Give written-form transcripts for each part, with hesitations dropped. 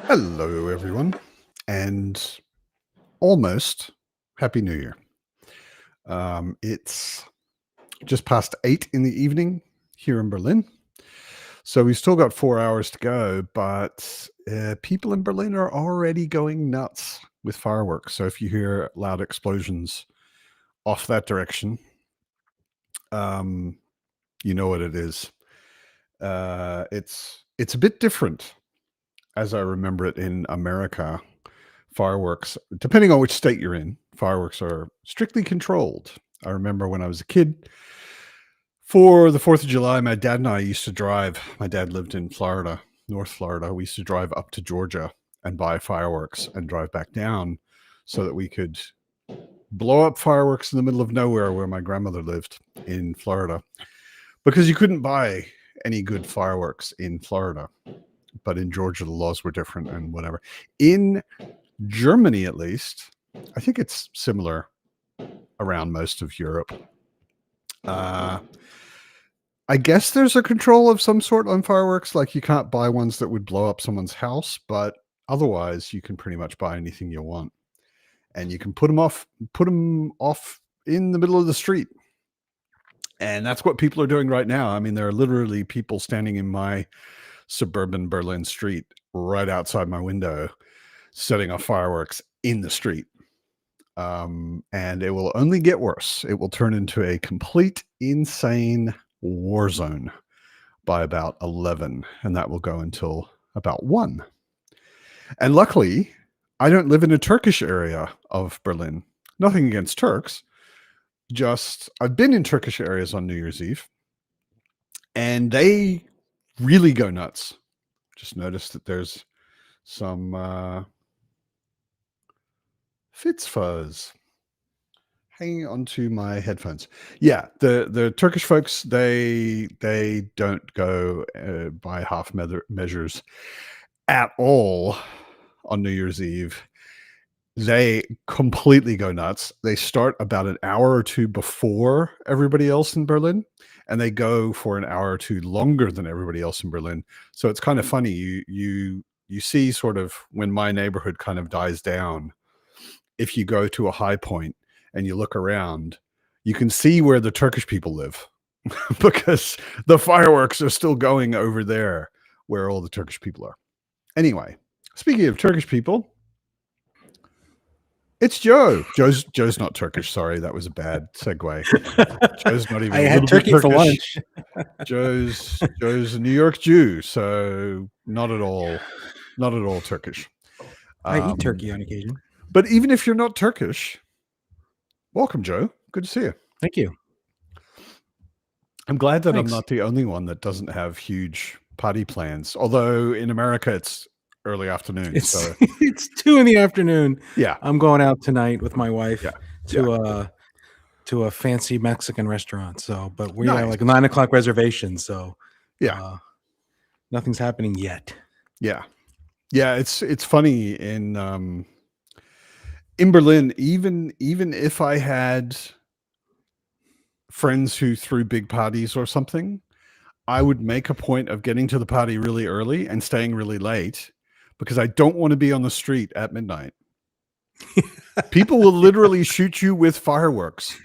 Hello, everyone, and almost Happy New Year. It's just past 8 in the evening here in Berlin. So we've still got 4 hours to go, but people in Berlin are already going nuts with fireworks. So if you hear loud explosions off that direction, you know what it is. It's a bit different as I remember it in America. Fireworks, depending on which state you're in, fireworks are strictly controlled. I remember when I was a kid, for the 4th of July, my dad and I used to drive. My dad lived in Florida, North Florida. We used to drive up to Georgia and buy fireworks and drive back down so that we could blow up fireworks in the middle of nowhere where my grandmother lived in Florida, because you couldn't buy any good fireworks in Florida. But in Georgia, the laws were different and whatever. In Germany, at least, I think it's similar around most of Europe. I guess there's a control of some sort on fireworks. Like, you can't buy ones that would blow up someone's house, but otherwise you can pretty much buy anything you want, and you can put them off in the middle of the street. And that's what people are doing right now. I mean, there are literally people standing in my suburban Berlin street right outside my window, setting off fireworks in the street. And it will only get worse. It will turn into a complete insane war zone by about 11, and that will go until about 1. And luckily, I don't live in a Turkish area of Berlin. Nothing against Turks. Just, I've been in Turkish areas on New Year's Eve, and they really go nuts. Just noticed that there's some Fitz fuzz hanging onto my headphones. Yeah, the Turkish folks, they don't go by half measures at all on New Year's Eve. They completely go nuts. They start about an hour or two before everybody else in Berlin, and they go for an hour or two longer than everybody else in Berlin. So it's kind of funny. You see sort of when my neighborhood kind of dies down, if you go to a high point and you look around, you can see where the Turkish people live because the fireworks are still going over there where all the Turkish people are. Anyway, speaking of Turkish people, it's Joe. Joe's not Turkish. Sorry, that was a bad segue. Joe's not even. I had turkey for lunch. Joe's a New York Jew, so not at all Turkish. I eat turkey on occasion. But even if you're not Turkish, welcome, Joe. Good to see you. Thank you. I'm glad that I'm not the only one that doesn't have huge party plans. Although in America, it's early afternoon. So it's 2 p.m. Yeah, I'm going out tonight with my wife to a fancy Mexican restaurant. So, but we have like a 9 o'clock reservation. So nothing's happening yet. Yeah. It's funny in Berlin. Even if I had friends who threw big parties or something, I would make a point of getting to the party really early and staying really late, because I don't want to be on the street at midnight. People will literally shoot you with fireworks.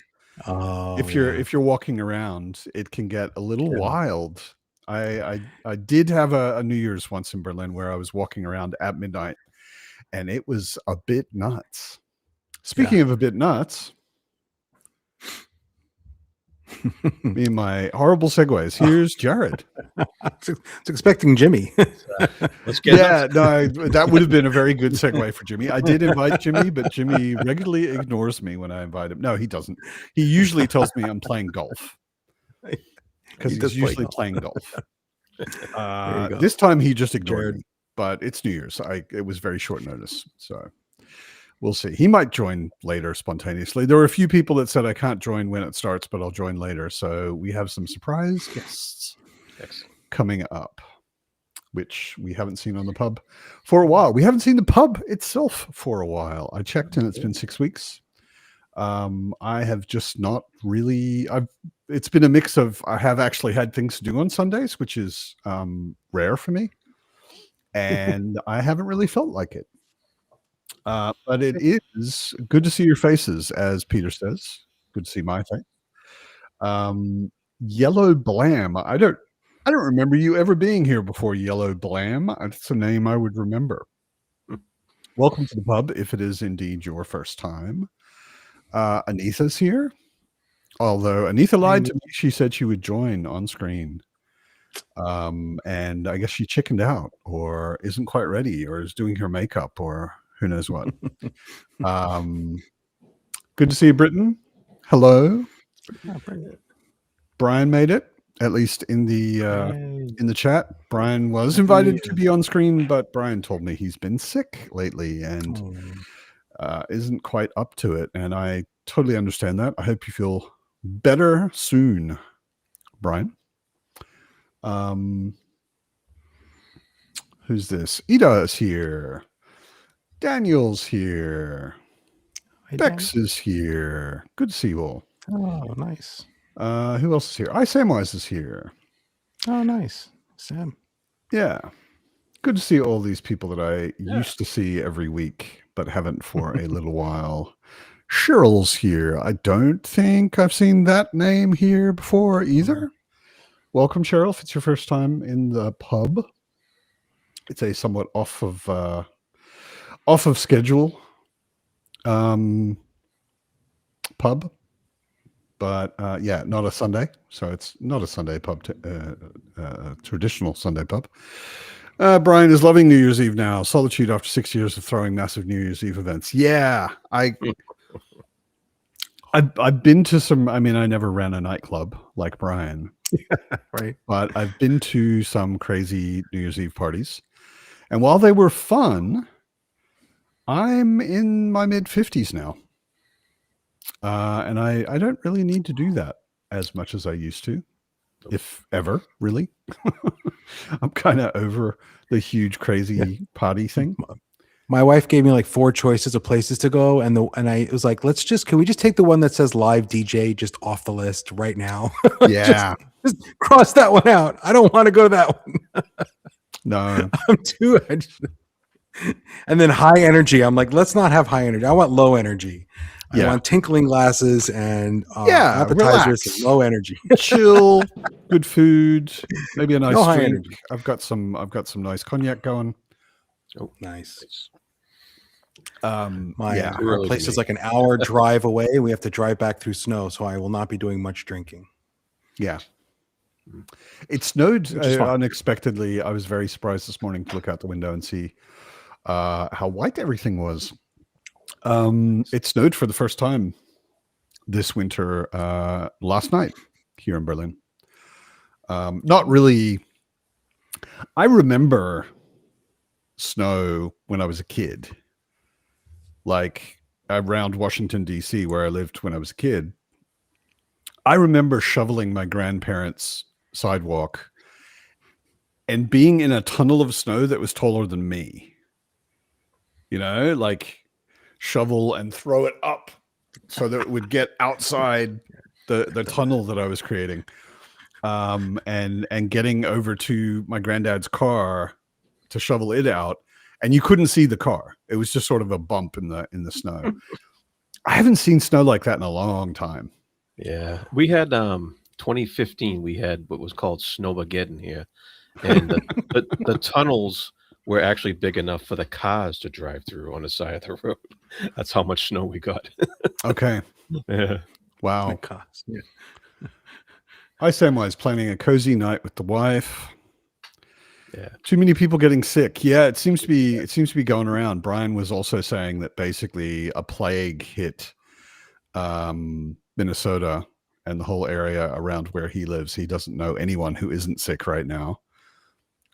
If you're walking around, it can get a little wild. I did have a New Year's once in Berlin where I was walking around at midnight, and it was a bit nuts. Speaking of a bit nuts, me and my horrible segues. Here's Jared. It's expecting Jimmy. Let's get that would have been a very good segue for Jimmy. I did invite Jimmy, but Jimmy regularly ignores me when I invite him. No, he doesn't. He usually tells me I'm playing golf, because he's usually playing golf. This time he just ignored me, but it's New Year's. It was very short notice, so we'll see. He might join later spontaneously. There were a few people that said I can't join when it starts, but I'll join later. So we have some surprise guests coming up, which we haven't seen on the pub for a while. We haven't seen the pub itself for a while. I checked and it's been 6 weeks. I have just not really, it's been a mix of, I have actually had things to do on Sundays, which is rare for me. and I haven't really felt like it. But it is good to see your faces, as Peter says. Good to see my face. Yellow Blam. I don't remember you ever being here before, Yellow Blam. It's a name I would remember. Welcome to the pub, if it is indeed your first time. Anitha's here. Although Anitha lied to me, she said she would join on screen. And I guess she chickened out, or isn't quite ready, or is doing her makeup, or who knows what. Good to see you, Britton. Hello. Brian made it, at least in the chat. Brian was invited to be on screen, but Brian told me he's been sick lately and isn't quite up to it. And I totally understand that. I hope you feel better soon, Brian. Who's this? Ida's here. Daniel's here. Hey, Bex is here. Good to see you all. Oh, nice. Who else is here? Samwise is here. Oh, nice. Sam. Yeah. Good to see all these people that I used to see every week, but haven't for a little while. Cheryl's here. I don't think I've seen that name here before either. Welcome, Cheryl, if it's your first time in the pub. It's a somewhat off of schedule pub, but yeah, not a Sunday, so it's not a Sunday pub, traditional Sunday pub. Brian is loving New Year's Eve now. Solitude after 6 years of throwing massive New Year's Eve events. Yeah, I've been to some. I mean, I never ran a nightclub like Brian, right? But I've been to some crazy New Year's Eve parties, and while they were fun, I'm in my mid-50s now, and I don't really need to do that as much as I used to, if ever, really. I'm kind of over the huge, crazy party thing. My wife gave me like 4 choices of places to go, and I was like, can we just take the one that says live DJ just off the list right now? Yeah. just cross that one out. I don't want to go to that one. No. I'm too. And then high energy. I'm like, let's not have high energy. I want low energy. I want tinkling glasses and appetizers and low energy. Chill, good food, maybe a nice high drink. energy. I've got some nice cognac going. Oh, nice. My our place is like an hour drive away. We have to drive back through snow, so I will not be doing much drinking. Yeah. It snowed unexpectedly. I was very surprised this morning to look out the window and see how white everything was. It snowed for the first time this winter last night here in Berlin. Not really. I remember snow when I was a kid, like around Washington, D.C., where I lived when I was a kid. I remember shoveling my grandparents' sidewalk and being in a tunnel of snow that was taller than me. You know, like shovel and throw it up so that it would get outside the tunnel that I was creating. And getting over to my granddad's car to shovel it out, and you couldn't see the car. It was just sort of a bump in the snow. I haven't seen snow like that in a long time. Yeah, we had 2015. We had what was called Snowmageddon here, and the tunnels were actually big enough for the cars to drive through on the side of the road. That's how much snow we got. Okay. Yeah. Wow. Yeah. I Samwise planning a cozy night with the wife. Yeah. Too many people getting sick. Yeah, it seems to be going around. Brian was also saying that basically a plague hit Minnesota and the whole area around where he lives. He doesn't know anyone who isn't sick right now.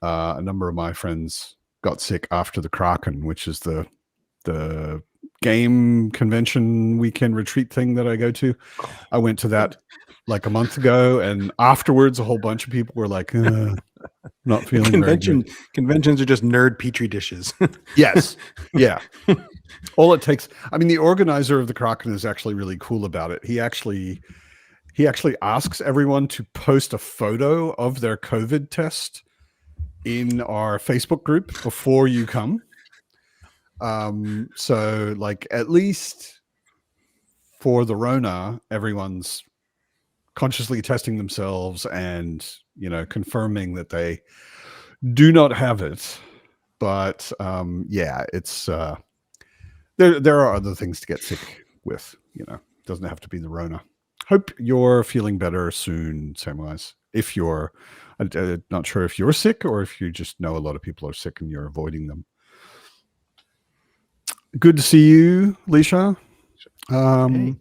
A number of my friends got sick after the Kraken, which is the game convention weekend retreat thing that I go to. I went to that like a month ago, and afterwards a whole bunch of people were like, not feeling very good. Conventions are just nerd petri dishes. Yes. Yeah. All it takes, I mean, the organizer of the Kraken is actually really cool about it. He actually asks everyone to post a photo of their COVID test in our Facebook group before you come. So like at least for the Rona, everyone's consciously testing themselves and, you know, confirming that they do not have it. But yeah, it's there are other things to get sick with, you know. It doesn't have to be the Rona. Hope you're feeling better soon, Samwise. If you're not sure if you're sick or if you just know a lot of people are sick and you're avoiding them. Good to see you, Leisha. Hey.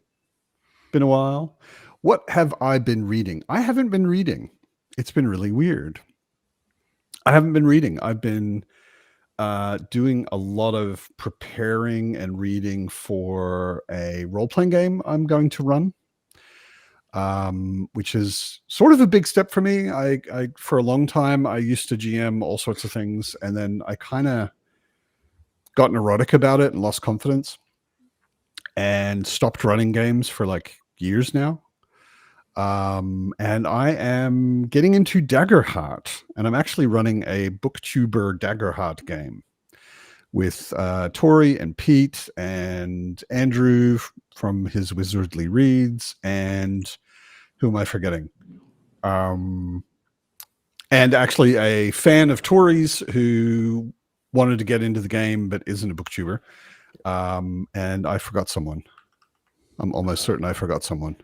Been a while. What have I been reading? I haven't been reading. It's been really weird. I haven't been reading. I've been doing a lot of preparing and reading for a role-playing game I'm going to run, which is sort of a big step for me. I for a long time, I used to GM all sorts of things, and then I kind of got neurotic about it and lost confidence and stopped running games for like years now. And I am getting into Daggerheart, and I'm actually running a booktuber Daggerheart game with Tori and Pete and Andrew from his Wizardly Reads, and who am I forgetting? And actually a fan of Tori's who wanted to get into the game but isn't a booktuber. And I forgot someone. I'm almost certain I forgot someone.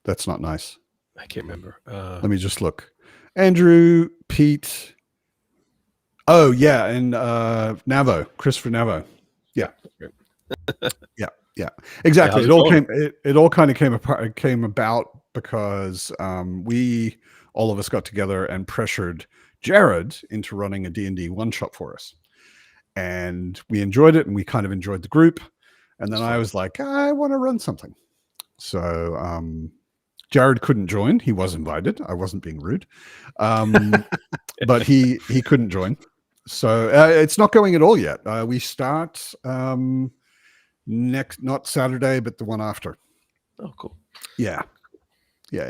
That's not nice. I can't remember. Let me just look. Andrew, Pete. Oh yeah, and Navo, Christopher Navo. Yeah, yeah. Exactly. It all kind of came about because we all of us got together and pressured Jared into running a D&D one shot for us, and we enjoyed it, and we kind of enjoyed the group. And then I was like, I want to run something. So Jared couldn't join. He was invited. I wasn't being rude. But he couldn't join. So it's not going at all yet. We start not Saturday, but the one after. Oh, cool. Yeah.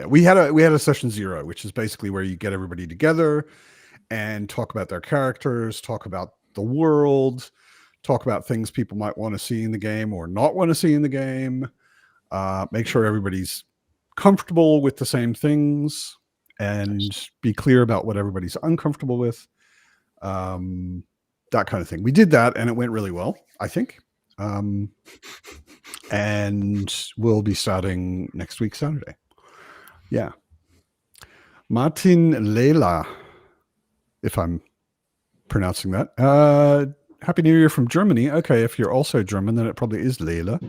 We had a session 0, which is basically where you get everybody together and talk about their characters, talk about the world, talk about things people might want to see in the game or not want to see in the game. Make sure everybody's comfortable with the same things and be clear about what everybody's uncomfortable with. That kind of thing. We did that and it went really well, I think. And we'll be starting next week, Saturday. Yeah. Martin Leila, if I'm pronouncing that. Happy New Year from Germany. Okay, if you're also German, then it probably is Leila.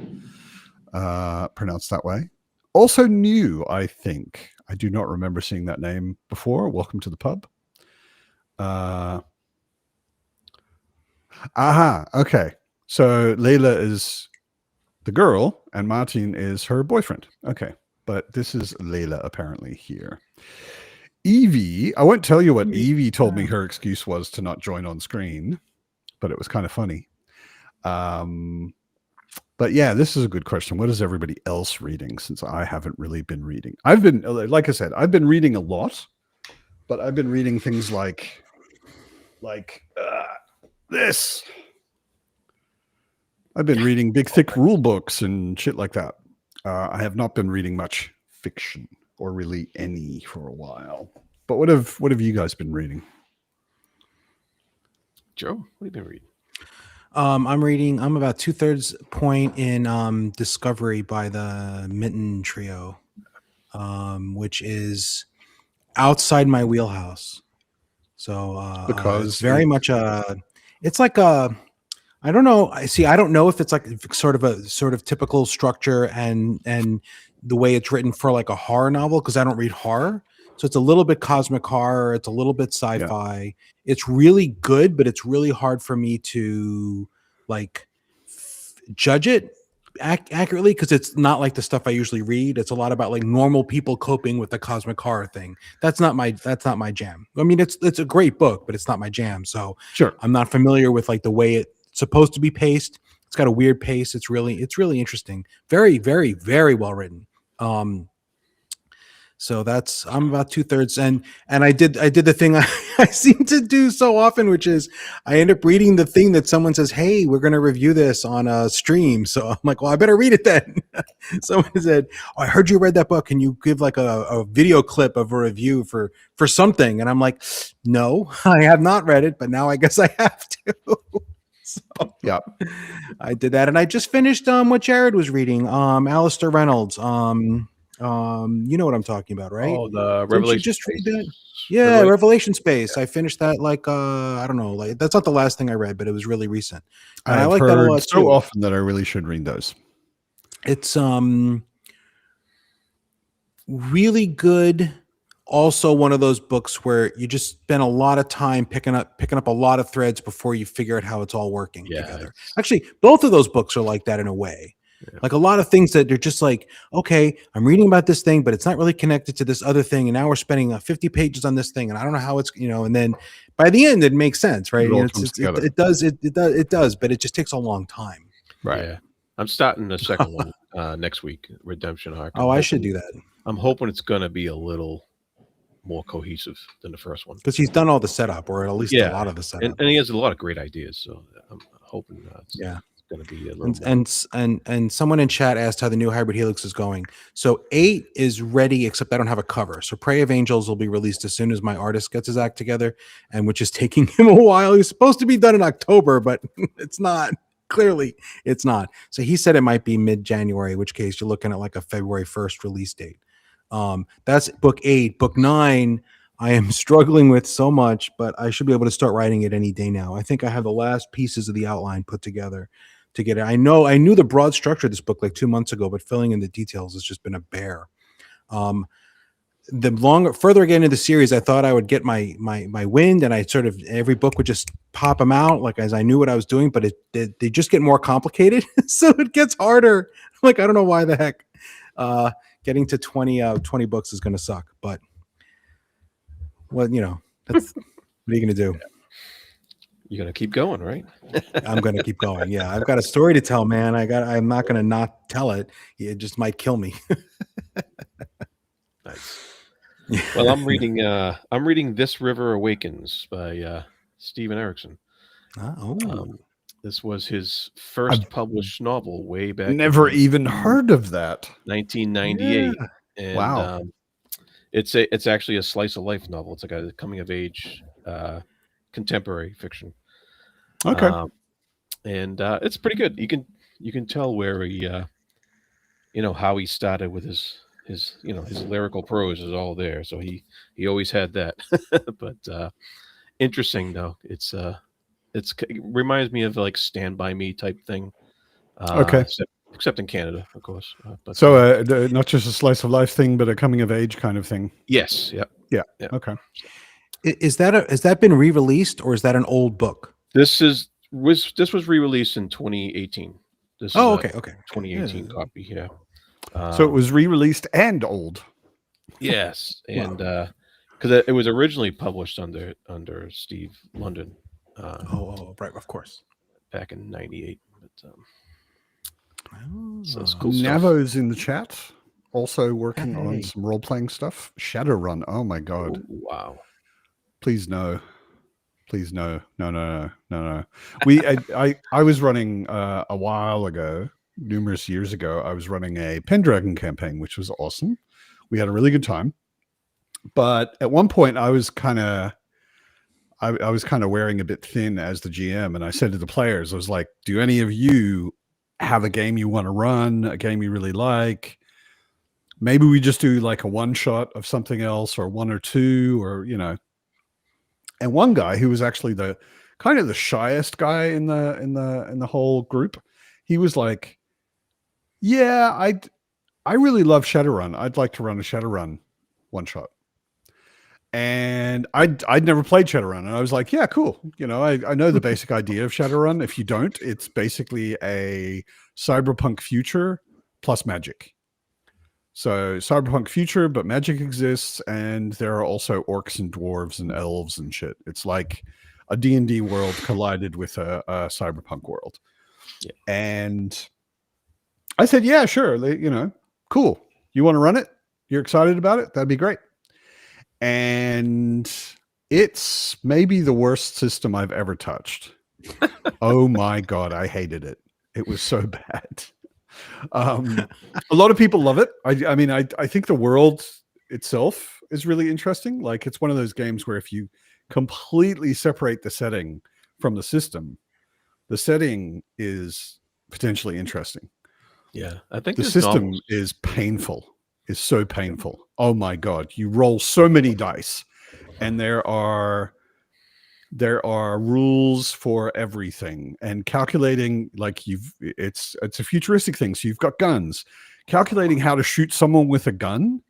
Pronounced that way. Also new, I think. I do not remember seeing that name before. Welcome to the pub. Okay. So Leila is the girl and Martin is her boyfriend. Okay. But this is Leila apparently here. Evie, I won't tell you what Evie told me her excuse was to not join on screen, but it was kind of funny. But yeah, this is a good question. What is everybody else reading, since I haven't really been reading? I've been, like I said, I've been reading a lot, but I've been reading things like this. I've been reading big, thick rule books and shit like that. I have not been reading much fiction, or really any, for a while. But what have you guys been reading? Joe, what have you been reading? I'm about 2/3 point in Discovery by the Minton Trio, which is outside my wheelhouse. So because it's very much it's like a, I don't know. I don't know if it's like sort of typical structure and the way it's written for like a horror novel, because I don't read horror. So it's a little bit cosmic horror. It's a little bit sci-fi. Yeah. It's really good, but it's really hard for me to like judge it accurately, because it's not like the stuff I usually read. It's a lot about like normal people coping with the cosmic horror thing. That's not my jam. I mean, it's a great book, but it's not my jam. So sure, I'm not familiar with like the way it's supposed to be paced. It's got a weird pace. It's really interesting. Very, very, very well written. So I'm about 2/3, and I did the thing I seem to do so often, which is I end up reading the thing that someone says, "Hey, we're going to review this on a stream." So I'm like, "Well, I better read it then." Someone said, "Oh, I heard you read that book. Can you give like a video clip of a review for something?" And I'm like, "No, I have not read it, but now I guess I have to." So Yeah. I did that, and I just finished what Jared was reading, Alistair Reynolds. You know what I'm talking about, right? Oh, the Didn't you Revelation just read Space. that? Yeah, Revelation Space. I finished that like I don't know, like that's not the last thing I read, but it was really recent. And I I've like that a heard lot so too. often that I really should read those. It's really good. Also one of those books where you just spend a lot of time picking up a lot of threads before you figure out how it's all working together. Actually, both of those books are like that in a way. Yeah. Like a lot of things that they're just like, okay, I'm reading about this thing, but it's not really connected to this other thing. And now we're spending 50 pages on this thing. And I don't know how it's, and then by the end, it makes sense, right? It all And comes it together. does, but it just takes a long time. Right. Yeah. I'm starting the second one next week, Redemption Arc. I should do that. I'm hoping it's going to be a little more cohesive than the first one. Because he's done all the setup, or at least a lot of the setup. And he has a lot of great ideas. So I'm hoping it's going to be a little and someone in chat asked how the new Hybrid Helix is going. So 8 is ready, except I don't have a cover. So Prey of Angels will be released as soon as my artist gets his act together, and which is taking him a while. He's supposed to be done in October, but it's not. Clearly, it's not. So he said it might be mid-January, in which case you're looking at like a February 1st release date. That's book 8. Book 9, I am struggling with so much, but I should be able to start writing it any day now. I think I have the last pieces of the outline put together to get it. I knew the broad structure of this book like 2 months ago, but filling in the details has just been a bear. The further I get into the series, I thought I would get my wind, and I sort of every book would just pop them out like as I knew what I was doing, but they just get more complicated, so it gets harder. Like I don't know why the heck. Getting to 20 books is going to suck, but that's what are you going to do? You're going to keep going, right? I'm going to keep going. Yeah, I've got a story to tell, man. I'm not going to not tell it. It just might kill me. Nice. Well, I'm reading This River Awakens by Steven Erikson. This was his first published novel way back. Never even heard of that. 1998. Yeah. And, wow. It's actually a slice of life novel. It's like a coming of age contemporary fiction. Okay. And it's pretty good. You can tell where he how he started with his lyrical prose is all there. So he always had that. But interesting though. It reminds me of like Stand By Me type thing. Okay. Except in Canada, of course. So not just a slice of life thing, but a coming of age kind of thing. Yes. Yep. Yeah. Okay. Has that been re-released, or is that an old book? This was re-released in 2018. Okay. 2018 copy. Yeah. So it was re-released and old. Yes, and because it was originally published under Steve London. Right, of course. Back in '98. But, so it's cool stuff. Navo's in the chat, also working on some role-playing stuff. Shadowrun. Oh my god! Oh, wow. Please no. Please no. No. I was running a while ago, numerous years ago. I was running a Pendragon campaign, which was awesome. We had a really good time. But at one point, I was kind of wearing a bit thin as the GM, and I said to the players, I was like, "Do any of you have a game you want to run? A game you really like? Maybe we just do like a one shot of something else, or one or two, or And one guy who was actually the kind of the shyest guy in the whole group, he was like, "Yeah, I really love Shadowrun. I'd like to run a Shadowrun one shot." And I'd never played Shadowrun, and I was like, "Yeah, cool. I know the basic idea of Shadowrun. If you don't, it's basically a cyberpunk future plus magic. So cyberpunk future, but magic exists, and there are also orcs and dwarves and elves and shit. It's like a D&D world collided with a cyberpunk world." Yeah. And I said, "Yeah, sure. Cool. You want to run it?" you're excited about it, that'd be great. And it's maybe the worst system I've ever touched. Oh my God, I hated it. It was so bad. A lot of people love it. I mean, I think the world itself is really interesting. Like, it's one of those games where if you completely separate the setting from the system, the setting is potentially interesting. Yeah, I think The there's system novels. is painful. Is so painful. Oh my God. You roll so many dice, and there are rules for everything, and calculating, like, it's a futuristic thing. So you've got guns. Calculating how to shoot someone with a gun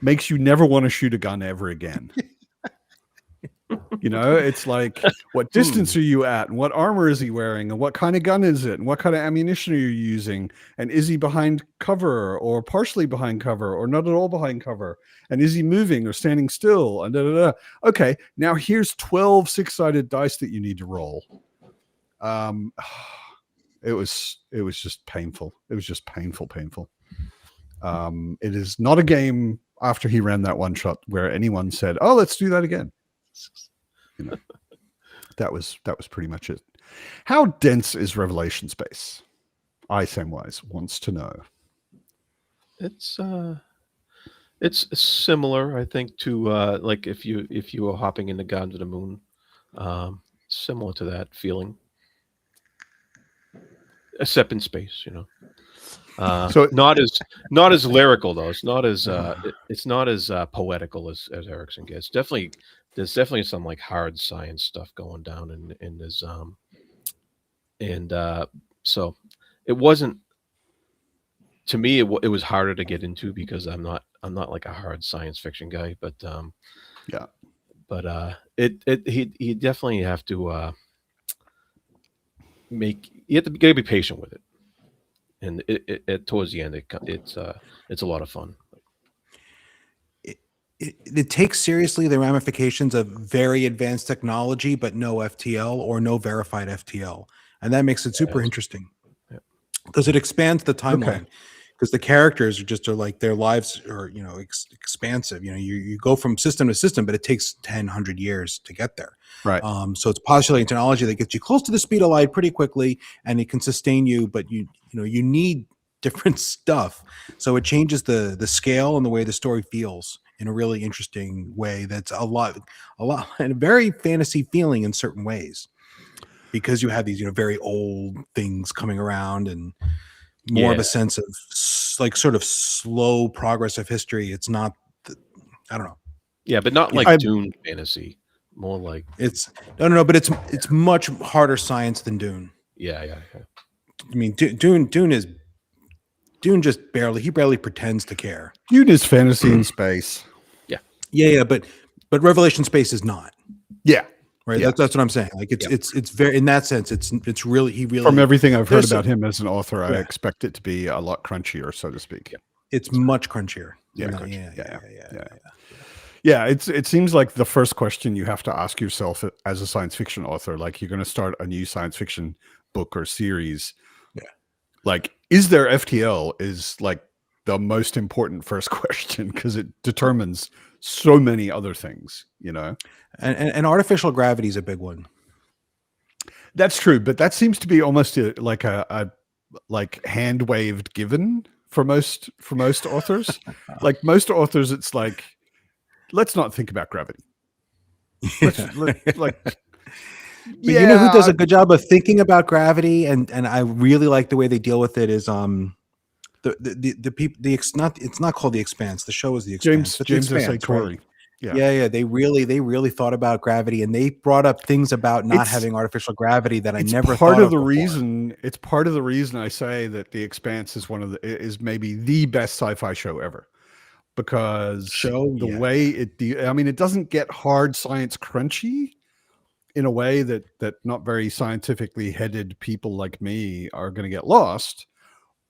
makes you never want to shoot a gun ever again. You know, it's like, what distance are you at, and what armor is he wearing, and what kind of gun is it, and what kind of ammunition are you using, and is he behind cover or partially behind cover or not at all behind cover, and is he moving or standing still, and Okay, now here's 12 six-sided dice that you need to roll. It was just painful. It was just painful. It is not a game, after he ran that one shot, where anyone said, "Oh, let's do that again." You know, that was pretty much it. How dense is Revelation Space? Samwise wants to know. It's similar, I think, to like if you were hopping in the Gone to the Moon, similar to that feeling, except in space, you know. So not as lyrical though. It's not as it's not as poetical as Erickson gets. There's definitely some like hard science stuff going down in this so it wasn't, to me, it was harder to get into because I'm not like a hard science fiction guy, but yeah, but he definitely have to you gotta be patient with it, and it towards the end it's a lot of fun. It takes seriously the ramifications of very advanced technology, but no FTL or no verified FTL, and that makes it super interesting because it expands the timeline. Because the characters are like, their lives are, you know, expansive. You know, you go from system to system, but it takes 100 years to get there. right. So it's postulating technology that gets you close to the speed of light pretty quickly, and it can sustain you. But you need different stuff. So it changes the scale and the way the story feels in a really interesting way. That's a lot, and a very fantasy feeling in certain ways, because you have these, very old things coming around, and more of a sense of like sort of slow progress of history. It's not, I don't know. Yeah, but not like Dune fantasy. More like it's no, but it's much harder science than Dune. Yeah. I mean, Dune just barely pretends to care. Dune is fantasy in space. Yeah, but Revelation Space is not. Yeah. Right. Yeah. That's what I'm saying. Like it's very, in that sense, it's really, from everything I've heard about him as an author, I expect it to be a lot crunchier, so to speak. It's much crunchier. Yeah, it seems like the first question you have to ask yourself as a science fiction author, like you're going to start a new science fiction book or series. Yeah. Like, is there FTL, is like the most important first question, because it determines so many other things, And artificial gravity is a big one. That's true, but that seems to be almost like a hand waved given for most authors. Like most authors, it's like, let's not think about gravity. But you know who does a good job of thinking about gravity, and I really like the way they deal with it, is the people, it's not called The Expanse. The show is The Expanse. James S.A. Corey. Right? Yeah. They really thought about gravity, and they brought up things about not having artificial gravity that I never thought of before. It's part of the reason I say that The Expanse is maybe the best sci-fi show ever, because way it doesn't get hard science crunchy in a way that not very scientifically headed people like me are going to get lost.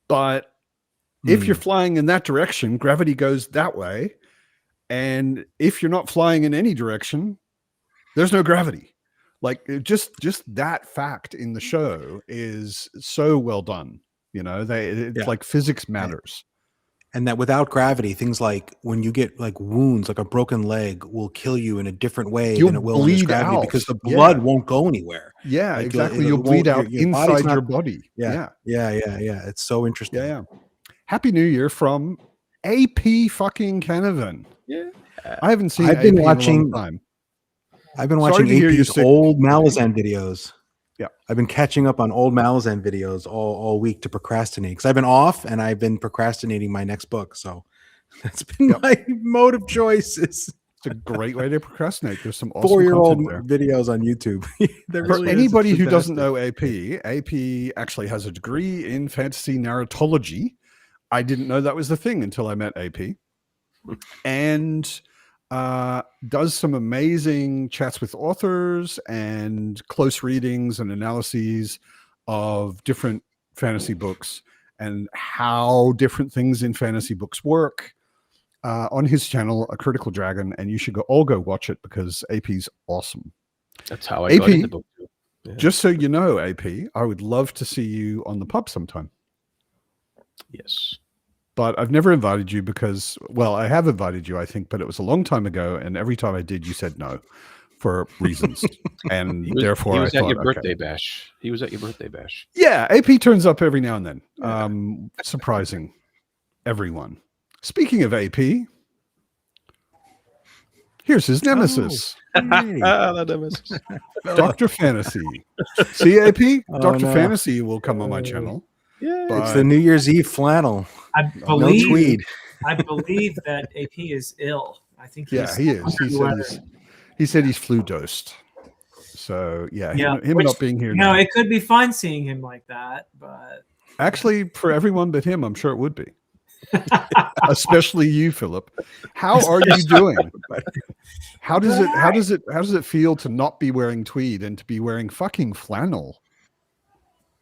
But if you're flying in that direction, gravity goes that way. And if you're not flying in any direction, there's no gravity. Like, just that fact in the show is so well done. Like physics matters. And that without gravity, things like when you get like wounds, like a broken leg will kill you in a different way You'll than it will when there's bleed gravity out. because the Yeah. blood won't go anywhere. Yeah, Like exactly. it You'll bleed won't- out your body's inside not- your body. Yeah. It's so interesting. Yeah. Happy New Year from AP fucking Canavan. Yeah. I haven't seen I've AP been in a watching- long time. I've been Sorry watching to hear you're AP's sick. old Malazan videos. Yeah. I've been catching up on old Malazan videos all week to procrastinate because I've been off and I've been procrastinating my next book. So that's been my mode of choice. Is It's a great way to procrastinate. There's some awesome 4-year-old content there. videos on YouTube. There For really is. anybody It's who doesn't fantastic. know AP actually has a degree in fantasy narratology. I didn't know that was the thing until I met AP. And does some amazing chats with authors and close readings and analyses of different fantasy books and how different things in fantasy books work. On his channel, A Critical Dragon, and you should all go watch it because AP's awesome. That's how I got AP, into book too. Yeah. Just so you know, AP, I would love to see you on the pub sometime. Yes. But I've never invited you because, well, I have invited you, I think, but it was a long time ago, and every time I did, you said no for reasons, and therefore he was I at thought, your okay. birthday bash. He was at your birthday bash. Yeah, AP turns up every now and then, surprising everyone. Speaking of AP, here's his nemesis, The nemesis. Dr. Fantasy. See, AP? Oh, Dr. no. Fantasy will come on my channel. Yeah. But It's the New Year's Eve flannel. I No believe tweed. I believe that AP is ill. I think yeah, he is. He said he's flu dosed. So yeah, him which, not being here. No, now. it could be fun seeing him like that, but Actually, for everyone but him, I'm sure it would be. Especially you, Philip. How are you doing? How does it feel to not be wearing tweed and to be wearing fucking flannel?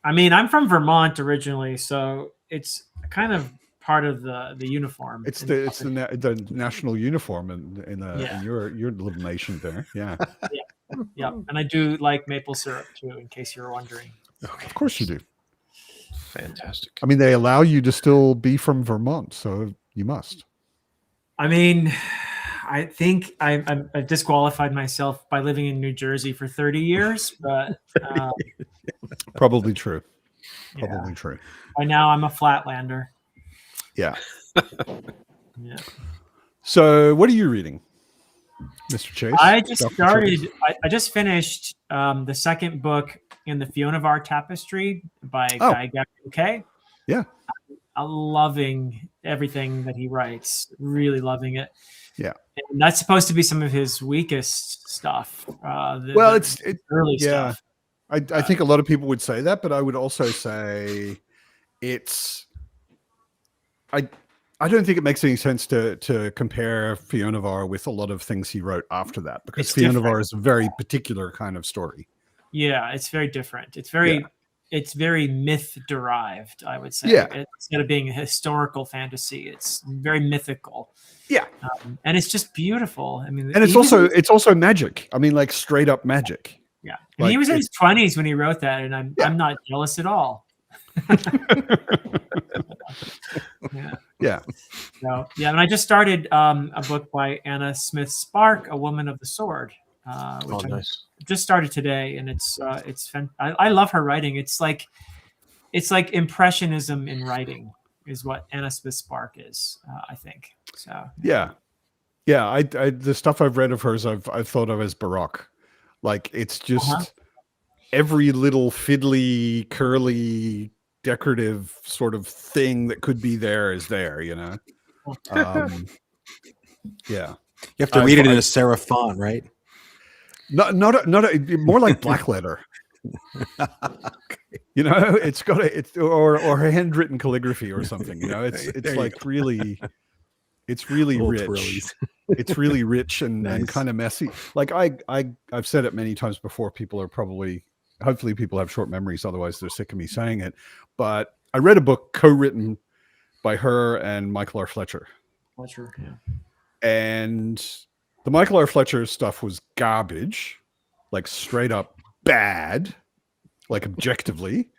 I mean, I'm from Vermont originally, so it's kind of part of the uniform. It's the national uniform in your little nation there. Yeah. Yeah, and I do like maple syrup too, in case you're wondering. Okay. Of course you do. Fantastic. I mean, they allow you to still be from Vermont, so you must. I mean, I think I've disqualified myself by living in New Jersey for 30 years, but Probably true. yeah. Probably true. By now I'm a flatlander. Yeah. Yeah. So, what are you reading, Mr. Chase? I just Dr. started. Chase? I just finished the second book in the Fiona Var Tapestry by Guy Gavin. Yeah. I'm loving everything that he writes. Really loving it. Yeah. And that's supposed to be some of his weakest stuff. It's early yeah. stuff. I think a lot of people would say that, but I would also say it's. I don't think it makes any sense to compare Fiona Var with a lot of things he wrote after that, because Fiona Var is a very particular kind of story. Yeah, it's very different. It's very myth derived, I would say. Yeah. Instead of being a historical fantasy, it's very mythical. Yeah. And it's just beautiful. I mean, And it's also magic. I mean, like straight up magic. Yeah. And he was in his 20s when he wrote that, and I'm not jealous at all. Yeah. So, and I just started a book by Anna Smith Spark, A Woman of the Sword, which I just started today, and it's I love her writing. It's like impressionism in writing is what Anna Smith Spark is, I think. So yeah. I the stuff I've read of hers, I've thought of as Baroque. Like it's just every little fiddly, curly, decorative sort of thing that could be there is there, you know. Yeah, you have to read it in a serif font, right? Not more like black letter. You know, it's got or handwritten calligraphy or something. You know, it's like really, it's really rich. It's really rich and kind of messy. Like I've said it many times before. People are hopefully people have short memories, otherwise they're sick of me saying it. But I read a book co-written by her and Michael R. Fletcher. And the Michael R. Fletcher stuff was garbage, like straight up bad, like objectively.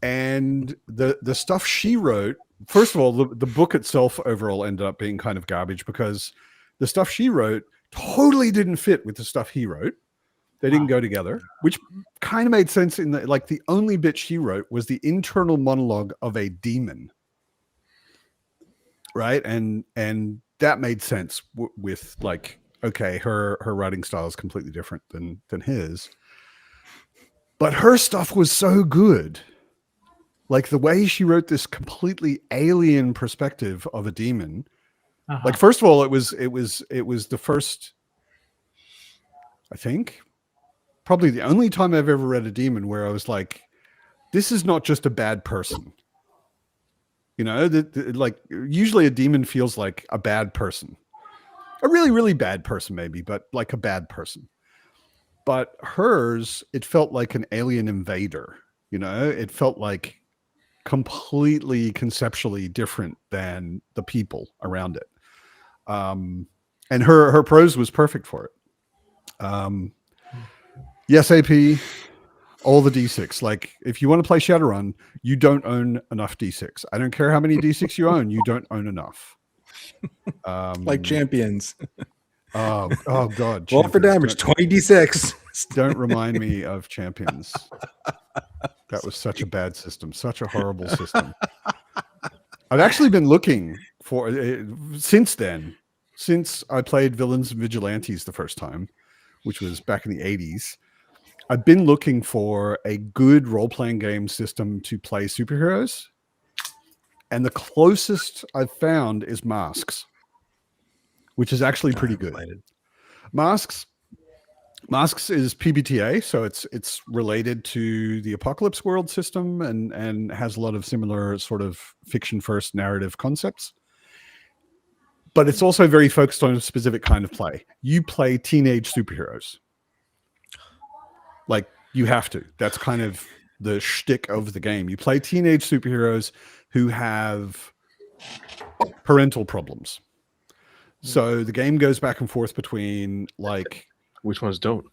And the stuff she wrote first of all, the book itself overall ended up being kind of garbage because the stuff she wrote totally didn't fit with the stuff he wrote. They didn't go together, which kind of made sense in that, like, the only bit she wrote was the internal monologue of a demon. Right. And that made sense with, like, okay, her writing style is completely different than his. But her stuff was so good. Like, the way she wrote this completely alien perspective of a demon. Like, first of all, it was the first, I think, probably the only time I've ever read a demon where I was like, this is not just a bad person. You know, like, usually a demon feels like a bad person, a really, really bad person, maybe, but like a bad person. But hers, it felt like an alien invader. You know, it felt like completely conceptually different than the people around it. And her prose was perfect for it. Yes, AP, all the D6. Like, if you want to play Shadowrun, you don't own enough D6. I don't care how many D6 you own, you don't own enough. Like Champions. Oh God. Roll for damage, 20d6. Don't remind me of Champions. That was such a bad system, such a horrible system. I've actually been looking for, since then, since I played Villains and Vigilantes the first time, which was back in the 80s, I've been looking for a good role-playing game system to play superheroes. And the closest I've found is Masks, which is actually pretty good. Masks is PBTA, so it's related to the Apocalypse World system and has a lot of similar sort of fiction-first narrative concepts. But it's also very focused on a specific kind of play. You play teenage superheroes. Like, you have to. That's kind of the shtick of the game. You play teenage superheroes who have parental problems. So the game goes back and forth between, like, which ones don't?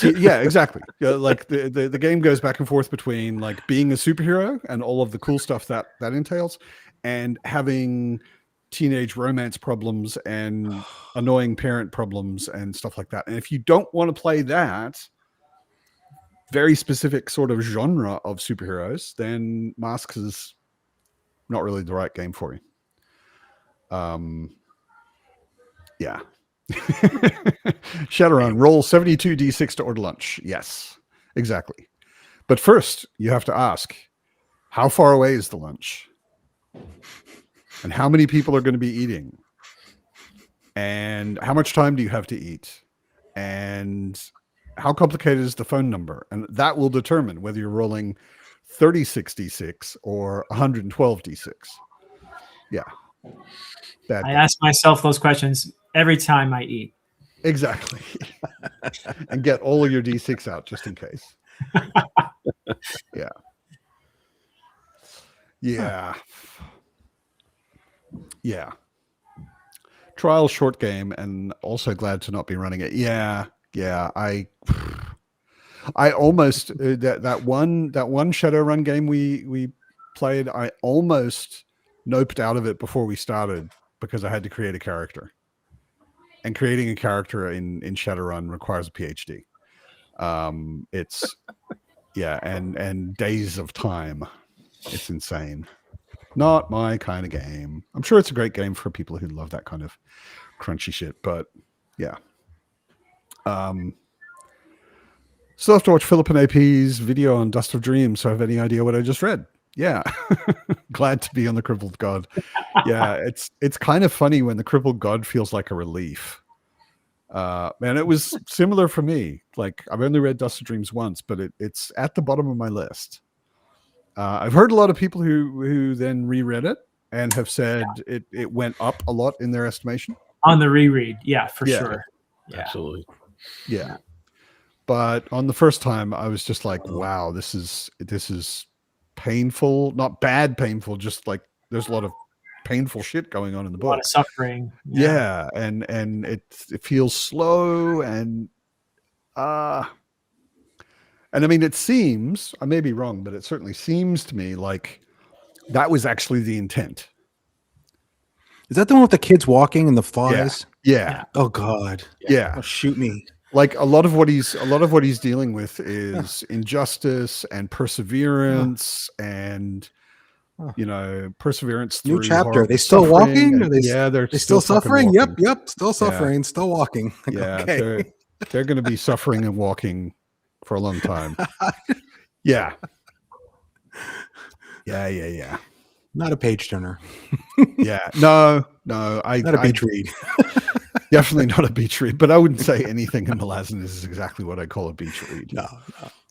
Yeah, exactly. Like, the game goes back and forth between, like, being a superhero and all of the cool stuff that entails, and having teenage romance problems and annoying parent problems and stuff like that. And if you don't want to play that very specific sort of genre of superheroes, then Masks is not really the right game for you. Yeah. Shadowrun, roll 72 d6 to order lunch. Yes, exactly. But first, you have to ask, how far away is the lunch? And how many people are going to be eating? And how much time do you have to eat? And how complicated is the phone number? And that will determine whether you're rolling 36 d6 or 112 d6. Yeah. I ask myself those questions every time I eat. Exactly. And get all of your d6 out just in case. Yeah. Yeah. Yeah. Trial short game, and also glad to not be running it. Yeah. I almost that one Shadowrun game we played, I almost noped out of it before we started because I had to create a character. And creating a character in Shadowrun requires a PhD. It's and days of time. It's insane. Not my kind of game. I'm sure it's a great game for people who love that kind of crunchy shit, but yeah. Still have to watch Philip and AP's video on Dust of Dreams, so I have any idea what I just read. Yeah. Glad to be on the Crippled God. Yeah, it's kind of funny when the Crippled God feels like a relief. Man, it was similar for me. Like, I've only read Dust of Dreams once, but it's at the bottom of my list. I've heard a lot of people who then reread it and have said it went up a lot in their estimation. On the reread, yeah, for sure. Yeah. Absolutely. Yeah. But on the first time, I was just like, wow, this is painful. Not bad painful, just like there's a lot of painful shit going on in the book. A lot of suffering. Yeah. And it feels slow and I mean, it seems, I may be wrong, but it certainly seems to me like that was actually the intent. Is that the one with the kids walking and the flies? Yeah. Oh God. Yeah. Oh, shoot me. Like a lot of what he's dealing with is injustice and perseverance and perseverance New through chapter. horrible They still suffering. walking? Are They're still fucking suffering? walking. Yep. Still suffering. Still walking. Yeah, Okay. they're going to be suffering and walking for a long time. Yeah. Not a page turner. Yeah. No. Not a beach read. Definitely not a beach read, but I wouldn't say anything in Malazan is exactly what I call a beach read. No.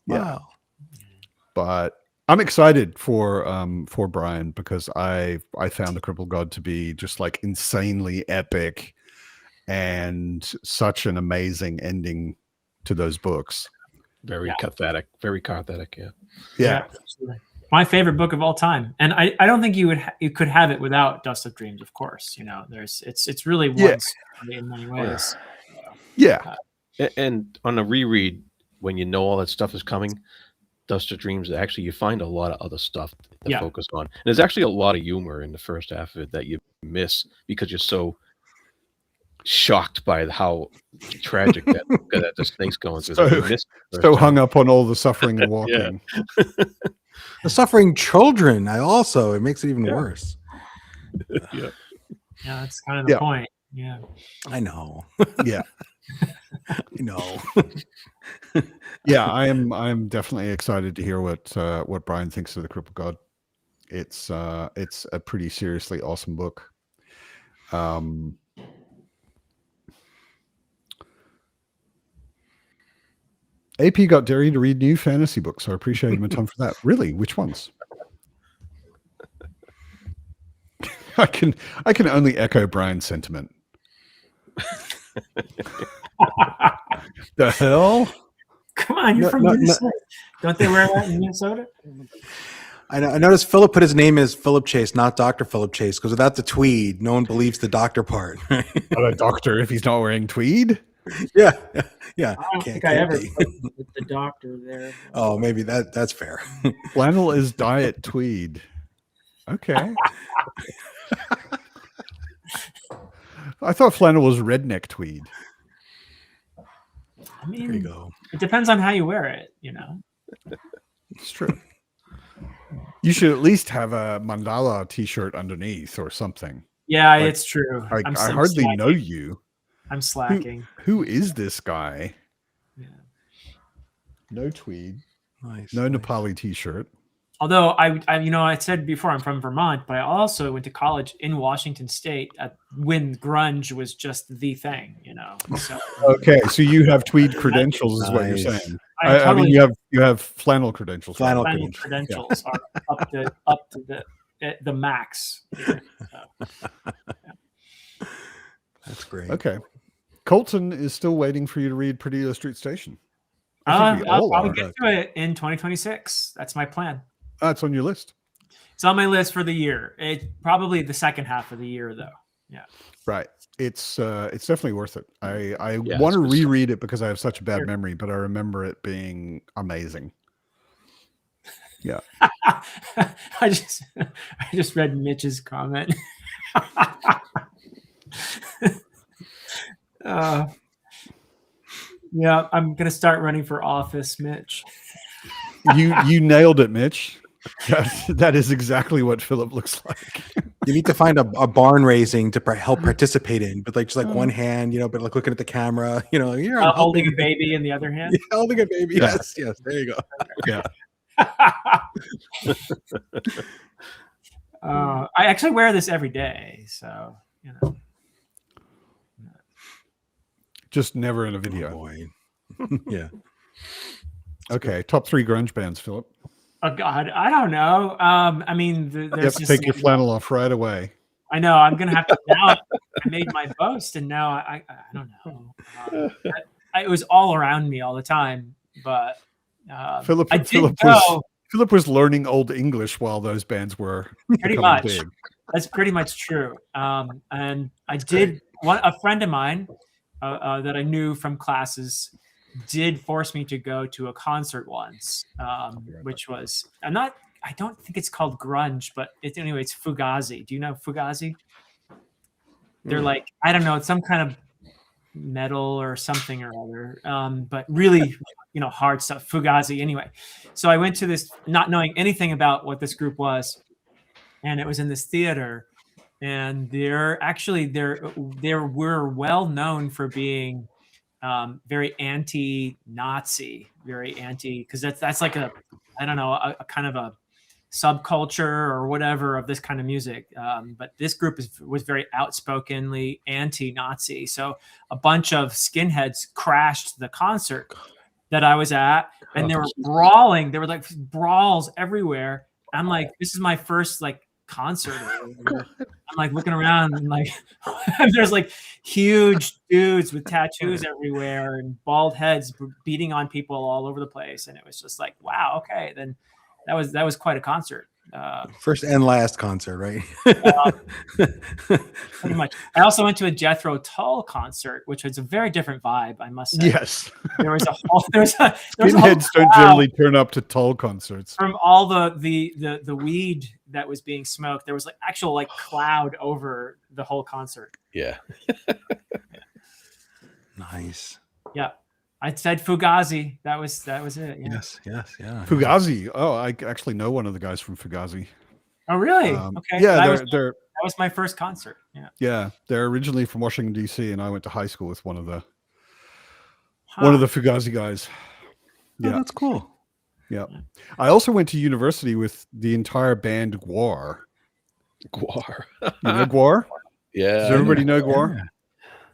Yeah. Wow. But I'm excited for Brian because I found The Crippled God to be just like insanely epic and such an amazing ending to those books. Very cathartic. Very cathartic. Yeah. Absolutely. My favorite book of all time, and I don't think you could have it without Dust of Dreams. Of course, it's really one story in many ways. Yeah. And on a reread, when you know all that stuff is coming, Dust of Dreams, actually you find a lot of other stuff to focus on. And there's actually a lot of humor in the first half of it that you miss because you're so shocked by how tragic that the snake's going through. So hung up on all the suffering and walking. The suffering children. It makes it even worse. Yeah, that's kind of the point. Yeah, I know. Yeah. I know. Yeah, I'm definitely excited to hear what Brian thinks of The Crippled God. It's a pretty seriously awesome book. AP got Derry to read new fantasy books, so I appreciate him a ton for that. Really? Which ones? I can only echo Brian's sentiment. The hell? Come on, you're from Minnesota. Don't they wear that in Minnesota? I noticed Philip put his name as Philip Chase, not Dr. Philip Chase, because without the tweed, no one believes the doctor part. Not a doctor if he's not wearing tweed. Yeah. I don't think I ever put the doctor there. Oh, maybe that's fair. Flannel is diet tweed. Okay. I thought flannel was redneck tweed. I mean, There you go. It depends on how you wear it, It's true. You should at least have a mandala t-shirt underneath or something. Yeah, it's true. I I'm hardly slacking. know you. I'm slacking. Who is this guy? Yeah. No tweed. Nice. No Nepali t-shirt. Although I said before I'm from Vermont, but I also went to college in Washington State when grunge was just the thing, So, Okay, so you have tweed credentials, is what you're saying. I mean, you have flannel credentials. Flannel credentials are up to the max. Here, so, yeah. That's great. Okay, Colton is still waiting for you to read Pretty Street Station. I'll probably get to it in 2026. That's my plan. It's on your list. It's on my list for the year. It's probably the second half of the year, though. Yeah. Right. It's definitely worth it. I want to reread it because I have such a bad memory, but I remember it being amazing. Yeah. I just read Mitch's comment. Yeah, I'm gonna start running for office, Mitch. You nailed it, Mitch. That is exactly what Philip looks like. You need to find a barn raising to help participate in, but just one hand, but looking at the camera, you're holding a baby in the other hand. Yeah, holding a baby. Yeah. Yes. There you go. Yeah. I actually wear this every day, so Just never in a video. Oh, boy. Yeah. Okay, top 3 grunge bands, Philip. Oh God, I don't know. I mean, You have to take your flannel off right away. I know. I'm gonna have to now. I made my boast, and now I don't know. It was all around me all the time, but Philip was learning Old English while those bands were pretty much big. That's pretty much true. And I did a friend of mine that I knew from classes did force me to go to a concert once, which was I don't think it's called grunge, but anyway, it's Fugazi. Do you know Fugazi? They're like, I don't know, it's some kind of metal or something or other, but really, hard stuff. Fugazi. Anyway, so I went to this not knowing anything about what this group was, and it was in this theater, and they were well known for being very anti-Nazi, very anti, because that's like a kind of a subculture or whatever of this kind of music. But this group was very outspokenly anti-Nazi. So a bunch of skinheads crashed the concert that I was at, and they were brawling. There were like brawls everywhere. I'm like, this is my first like concert. I'm like looking around and like there's like huge dudes with tattoos everywhere and bald heads beating on people all over the place, and it was just like, wow, okay, then that was quite a concert. First and last concert, right? Pretty much. I also went to a Jethro Tull concert, which was a very different vibe, I must say. Yes. There was a whole Skinheads don't generally turn up to Tull concerts. From all the weed that was being smoked, there was like actual like cloud over the whole concert. Yeah. Nice. Yeah. I said Fugazi. That was it. Yeah. Yes. Yeah. Fugazi. Oh, I actually know one of the guys from Fugazi. Oh, really? Okay. Yeah, that was my first concert. Yeah. Yeah, they're originally from Washington D.C., and I went to high school with one of the Fugazi guys. Yeah, that's cool. Yeah, I also went to university with the entire band Gwar. Gwar. You know Gwar? Yeah. Does everybody know Gwar? Yeah.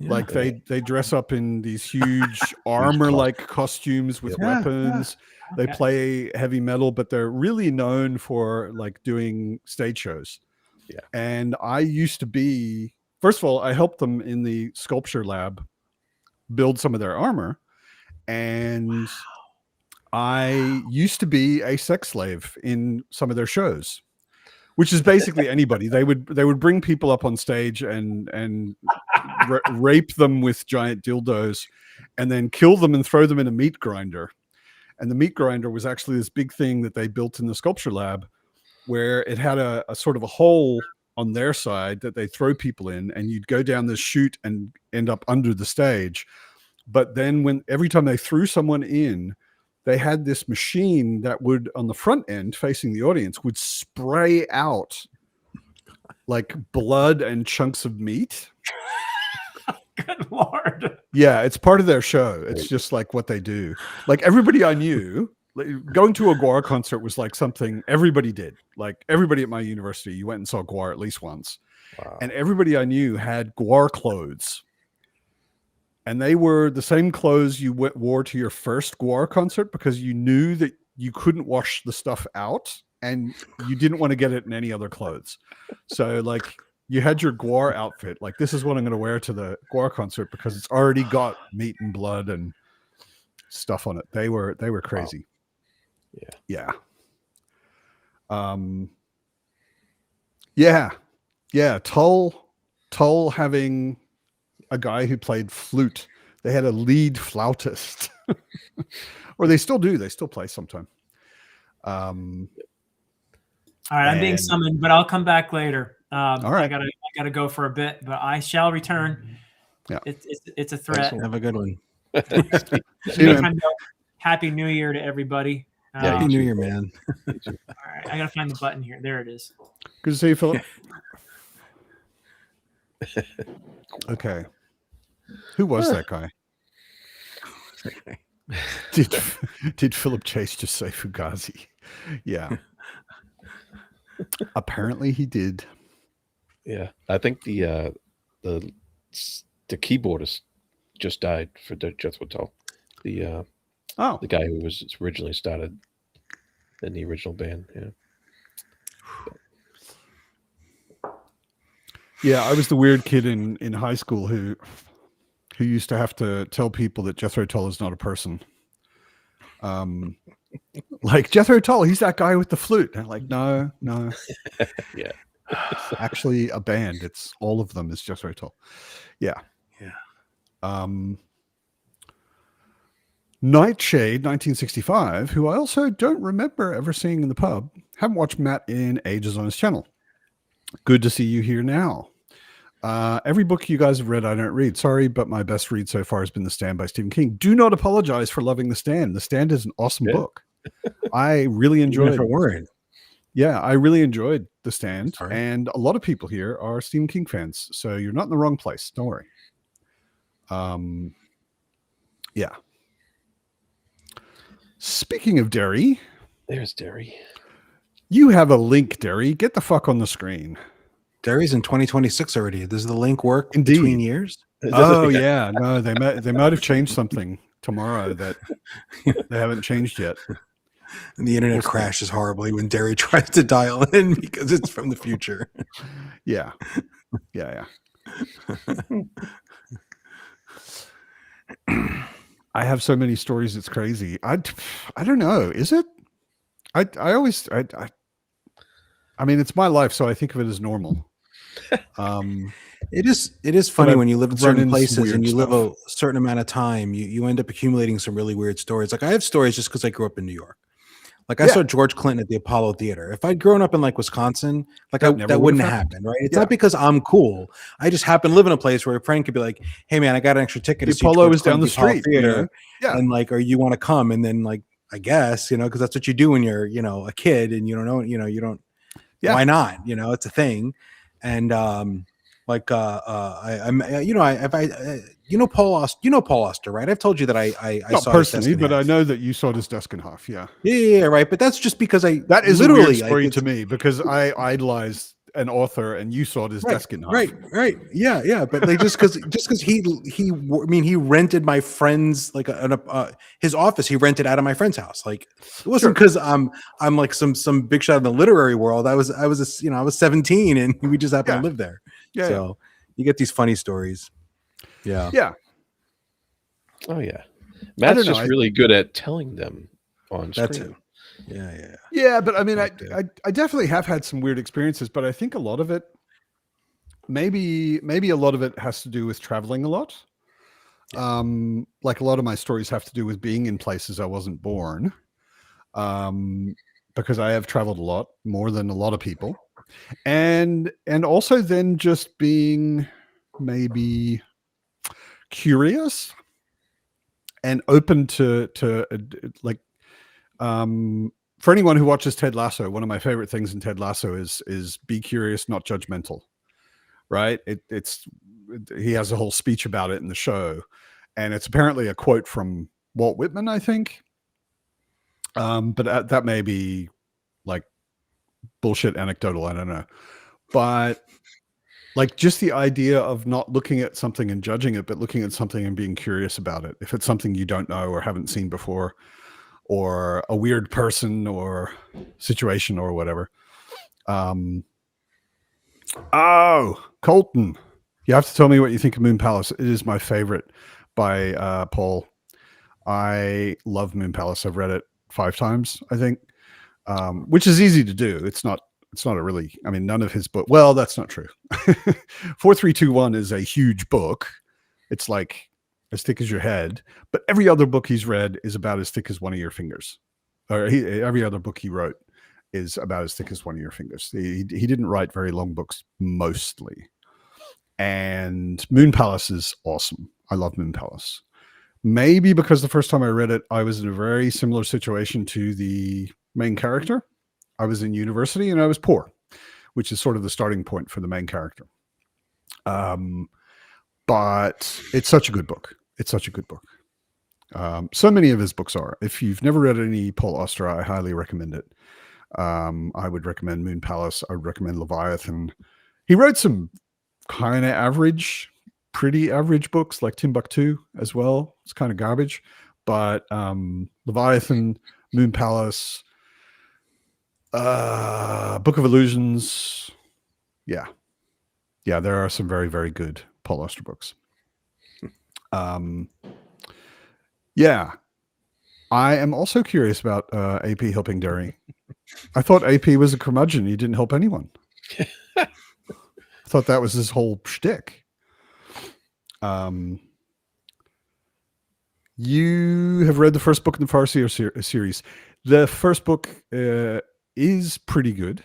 Like they dress up in these huge armor-like costumes with weapons. Yeah. They play heavy metal, but they're really known for like doing stage shows. Yeah. And I used to be, first of all, I helped them in the sculpture lab build some of their armor. And I used to be a sex slave in some of their shows, which is basically anybody. They would bring people up on stage and rape them with giant dildos and then kill them and throw them in a meat grinder. And the meat grinder was actually this big thing that they built in the sculpture lab where it had a sort of a hole on their side that they throw people in, and you'd go down this chute and end up under the stage. But then every time they threw someone in, they had this machine that would, on the front end facing the audience, would spray out like blood and chunks of meat. Good Lord. Yeah, it's part of their show. It's just like what they do. Like everybody I knew, going to a Gwar concert was like something everybody did. Like everybody at my university, you went and saw Gwar at least once. Wow. And everybody I knew had Gwar clothes. And they were the same clothes you wore to your first Gwar concert because you knew that you couldn't wash the stuff out and you didn't want to get it in any other clothes. So like you had your Gwar outfit. Like, this is what I'm going to wear to the Gwar concert because it's already got meat and blood and stuff on it. They were crazy. Wow. Yeah. Yeah. Tull having a guy who played flute. They had a lead flautist. Or they still do. They still play sometime. All right, I'm being summoned, but I'll come back later. All right. I gotta go for a bit, but I shall return. Yeah. It's a threat. Have a good one. See you, man. Happy New Year to everybody. Happy New Year, man. All right, I gotta find the button here. There it is. Good to see you, Philip. Okay. Who was that guy? Did Philip Chase just say Fugazi? Yeah. Apparently he did. Yeah. I think the keyboardist just died for the Jethro Tull. The guy who was originally started in the original band. Yeah. Yeah, I was the weird kid in high school who used to have to tell people that Jethro Tull is not a person. Like, Jethro Tull, he's that guy with the flute. And I'm like, no. Yeah. Actually a band. It's all of them is Jethro Tull. Yeah. Nightshade 1965, who I also don't remember ever seeing in the pub, Haven't watched Matt in ages on his channel. Good to see you here now. Every book you guys have read, I don't read. Sorry, but my best read so far has been The Stand by Stephen King. Do not apologize for loving The Stand. The Stand is an awesome book. I really enjoyed it. Yeah, I really enjoyed The Stand. Sorry. And a lot of people here are Stephen King fans. So you're not in the wrong place. Don't worry. Yeah. Speaking of Derry. There's Derry. You have a link, Derry. Get the fuck on the screen. Derry's in 2026 already. Does the link work Indeed. between years? Oh yeah, no, they might have changed something tomorrow that they haven't changed yet. And the internet crashes horribly when Derry tries to dial in because it's from the future. Yeah. I have so many stories. It's crazy. I don't know. Is it? I mean, it's my life, so I think of it as normal. It is funny when you live in certain into some places weird and you live a stuff. certain amount of time, you end up accumulating some really weird stories. Like I have stories just because I grew up in New York. Like I saw George Clinton at the Apollo Theater. If I'd grown up in like Wisconsin, like that wouldn't have happened, right? It's not because I'm cool. I just happen to live in a place where a friend could be like, "Hey man, I got an extra ticket to see Apollo George is down Clinton the at Apollo street, Theater." Yeah. And like, or you want to come? And then like, I guess, because that's what you do when you're, a kid and you don't know, you don't. Yeah. Why not? It's a thing. And Paul Auster, right? I've told you that I Not saw his desk personally, in but half. I know that you sawed his desk in half. Yeah. Yeah, right. But that's just because That is literally a weird story like, to me because I idolized an author and you sawed his desk in half. Right. Yeah. But like just because he rented my friend's like his office. He rented out of my friend's house. Like it wasn't because I'm like some big shot in the literary world. I was 17 and we just happened to live there. Yeah. So you get these funny stories. Yeah. Yeah. Oh yeah. Matt's just really good at telling them on screen. That's it. Yeah. Yeah, but I mean, I definitely have had some weird experiences, but I think a lot of it, maybe a lot of it has to do with traveling a lot. Like a lot of my stories have to do with being in places I wasn't born, because I have traveled a lot, more than a lot of people, and also then just being maybe curious and open to like. For anyone who watches Ted Lasso, one of my favorite things in Ted Lasso is be curious, not judgmental. Right? He has a whole speech about it in the show, and it's apparently a quote from Walt Whitman, I think. But that may be like bullshit anecdotal. I don't know, but like just the idea of not looking at something and judging it, but looking at something and being curious about it. If it's something you don't know or haven't seen before, or a weird person or situation or whatever. Oh, Colton. You have to tell me what you think of Moon Palace. It is my favorite by Paul. I love Moon Palace. I've read it 5 times, I think, which is easy to do. It's not a really, I mean, none of his book. Well, that's not true. 4321 is a huge book. It's like as thick as your head, but every other book he's read is about as thick as one of your fingers, or every other book he wrote is about as thick as one of your fingers. He didn't write very long books mostly. And Moon Palace is awesome. I love Moon Palace. Maybe because the first time I read it, I was in a very similar situation to the main character. I was in university and I was poor, which is sort of the starting point for the main character. But it's such a good book. It's such a good book. So many of his books are. If you've never read any Paul Auster, I highly recommend it. I would recommend Moon Palace. I would recommend Leviathan. He wrote some kind of average, pretty average books like Timbuktu as well. It's kind of garbage. But Leviathan, Moon Palace, Book of Illusions. Yeah, there are some very, very good Paul Auster books. Yeah, I am also curious about AP helping Derry. I thought AP was a curmudgeon. He didn't help anyone. I thought that was his whole shtick. You have read the first book in the Farseer series. The first book is pretty good.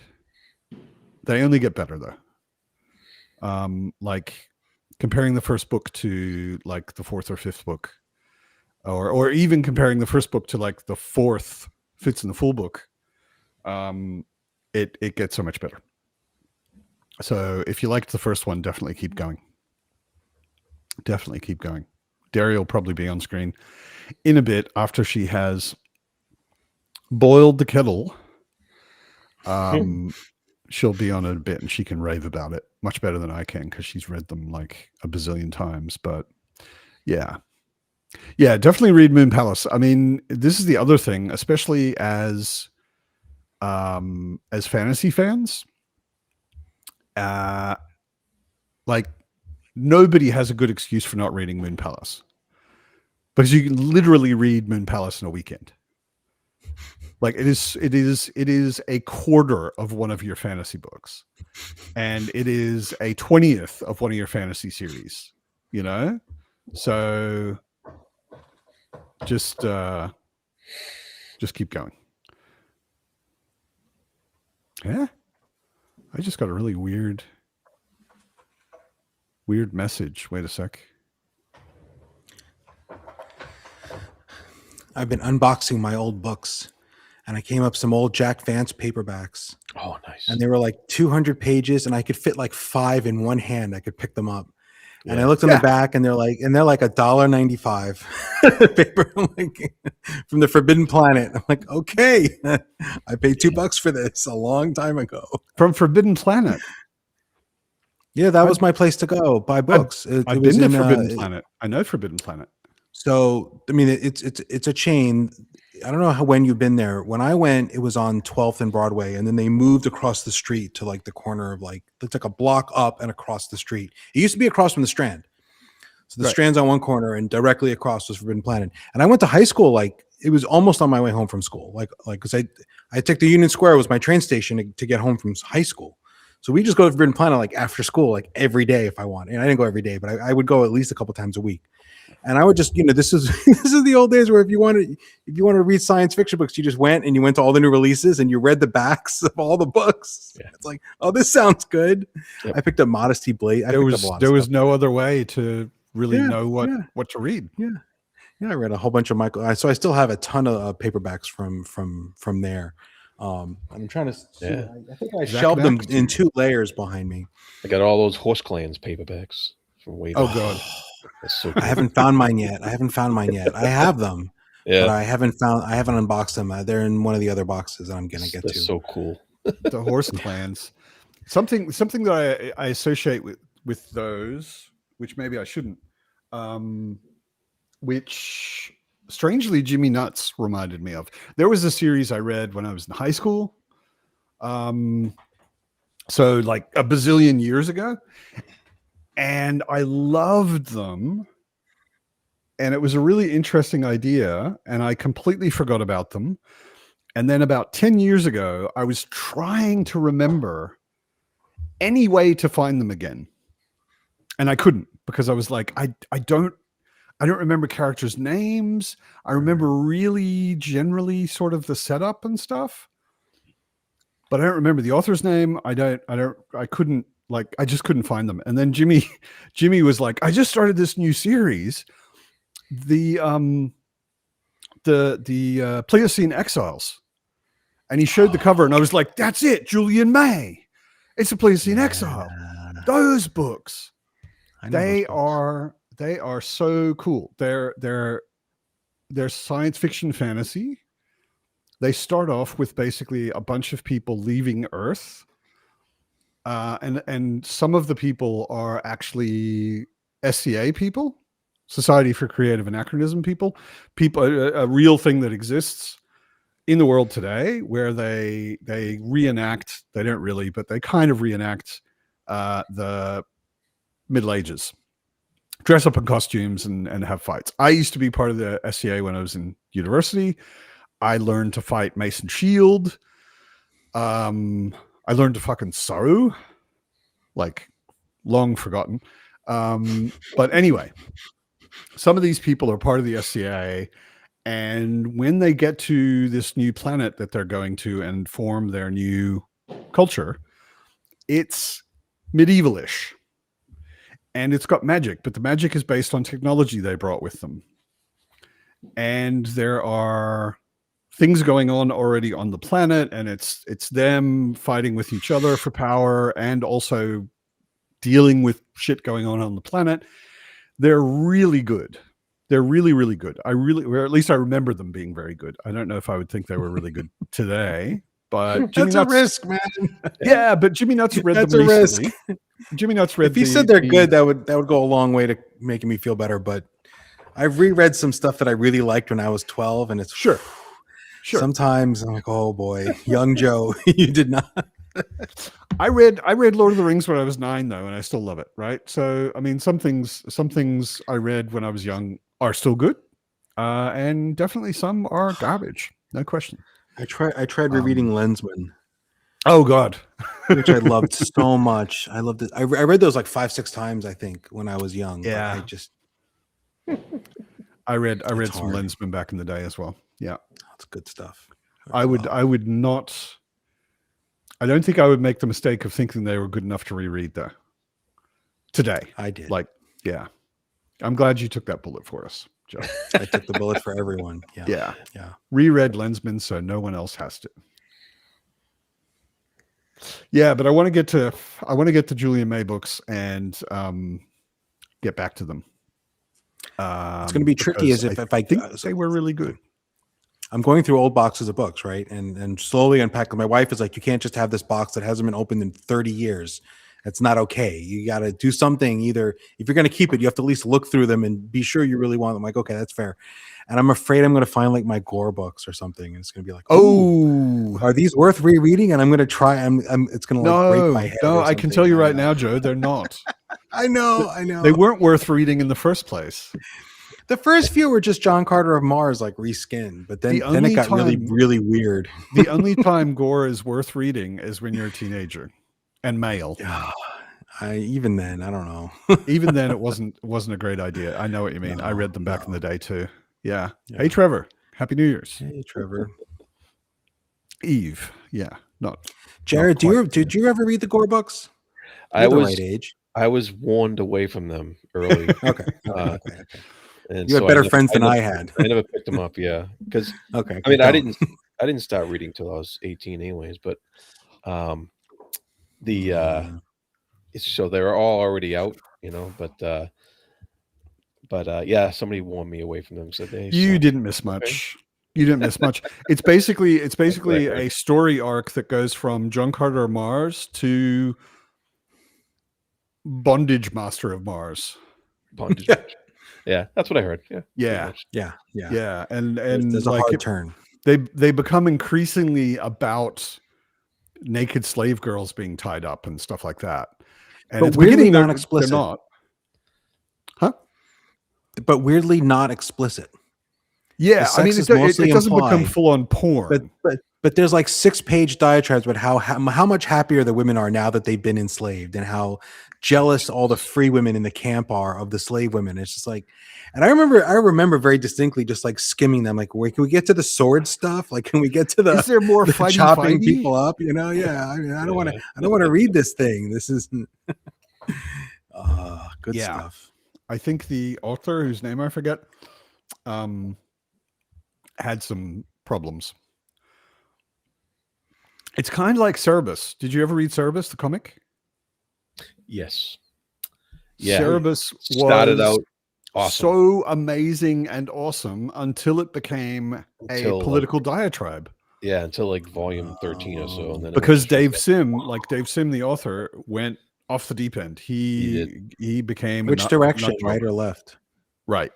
They only get better though. Like comparing the first book to like the fourth or fifth book, or even comparing the first book to like the fourth Fits in the Fool book, it gets so much better. So if you liked the first one, definitely keep going. Definitely keep going. Derry will probably be on screen in a bit after she has boiled the kettle. She'll be on it a bit and she can rave about it much better than I can because she's read them like a bazillion times. But yeah, definitely read Moon Palace. I mean, this is the other thing, especially as fantasy fans. Like nobody has a good excuse for not reading Moon Palace because you can literally read Moon Palace in a weekend. Like it is a quarter of one of your fantasy books, and it is a 20th of one of your fantasy series, you know? So just keep going. Yeah. I just got a really weird message. Wait a sec. I've been unboxing my old books, and I came up some old Jack Vance paperbacks, Oh, nice. and they were like 200 pages, and I could fit like 5 in one hand. I could pick them up. And I Yeah. looked on the back, and they're like $1.95 paper. I'm like, from the Forbidden Planet. I'm like, okay, I paid $2 for this a long time ago. From Forbidden Planet. Yeah, that was my place to go buy books. I've been to Forbidden Planet. I know Forbidden Planet. So I mean, it's a chain. I don't know when you've been there. When I went, it was on 12th and Broadway, and then they moved across the street to like the corner of like it's like a block up and across the street. It used to be across from the Strand. So the Strand's on one corner, and directly across was Forbidden Planet. And I went to high school like it was almost on my way home from school. Like because I took the Union Square was my train station to get home from high school. So we just go to Forbidden Planet like after school, like every day if I want. And I didn't go every day, but I would go at least a couple times a week. And I would just, this is the old days where if you wanted to read science fiction books, you just went and you went to all the new releases and you read the backs of all the books. Yeah. It's like, oh, this sounds good. Yep. I picked up Modesty Blade. There was no other way to really know what to read. Yeah, I read a whole bunch of Michael. So I still have a ton of paperbacks from there. I'm trying to see. I think I shelved them in 2 layers behind me. I got all those Horse Clans paperbacks from way back. Oh god. So cool. I haven't found mine yet. I have them. But I haven't unboxed them. They're in one of the other boxes that I'm gonna get to. So cool. The Horse Clans. Something that I associate with those, which maybe I shouldn't. Which strangely Jimmy Nuts reminded me of. There was a series I read when I was in high school. So like a bazillion years ago. And I loved them. And it was a really interesting idea. And I completely forgot about them. And then about 10 years ago, I was trying to remember any way to find them again. And I couldn't because I was like, I don't remember characters' names. I remember really generally sort of the setup and stuff. But I don't remember the author's name. I just couldn't find them. And then Jimmy was like, I just started this new series, the Pliocene Exiles. And he showed the cover and I was like, that's it, Julian May. It's a Pliocene Exile. Those books. They are so cool. They're science fiction fantasy. They start off with basically a bunch of people leaving Earth. And some of the people are actually SCA people, Society for Creative Anachronism people, a real thing that exists in the world today, where they reenact, they don't really, but they kind of reenact the Middle Ages, dress up in costumes and have fights. I used to be part of the SCA when I was in university. I learned to fight Mace and Shield. I learned to fucking sew, like long forgotten. But anyway, some of these people are part of the SCA And when they get to this new planet that they're going to and form their new culture, it's medievalish. And it's got magic, but the magic is based on technology they brought with them. And there are things going on already on the planet, and it's them fighting with each other for power and also dealing with shit going on the planet. They're really good. They're really, really good. Or at least I remember them being very good. I don't know if I would think they were really good today, but Jimmy That's Nuts, a risk, man. Yeah, but Jimmy Nuts read That's them a risk. recently. Jimmy Nuts read. If he said they're good, that would go a long way to making me feel better. But I've reread some stuff that I really liked when I was 12, and it's Sure. Sometimes I'm like, oh boy, young Joe, you did not. I read Lord of the Rings when I was 9, though, and I still love it. Right. So I mean, some things I read when I was young are still good, and definitely some are garbage. No question. I tried rereading Lensman, Oh God. which I loved so much. I loved it. I read those like 5-6 times, I think, when I was young. Yeah. But I just I read some hard. Lensman back in the day as well. Yeah. that's good stuff. I would not. I don't think I would make the mistake of thinking they were good enough to reread though. Today. I did. Like, yeah. I'm glad you took that bullet for us, Joe. I took the bullet for everyone. Yeah. Yeah. Reread Lensman so no one else has to. Yeah, but I want to get to Julia May books and get back to them. It's going to be tricky as if I think they were really good. I'm going through old boxes of books, right? And slowly unpacking. My wife is like, you can't just have this box that hasn't been opened in 30 years. That's not okay. You got to do something. Either if you're going to keep it, you have to at least look through them and be sure you really want them. I'm like, okay, that's fair. And I'm afraid I'm going to find like my Gore books or something. And it's going to be like, oh, are these worth rereading? And I'm going to try. It's going to like break my head. No, I can tell you right now, Joe, they're not. I know. They weren't worth reading in the first place. The first few were just John Carter of Mars, like reskinned, but then it got really, really weird. The only time Gore is worth reading is when you're a teenager and male. Even then, I don't know. Even then, it wasn't a great idea. I know what you mean. I read them back in the day too. Yeah. Hey, Trevor. Happy New Year's. Hey, Trevor. Eve. Yeah. Not Jared. Did you ever read the Gore books? I was the right age. I was warned away from them early. Okay. And you had better friends than I had. I never picked them up. Yeah, because okay. I mean, I didn't start reading till I was 18, anyways. But so they were all already out, you know. But yeah, somebody warned me away from them. Said you didn't miss much. Okay. You didn't miss much. It's basically a story arc that goes from John Carter of Mars to Bondage Master of Mars. Bondage. Yeah, that's what I heard. Yeah. And there's a hard turn. They become increasingly about naked slave girls being tied up and stuff like that. And but weirdly not explicit. They're not. Huh? But weirdly not explicit. Yeah, I mean, it doesn't become full on porn. But there's like 6-page diatribes about how much happier the women are now that they've been enslaved and how jealous all the free women in the camp are of the slave women. It's just like, and I remember very distinctly just like skimming them. Like, wait, can we get to the sword stuff? Like, can we get to the? Is there more chopping people up? You know, yeah. I mean, I don't want to read this thing. This is good stuff. I think the author, whose name I forget, had some problems. It's kind of like Cerebus. Did you ever read Cerebus, the comic? Yes. Yeah. Cerebus started out awesome. So amazing and awesome until it became a political diadiatribe. Yeah, until like volume 13 or so. And then because Dave Sim, the author, went off the deep end. He became which direction, right or left? Right.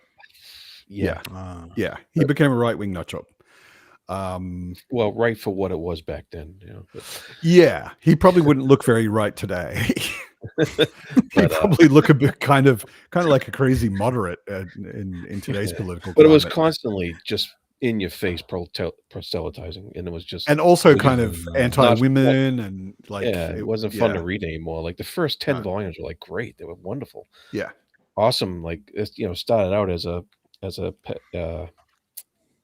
Yeah. Yeah. He became a right-wing nut job. Well, right for what it was back then, you know. Yeah, he probably wouldn't look very right today. He'd probably look a bit kind of like a crazy moderate in today's political. But climate. It was constantly just in your face proselytizing, and it was just also kind of anti-women and like it wasn't fun to read anymore. Like the first 10 volumes were like great; they were wonderful. Yeah, awesome. Like started out as a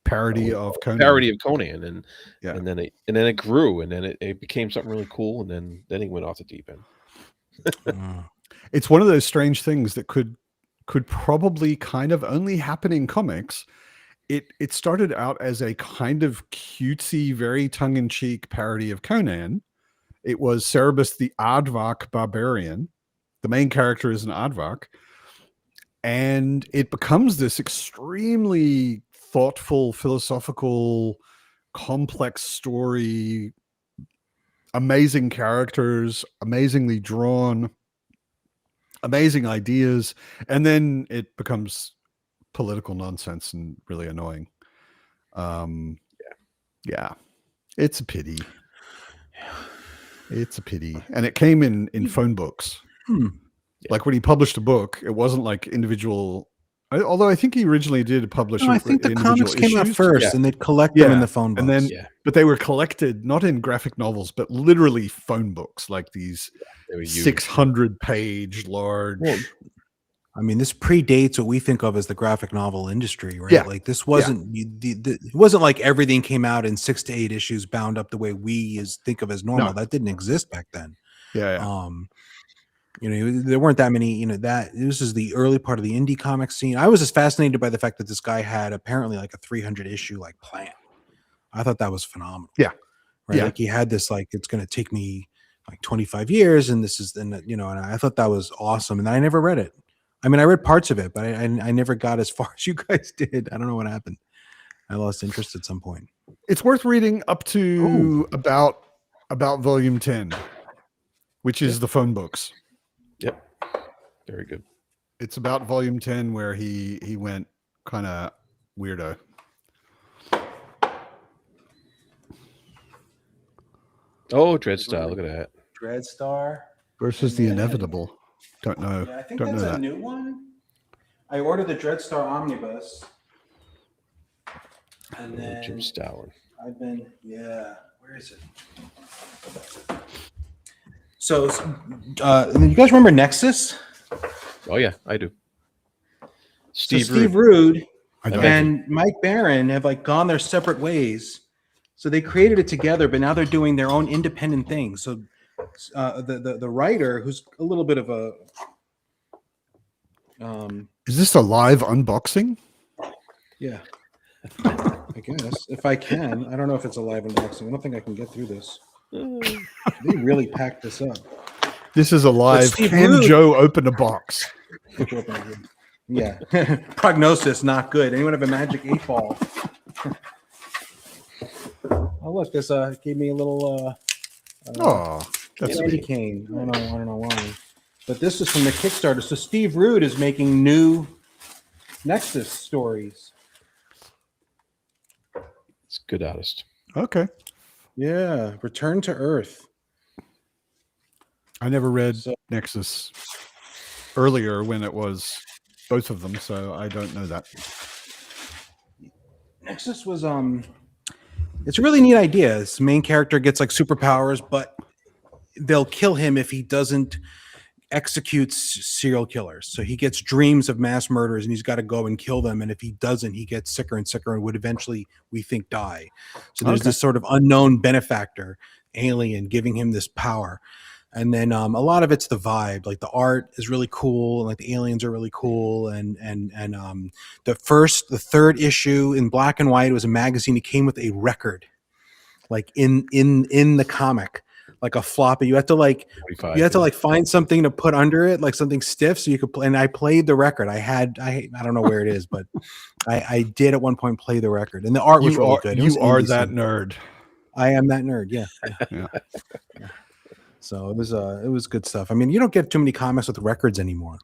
parody of Conan. parody of Conan, and Yeah. and then it grew, and then it became something really cool, and then he went off the deep end. It's one of those strange things that could probably kind of only happen in comics. It started out as a kind of cutesy, very tongue-in-cheek parody of Conan. It was Cerebus the Aardvark barbarian. The main character is an Aardvark. And it becomes this extremely thoughtful, philosophical, complex story, amazing characters, amazingly drawn, amazing ideas, and then it becomes political nonsense and really annoying. Yeah, it's a pity. It's a pity, and it came in phone books. Like when he published a book, it wasn't like individual. Although I think he originally did publish. No, I think the individual comics came out issues. first, Yeah. and they'd collect them in Yeah, the phone books. and then Yeah. but they were collected not in graphic novels, but literally phone books, like these They were huge. 600-page large. Well, I mean, this predates what we think of as the graphic novel industry, right? Yeah. Like this wasn't it wasn't like everything came out in 6 to 8 issues bound up the way we think of as normal. No. That didn't exist back then. Yeah. You know, there weren't that many, you know, that this is the early part of the indie comic scene. I was just fascinated by the fact that this guy had apparently like a 300 issue like plan. I thought that was phenomenal. Yeah. Right. Yeah. Like he had this, like, it's going to take me like 25 years. And this is, and you know, and I thought that was awesome. And I never read it. I mean, I read parts of it, but I never got as far as you guys did. I don't know what happened. I lost interest at some point. It's worth reading up to about volume 10, which is the phone books. Yep. Very good. It's about volume 10 where he went kind of weirdo. Oh, Dreadstar, look at that. Dreadstar Versus the Inevitable. Don't know. Yeah, I think Don't that's know a that. new one. I ordered the Dreadstar Omnibus. And then Jim Stalin. I've been, where is it? So, you guys remember Nexus? Oh yeah, I do. So Steve Steve Rude. Rude I don't. and Mike Barron have like gone their separate ways. So they created it together, but now they're doing their own independent thing. So the writer, who's a little bit of a Is this a live unboxing? yeah, I guess if I can. I don't know if it's a live unboxing. I don't think I can get through this. They really packed this up. This is a live. Steve Can Rude- Joe open a box? Yeah. Prognosis not good. Anyone have a magic 8 ball? Oh look, this gave me a little Oh, that's candy cane. I don't know why. But this is from the Kickstarter. So Steve Rude is making new Nexus stories. It's a good artist. okay. Yeah, Return to Earth. I never read So- Nexus earlier when it was both of them, so I don't know that. Nexus was it's a really neat idea. This main character gets like superpowers, but they'll kill him if he doesn't execute serial killers. So he gets dreams of mass murders and he's got to go and kill them. And if he doesn't, he gets sicker and sicker and would eventually, we think, die. So there's Okay. this sort of unknown benefactor alien giving him this power. And then a lot of it's the vibe. Like the art is really cool, and like the aliens are really cool. And the third issue in black and white, it was a magazine. It came with a record, like in the comic, like a floppy. You had to like 45. you had to like find something to put under it, like something stiff, so you could play. And I played the record. I don't know where it is, but I did at one point play the record, and the art was really good. It was You are indie that scene. nerd. I am that nerd. Yeah. Yeah. So it was good stuff. I mean, you don't get too many comics with records anymore.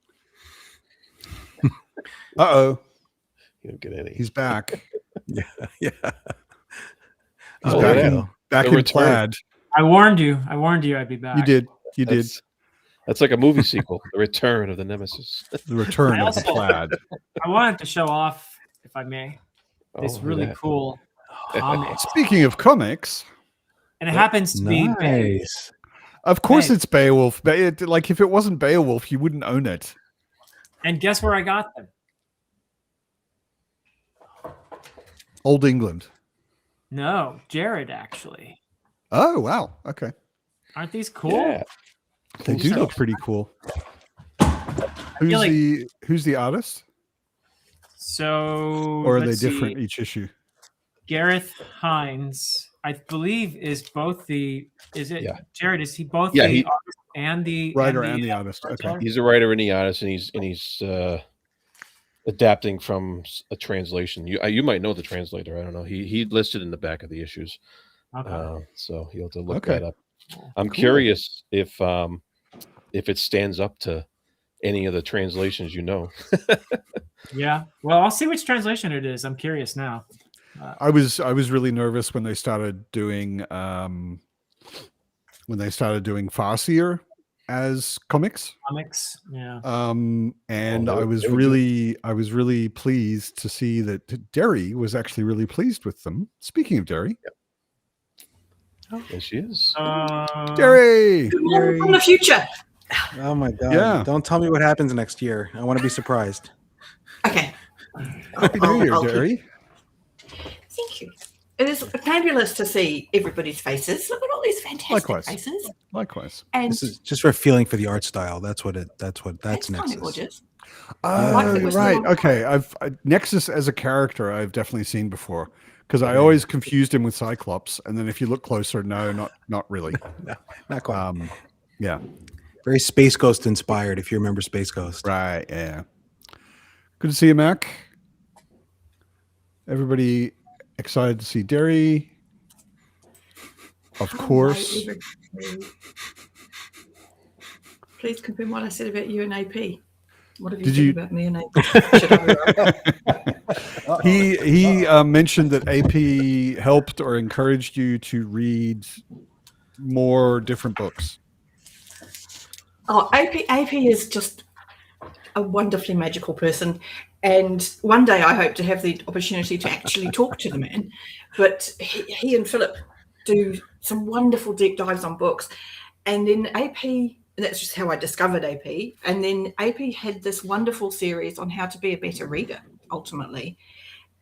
Uh-oh. You don't get any. He's back. Yeah. He's Oh, back yeah. in, back The in return. plaid. I warned you. I'd be back. You did. You did. That's like a movie sequel, The Return of the Nemesis. The return I of the also- plaid. I wanted to show off, if I may, this Oh, look really at that. cool comic. Speaking of comics, And it happens to be big. Nice. of course Hey. it's Beowulf. Like if it wasn't Beowulf, you wouldn't own it. And guess where I got them? Old England. No, Jared actually. Oh wow. Okay. Aren't these cool? Yeah. They These do are- look pretty cool. feel like- Who's the artist? So Or are they let's different see. each issue? Gareth Hines, I believe, is both the. Is it Yeah. Jared? Is he both Yeah, the he- artist and the Writer and the artist. art Okay. seller? He's a writer and the artist, and he's adapting from a translation. You might know the translator. I don't know. He listed in the back of the issues, Okay. so you'll have to look Okay. that up. I'm Cool. curious if it stands up to any of the translations. Yeah. Well, I'll see which translation it is. I'm curious now. I was really nervous when they started doing Farsier as comics. Comics. Yeah. And Oh, I was they were really pleased to see that Derry was actually really pleased with them. Speaking of Derry, Yes, she is. Derry, More from the future. Oh my god! Yeah. Don't tell me what happens next year. I want to be surprised. Okay. Happy New Year, I'll keep- Derry. Thank you. It is fabulous to see everybody's faces. Look at all these fantastic Likewise. faces. Likewise. And This is just for a feeling for the art style. That's that's next. kind of gorgeous. Oh, like that was right. the- Okay. Nexus as a character, I've definitely seen before because I Yeah. always confused him with Cyclops, and then if you look closer, no, not really. Not quite. Yeah. Very Space Ghost inspired. If you remember Space Ghost. Right. Yeah. Good to see you, Mac. Everybody excited to see Derry. Of Hello, course. everybody. Please confirm what I said about you and AP. What have you Did said you- about me and AP? Should I He mentioned that AP helped or encouraged you to read more different books. Oh, AP is just a wonderfully magical person. And one day I hope to have the opportunity to actually talk to the man. But he and Philip do some wonderful deep dives on books. And then AP, that's just how I discovered AP. And then AP had this wonderful series on how to be a better reader, ultimately.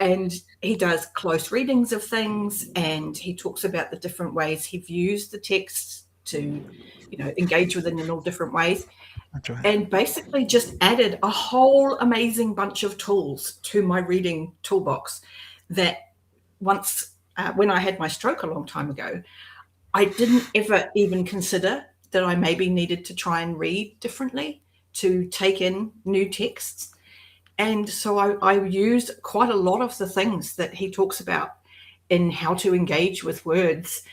And he does close readings of things, and he talks about the different ways he views the text to, engage with it in all different ways. That's right. And basically just added a whole amazing bunch of tools to my reading toolbox that once, when I had my stroke a long time ago, I didn't ever even consider that I maybe needed to try and read differently to take in new texts. And so I used quite a lot of the things that he talks about in how to engage with words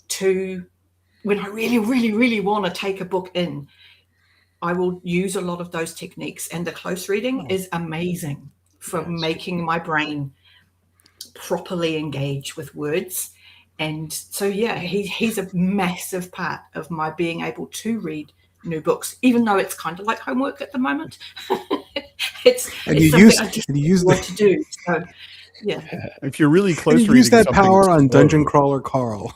to, when I really, really, really want to take a book in, I will use a lot of those techniques. And the close reading is amazing for making my brain properly engage with words. And so, yeah, he's a massive part of my being able to read new books, even though it's kind of like homework at the moment. it's you something use- I just and you use want to do. So, yeah. If you're really close And you reading use that something, power it's on slow. Dungeon Crawler Carl.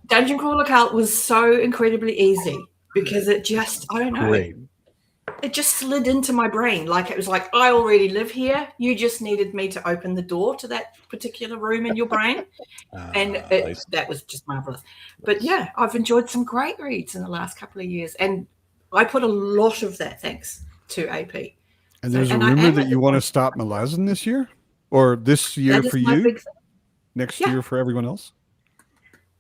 Dungeon Crawler Carl was so incredibly easy because it just, I don't know, Great. it just slid into my brain. Like it was like, I already live here. You just needed me to open the door to that particular room in your brain. And Nice. that was just marvelous. But yeah, I've enjoyed some great reads in the last couple of years. And I put a lot of that thanks to AP. And there's a And I rumor am that at you the want to point- stop Malazan this year, or this year That is for my you, big thing. next Yeah. year for everyone else.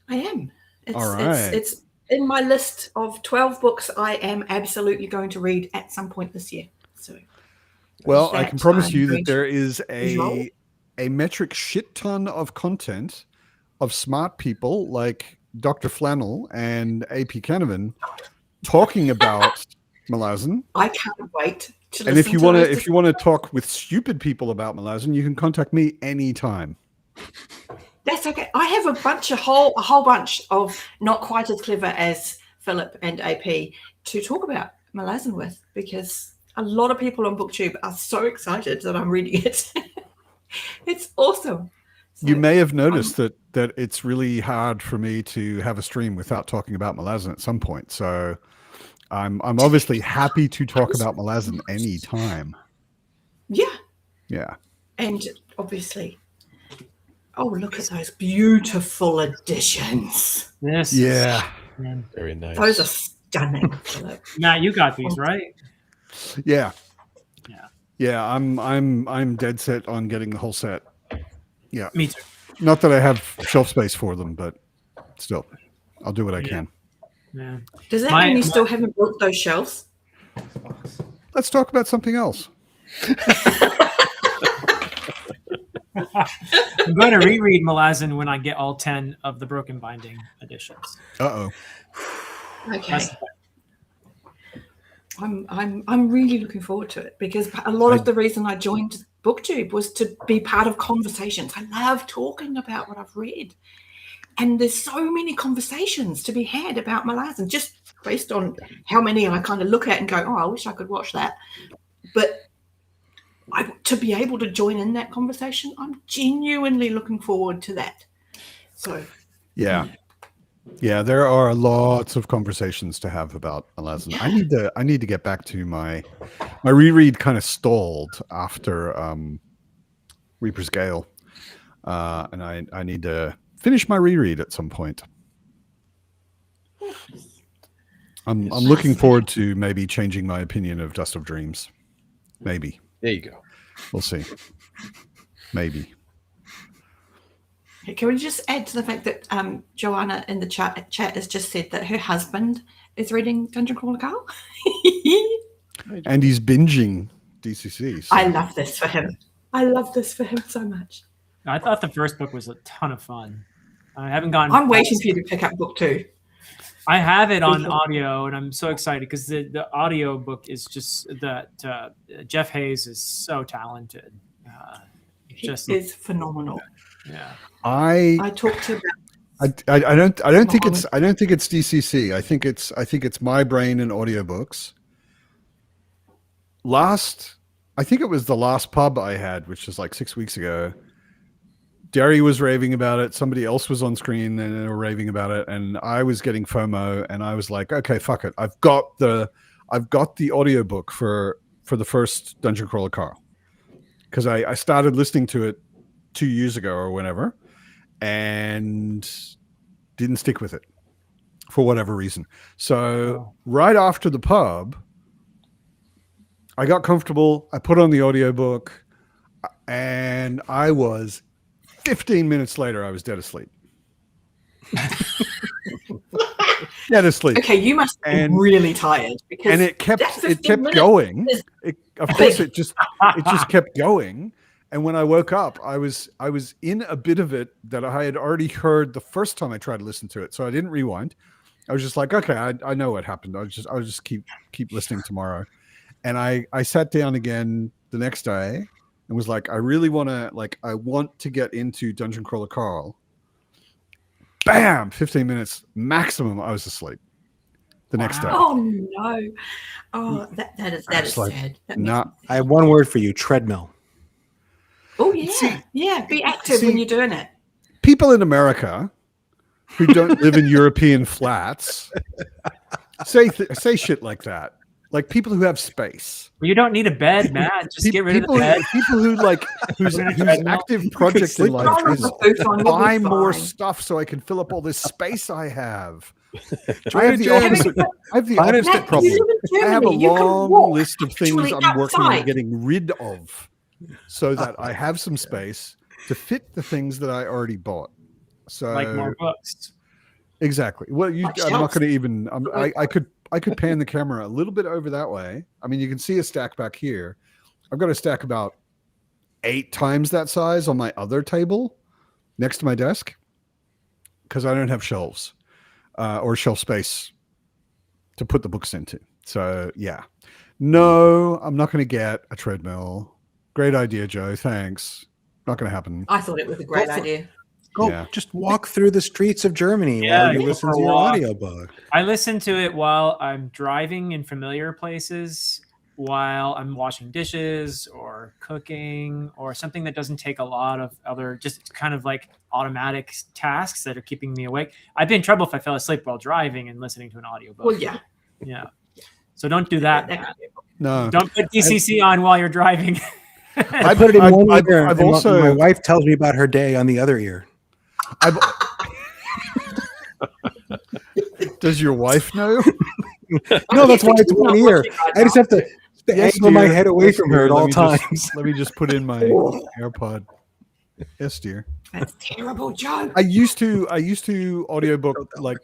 I am. All right. It's in my list of 12 books I am absolutely going to read at some point this year. So, Well, I that can promise I'm you going that to there is roll. a metric shit ton of content of smart people like Dr. Flannel and AP Canavan talking about Malazan. I can't wait to And listen if you to want to, those if you want to talk with stupid people about Malazan, you can contact me anytime. That's okay. I have a whole bunch of not quite as clever as Philip and AP to talk about Malazan with, because a lot of people on BookTube are so excited that I'm reading it. It's awesome. You So, may have noticed that it's really hard for me to have a stream without talking about Malazan at some point. So I'm obviously happy to talk about Malazan anytime. yeah, Yeah. And obviously, oh, look at those beautiful editions. This Yeah. man. Very nice. Those are stunning, Philip. Matt, you got these, right? Yeah. Yeah. Yeah. I'm dead set on getting the whole set. Yeah. Me too. Not that I have shelf space for them, but still, I'll do what I Yeah. can. Yeah. Does that My- mean you my- still haven't built those shelves? Let's talk about something else. I'm going to reread Malazan when I get all 10 of the Broken Binding editions. Uh-oh. Okay. That's- I'm really looking forward to it because a lot of the reason I joined BookTube was to be part of conversations. I love talking about what I've read. And there's so many conversations to be had about Malazan, just based on how many I kind of look at and go, oh, I wish I could watch that. But to be able to join in that conversation, I'm genuinely looking forward to that. So, Yeah. Yeah, there are lots of conversations to have about Malazan. I need to get back to my reread kind of stalled after Reaper's Gale. And I need to finish my reread at some point. I'm looking forward to maybe changing my opinion of Dust of Dreams. Maybe. There you go. We'll see. Maybe. can we just add to the fact that Joanna in the chat has just said that her husband is reading Dungeon Crawler Carl? And he's binging DCC. So. I love this for him. I love this for him so much. I thought the first book was a ton of fun. I haven't gotten. I'm waiting for you to pick up book 2. I have it on audio, and I'm so excited because the audio book is just that Jeff Hayes is so talented. He is phenomenal. Yeah. I talked to I don't think it's DCC. I think it's My Brain and audiobooks. I think it was the last pub I had, which was like 6 weeks ago. Derry was raving about it. Somebody else was on screen and they were raving about it, and I was getting FOMO, and I was like, okay, fuck it. I've got the audiobook for the first Dungeon Crawler Carl. Because I started listening to it 2 years ago or whenever, and didn't stick with it for whatever reason. So right after the pub, I got comfortable. I put on the audiobook, and I was 15 minutes later, I was dead asleep. Dead asleep. Okay, you must be really tired because it kept going. Of course, it just kept going. And when I woke up, I was in a bit of it that I had already heard the first time I tried to listen to it. So I didn't rewind. I was just like, okay, I know what happened. I'll just keep listening tomorrow. And I sat down again the next day and was like, I really want to get into Dungeon Crawler Carl. Bam! 15 minutes maximum, I was asleep the next day. Oh no! Oh, that is sad. I have one word for you: treadmill. Oh yeah, Be active when you're doing it. People in America who don't live in European flats say shit like that. Like people who have space. Well, you don't need a bed, Matt. Just get rid of the bed. People who whose active project in life is buy more stuff so I can fill up all this space I have. I have the opposite problem. I have a long list of things I'm working on getting rid of so that I have some space to fit the things that I already bought. So like more books. Exactly. Well, I'm not going to even. I could pan the camera a little bit over that way. I mean, you can see a stack back here. I've got a stack about 8 times that size on my other table next to my desk because I don't have shelves or shelf space to put the books into. So, yeah. No, I'm not going to get a treadmill. Great idea, Joe. Thanks. Not going to happen. I thought it was a great idea. Just walk through the streets of Germany while you listen to your audiobook. I listen to it while I'm driving in familiar places, while I'm washing dishes or cooking or something that doesn't take a lot of other just kind of like automatic tasks that are keeping me awake. I'd be in trouble if I fell asleep while driving and listening to an audiobook. Well, yeah. Yeah. So don't do that. No. Don't put DCC on while you're driving. I put it in one ear. I've and also my wife tells me about her day on the other ear. Does your wife know? No, that's why it's one ear. I just have to angle my dear. head away Yes, from her dear. at all Let times. let me just put in my AirPod. Yes, dear. That's terrible, Joe. I used to audiobook like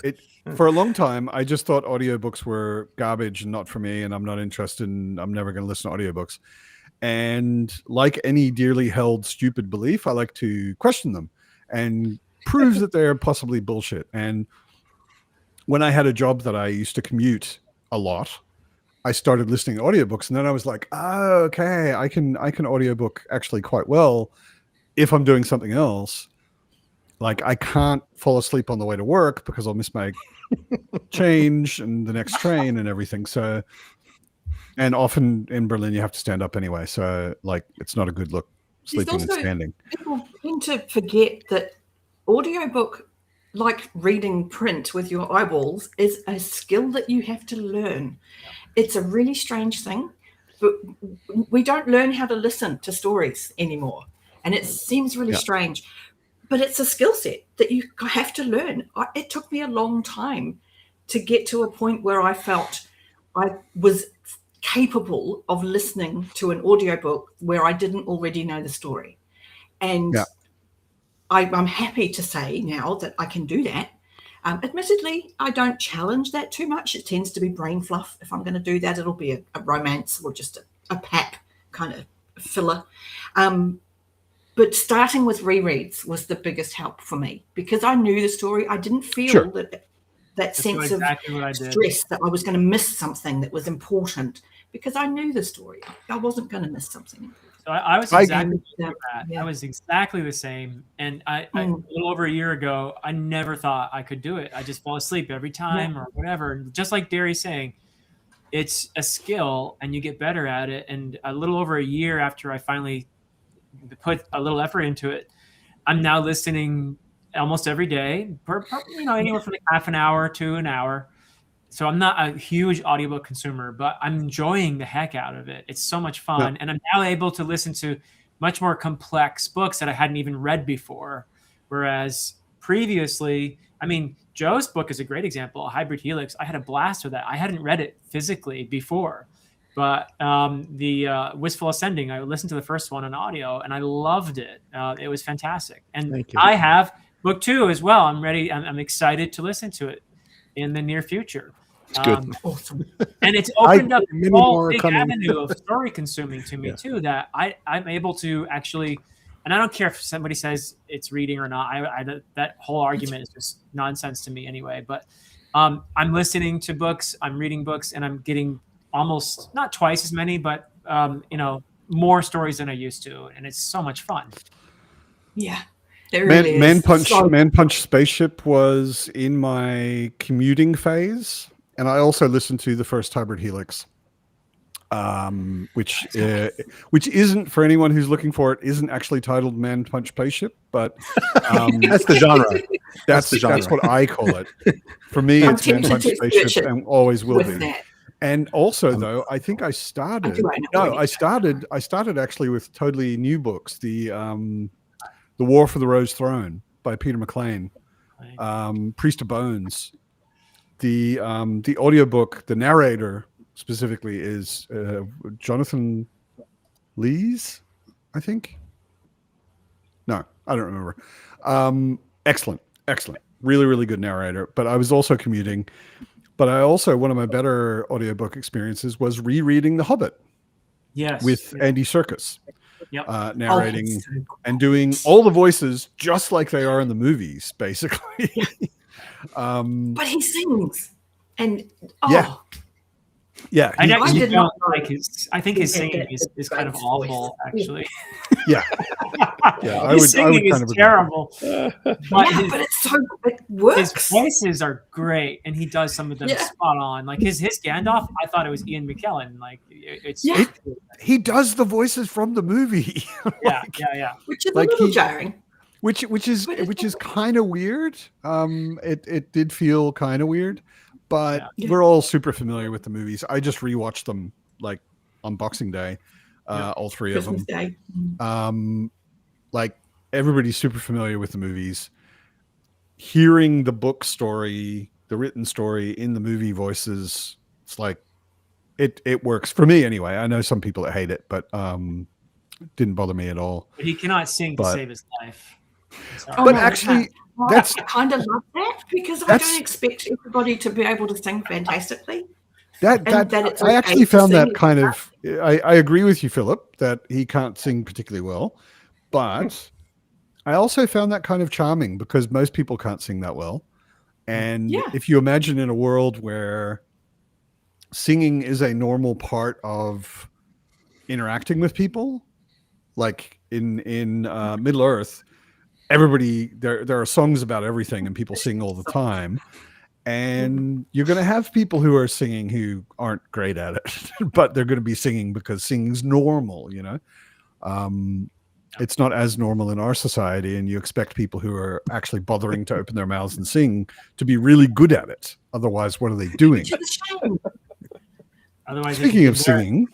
it for a long time. I just thought audiobooks were garbage and not for me, and I'm not interested in, I'm never going to listen to audiobooks. And like any dearly held stupid belief, I like to question them and prove that they're possibly bullshit. And when I had a job that I used to commute a lot, I started listening to audiobooks, and then I was like, oh, okay, I can audiobook actually quite well if I'm doing something else. Like I can't fall asleep on the way to work because I'll miss my change and the next train and everything. So, and often in Berlin you have to stand up anyway. So like it's not a good look sleeping and also- standing. People tend to forget that audiobook, like reading print with your eyeballs, is a skill that you have to learn. It's a really strange thing, but we don't learn how to listen to stories anymore. And it seems really strange, but it's a skill set that you have to learn. It took me a long time to get to a point where I felt I was capable of listening to an audiobook where I didn't already know the story. And I'm happy to say now that I can do that. Admittedly, I don't challenge that too much. It tends to be brain fluff. If I'm going to do that, it'll be a romance or just a pap kind of filler. But starting with rereads was the biggest help for me because I knew the story. I didn't feel that sense exactly of stress that I was going to miss something that was important because I knew the story. I wasn't going to miss something. So I was exactly that. Yeah. I was exactly the same. And I a little over a year ago, I never thought I could do it. I just fall asleep every time or whatever. And just like Derry's saying, it's a skill and you get better at it. And a little over a year after I finally put a little effort into it, I'm now listening almost every day, anywhere from like half an hour to an hour. So I'm not a huge audiobook consumer, but I'm enjoying the heck out of it. It's so much fun. And I'm now able to listen to much more complex books that I hadn't even read before. Whereas previously, I mean, Joe's book is a great example, Hybrid Helix. I had a blast with that. I hadn't read it physically before, but the Wistful Ascending, I listened to the first one on audio and I loved it. It was fantastic. And I have book 2 as well. I'm ready. I'm excited to listen to it in the near future. It's good. Awesome. And it's opened up a whole big coming. avenue of story consuming to me too, that I'm able to actually, and I don't care if somebody says it's reading or not. That whole argument is just nonsense to me anyway. But I'm listening to books, I'm reading books, and I'm getting almost not twice as many, but more stories than I used to, and it's so much fun. Yeah. Man Punch Spaceship was in my commuting phase, and I also listened to the first Hybrid Helix, which isn't, for anyone who's looking for it, isn't actually titled Man Punch Spaceship, but that's the genre. That's what I call it. For me, it's Man Punch Spaceship, and always will be. That. And also, though, I think I started actually with totally new books. The War for the Rose Throne by Peter McLean, Priest of Bones. The audiobook, the narrator specifically is Jonathan Lees, I think. No, I don't remember. Excellent. Really, really good narrator. But I was also commuting. But one of my better audiobook experiences was rereading The Hobbit. Yes. With Andy Serkis. Yep. Narrating and doing all the voices just like they are in the movies, basically. But he sings, and yeah. I think his singing is kind of awful, actually. Yeah. His singing is terrible. But it works. His voices are great, and he does some of them spot on. Like his Gandalf, I thought it was Ian McKellen. Like he does the voices from the movie. Which is a little jarring. Which is kind of weird. It did feel kind of weird, but we're all super familiar with the movies. I just rewatched them like on Boxing Day. all three of Christmas them. Day. Like everybody's super familiar with the movies. Hearing the book story, the written story in the movie voices, it's like it works for me anyway. I know some people that hate it, but it didn't bother me at all. But he cannot sing to save his life. Oh, But no, actually, well, that's I kind of love that because I that's- don't expect everybody to be able to sing fantastically. that it's I okay actually to found sing that kind of. I agree with you, Philip, that he can't sing particularly well, but I also found that kind of charming because most people can't sing that well. And Yeah. if you imagine in a world where singing is a normal part of interacting with people, like in Middle Earth, everybody there are songs about everything and people sing all the time. And you're going to have people who are singing who aren't great at it, but they're going to be singing because singing's normal, you know. It's not as normal in our society, and you expect people who are actually bothering to open their mouths and sing to be really good at it. Otherwise, what are they doing? Which is a shame. Otherwise, Speaking of singing,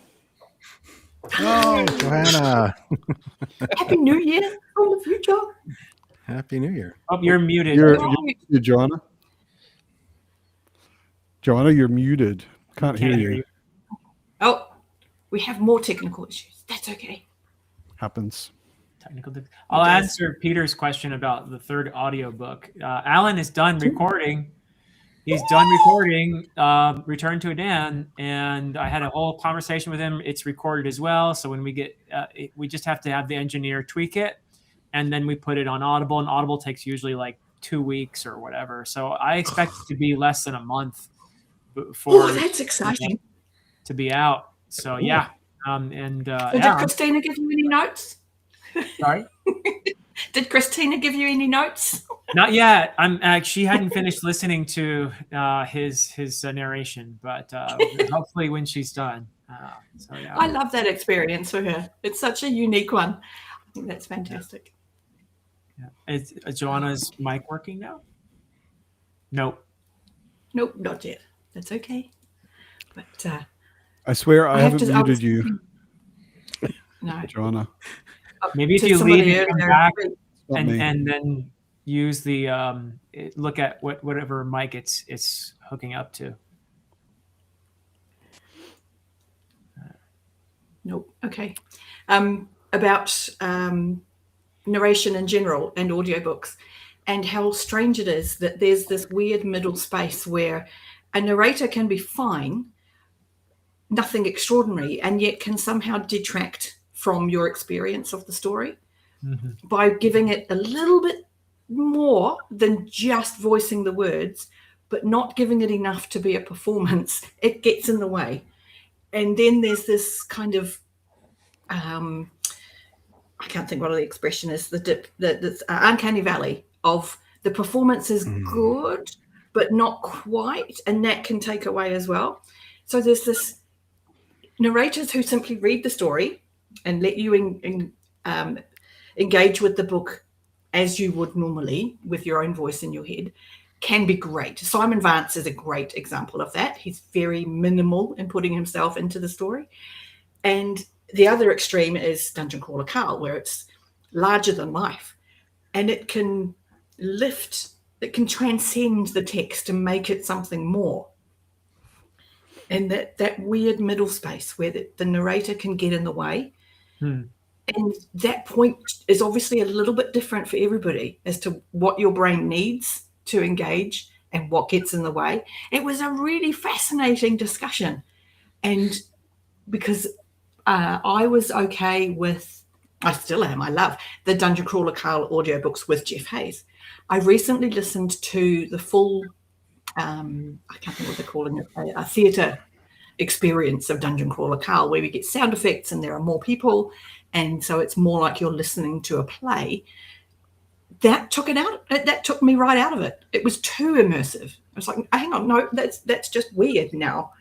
Oh, Johanna. Happy New Year from the future. Happy New Year. oh, you're muted. you're Joanna. Joanna, you're muted. Can't hear you. Oh, we have more technical issues. That's okay. Happens. Technical. I'll answer Peter's question about the third audiobook. Alan is done recording. He's done recording Return to Dan, and I had a whole conversation with him. It's recorded as well. So when we get, we just have to have the engineer tweak it, and then we put it on Audible, and Audible takes usually like 2 weeks or whatever. So I expect it to be less than a month before that's exciting. to be out. So yeah. Did Christina give you any notes? Sorry? Did Christina give you any notes? Not yet. She hadn't finished listening to his narration, but hopefully when she's done. So yeah. I love that experience for her. It's such a unique one. I think that's fantastic. Yeah. Is Joanna's mic working now? Nope. Nope, not yet. That's okay. But I swear I haven't muted you, no, Joanna. Maybe if To you somebody leave and come earlier. back Not me. and then use the look at whatever mic it's hooking up to. Nope. Okay. About narration in general and audiobooks, and how strange it is that there's this weird middle space where a narrator can be fine, nothing extraordinary, and yet can somehow detract from your experience of the story by giving it a little bit more than just voicing the words, but not giving it enough to be a performance. It gets in the way. And then there's this kind of, I can't think what the expression is, the uncanny valley of the performance is good, but not quite. And that can take away as well. So there's this narrators who simply read the story and let you engage with the book as you would normally with your own voice in your head, can be great. Simon Vance is a great example of that. He's very minimal in putting himself into the story. And the other extreme is Dungeon Crawler Carl, where it's larger than life. And it can transcend the text and make it something more. And that weird middle space where the narrator can get in the way. And that point is obviously a little bit different for everybody as to what your brain needs to engage and what gets in the way. It was a really fascinating discussion. And because I was okay with, I still am, I love the Dungeon Crawler Carl audiobooks with Jeff Hayes. I recently listened to the full, I can't think what they're calling it, a theatre experience of Dungeon Crawler Carl, where we get sound effects and there are more people. And so it's more like you're listening to a play. That took it out. That took me right out of it. It was too immersive. I was like, hang on, no, that's just weird now.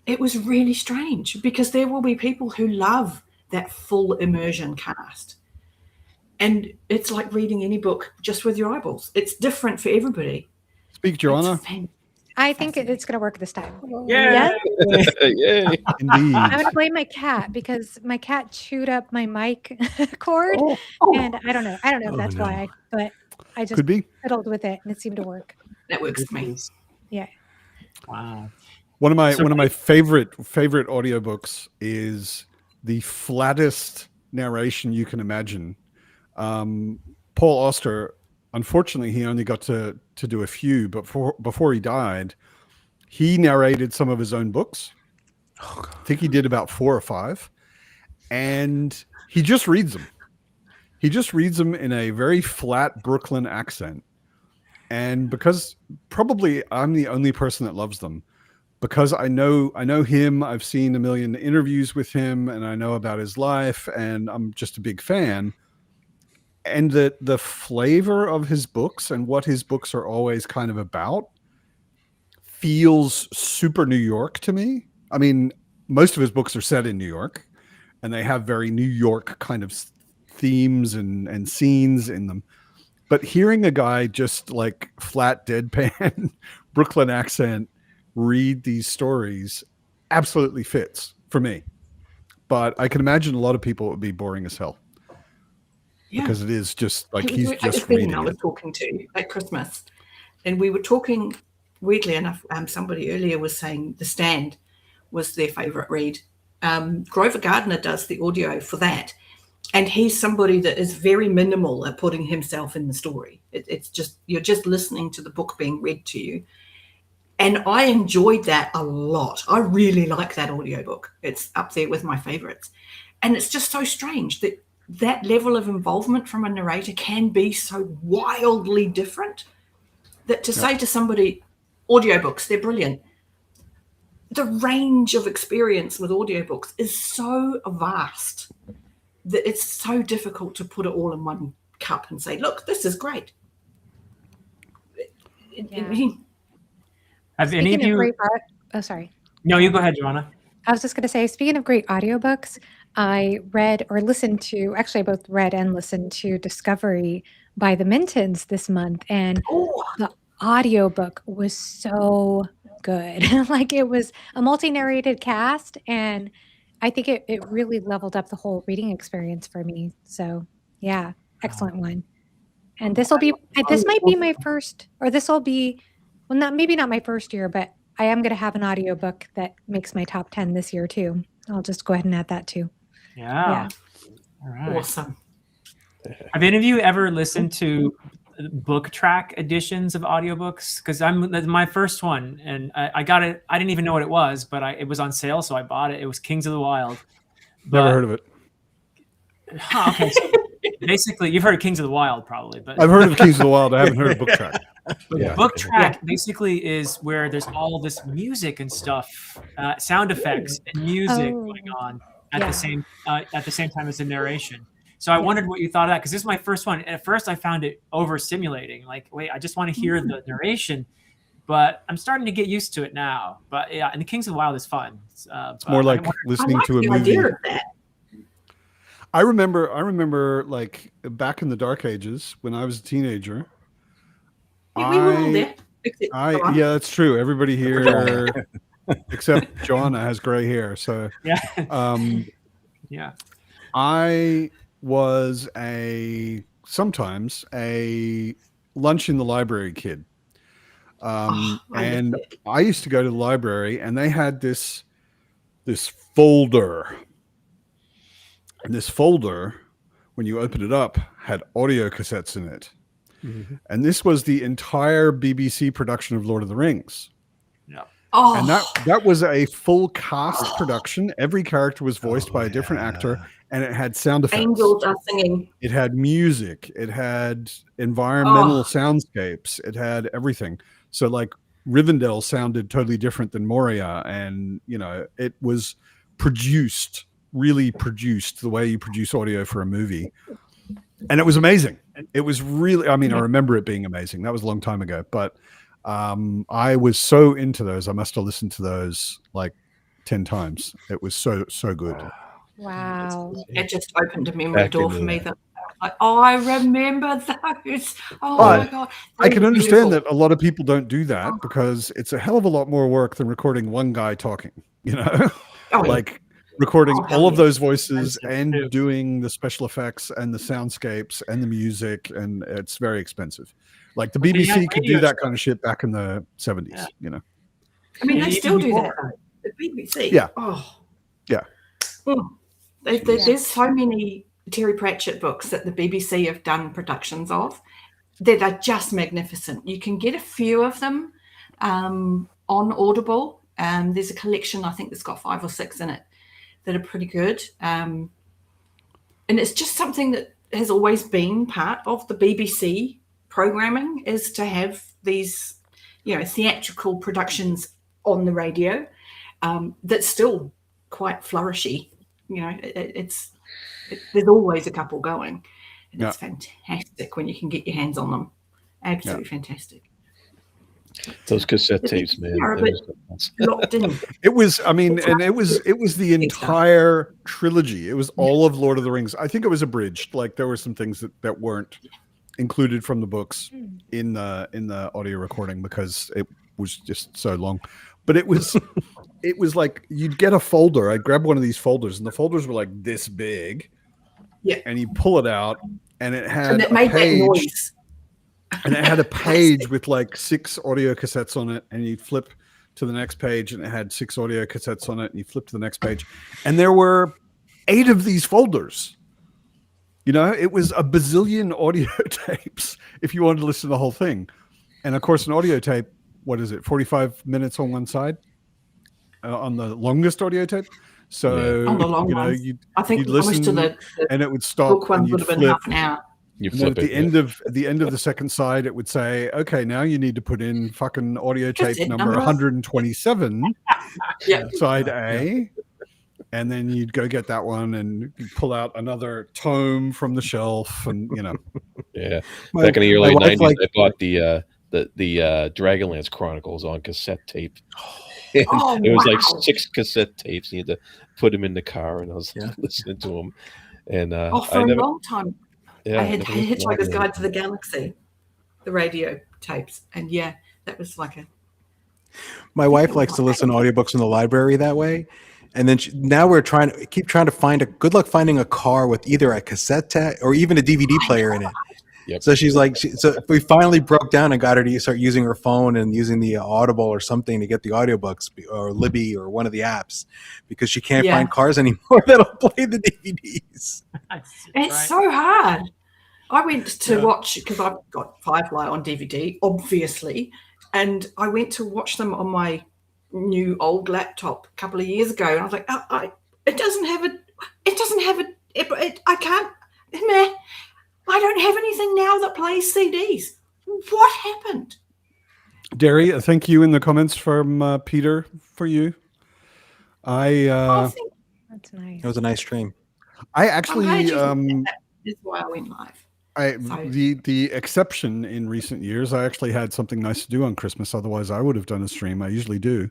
It was really strange because there will be people who love that full immersion cast. And it's like reading any book just with your eyeballs. It's different for everybody. Speak, Joanna. I think it's going to work this time. Yeah. Yay. Indeed. I'm going to blame my cat because my cat chewed up my mic cord, and I don't know. I don't know if that's why, but I just Could be. fiddled with it and it seemed to work. That works for me. Yeah. Wow. One of my favorite audiobooks is the flattest narration you can imagine. Paul Auster, unfortunately, he only got to do a few, but before he died, he narrated some of his own books. I think he did about 4 or 5, and he just reads them. He just reads them in a very flat Brooklyn accent. And because probably I'm the only person that loves them, because I know him, I've seen a million interviews with him, and I know about his life, and I'm just a big fan. And the flavor of his books and what his books are always kind of about feels super New York to me. I mean, most of his books are set in New York, and they have very New York kind of themes and scenes in them. But hearing a guy just like flat deadpan Brooklyn accent read these stories absolutely fits for me. But I can imagine a lot of people it would be boring as hell. Yeah. Because it is just like he's I just reading I was it. talking to at Christmas, and we were talking. Weirdly enough, somebody earlier was saying The Stand was their favorite read. Grover Gardner does the audio for that, and he's somebody that is very minimal at putting himself in the story. It's just you're just listening to the book being read to you, and I enjoyed that a lot. I really like that audiobook. It's up there with my favorites, and it's just so strange that level of involvement from a narrator can be so wildly different that to say to somebody, audiobooks, they're brilliant. The range of experience with audiobooks is so vast that it's so difficult to put it all in one cup and say, look, this is great. Have any of you? Oh, sorry. No, you go ahead, Joanna. I was just going to say, speaking of great audiobooks, I read or listened to, actually I both read and listened to Discovery by the Mintons this month. And the audiobook was so good. Like it was a multi-narrated cast, and I think it really leveled up the whole reading experience for me. So yeah, excellent one. And this might be my first, or this will be, well, maybe not my first year, but I am going to have an audiobook that makes my top 10 this year too. I'll just go ahead and add that too. Yeah. All right. Awesome. Have any of you ever listened to book track editions of audiobooks? Because that's my first one, and I got it. I didn't even know what it was, but it was on sale, so I bought it. It was Kings of the Wild. Never heard of it. Okay, so basically, you've heard of Kings of the Wild, probably, but I've heard of Kings of the Wild. I haven't heard of Book Track. But book track basically is where there's all this music and stuff, sound effects and music going on at the same time as the narration. So I wondered what you thought of that, because this is my first one. At first, I found it overstimulating. Like, wait, I just want to hear the narration, but I'm starting to get used to it now. But yeah, and the Kings of the Wild is fun. It's more like listening to a movie. I remember like back in the dark ages when I was a teenager. We were all there. Yeah, that's true. Everybody here except Joanna has gray hair. So yeah. I was sometimes a lunch in the library kid. And I used to go to the library, and they had this folder. And this folder, when you open it up, had audio cassettes in it. Mm-hmm. And this was the entire BBC production of Lord of the Rings. Yeah. Oh. And that was a full cast production. Every character was voiced by a different actor, and it had sound effects. Angels are singing. It had music. It had environmental soundscapes. It had everything. So like Rivendell sounded totally different than Moria, and it was really produced the way you produce audio for a movie. And it was amazing. It was really, I remember it being amazing. That was a long time ago, but I was so into those. I must have listened to those like 10 times. It was so good. Wow. It just opened a memory door for me. Like, oh, I remember those. Oh But my god, I they can were understand beautiful. that a lot of people don't do that Oh. because it's a hell of a lot more work than recording one guy talking, you know, Oh, yeah. like recording Oh, hell all of yeah. those voices Expensive, and too. doing the special effects and the soundscapes and the music. And it's very expensive. Like the But they had BBC could do radio that kind of shit back in the 70s, Yeah. you know? I mean, Yeah, they even still do before. that. The BBC. Yeah. Oh. Yeah. There's so many Terry Pratchett books that the BBC have done productions of that are just magnificent. You can get a few of them on Audible. There's a collection, I think, that's got 5 or 6 in it that are pretty good. And it's just something that has always been part of the BBC programming, is to have these, theatrical productions on the radio that's still quite flourishy. There's always a couple going, and it's fantastic when you can get your hands on them. Absolutely fantastic. Those cassette tapes, man. You're a bit locked in. It was, I mean, and it was the entire trilogy. It was all of Lord of the Rings. I think it was abridged. Like there were some things that weren't included from the books in the audio recording because it was just so long. But it was like you'd get a folder. I'd grab one of these folders, and the folders were like this big. Yeah. And you pull it out, and it had And it a made that page. noise. And it had a page with like 6 audio cassettes on it, and you flip to the next page, and it had 6 audio cassettes on it, and you flip to the next page, and there were 8 of these folders. It was a bazillion audio tapes if you wanted to listen to the whole thing. And of course, an audio tape, what is it, 45 minutes on one side on the longest audio tape? So on the long ones. I think you'd listen most of the and it would stop. book ones would have been half an hour. You And then flip at it. the end of the second side, it would say, "Okay, now you need to put in fucking audio tape Cassette number number. 127, Yeah. side A." And then you'd go get that one, and you pull out another tome from the shelf, and Yeah. My- Back in the my early wife 90s, I bought the Dragonlance Chronicles on cassette tape. And Oh, it was like wow. 6 cassette tapes. You had to put them in the car, and I was listening to them. And For a long time, I had never listened to Hitchhiker's audio. Guide to the Galaxy, the radio tapes, and that was like My wife likes to listen to audiobooks in the library that way. And then now we're trying to find good luck finding a car with either a cassette tape or even a DVD player in it. Yep. So she's like, so we finally broke down and got her to start using her phone and using the Audible or something to get the audiobooks, or Libby or one of the apps, because she can't find cars anymore that'll play the DVDs. It's so hard. I went to watch, because I've got Firefly on DVD, obviously, and I went to watch them on my new old laptop a couple of years ago, and I was like, it doesn't have I can't, meh. I don't have anything now that plays CDs. What happened? Derry, thank you in the comments from Peter for you. That's nice. It was a nice stream. I actually that is why I went live. The exception in recent years, I actually had something nice to do on Christmas. Otherwise, I would have done a stream. I usually do,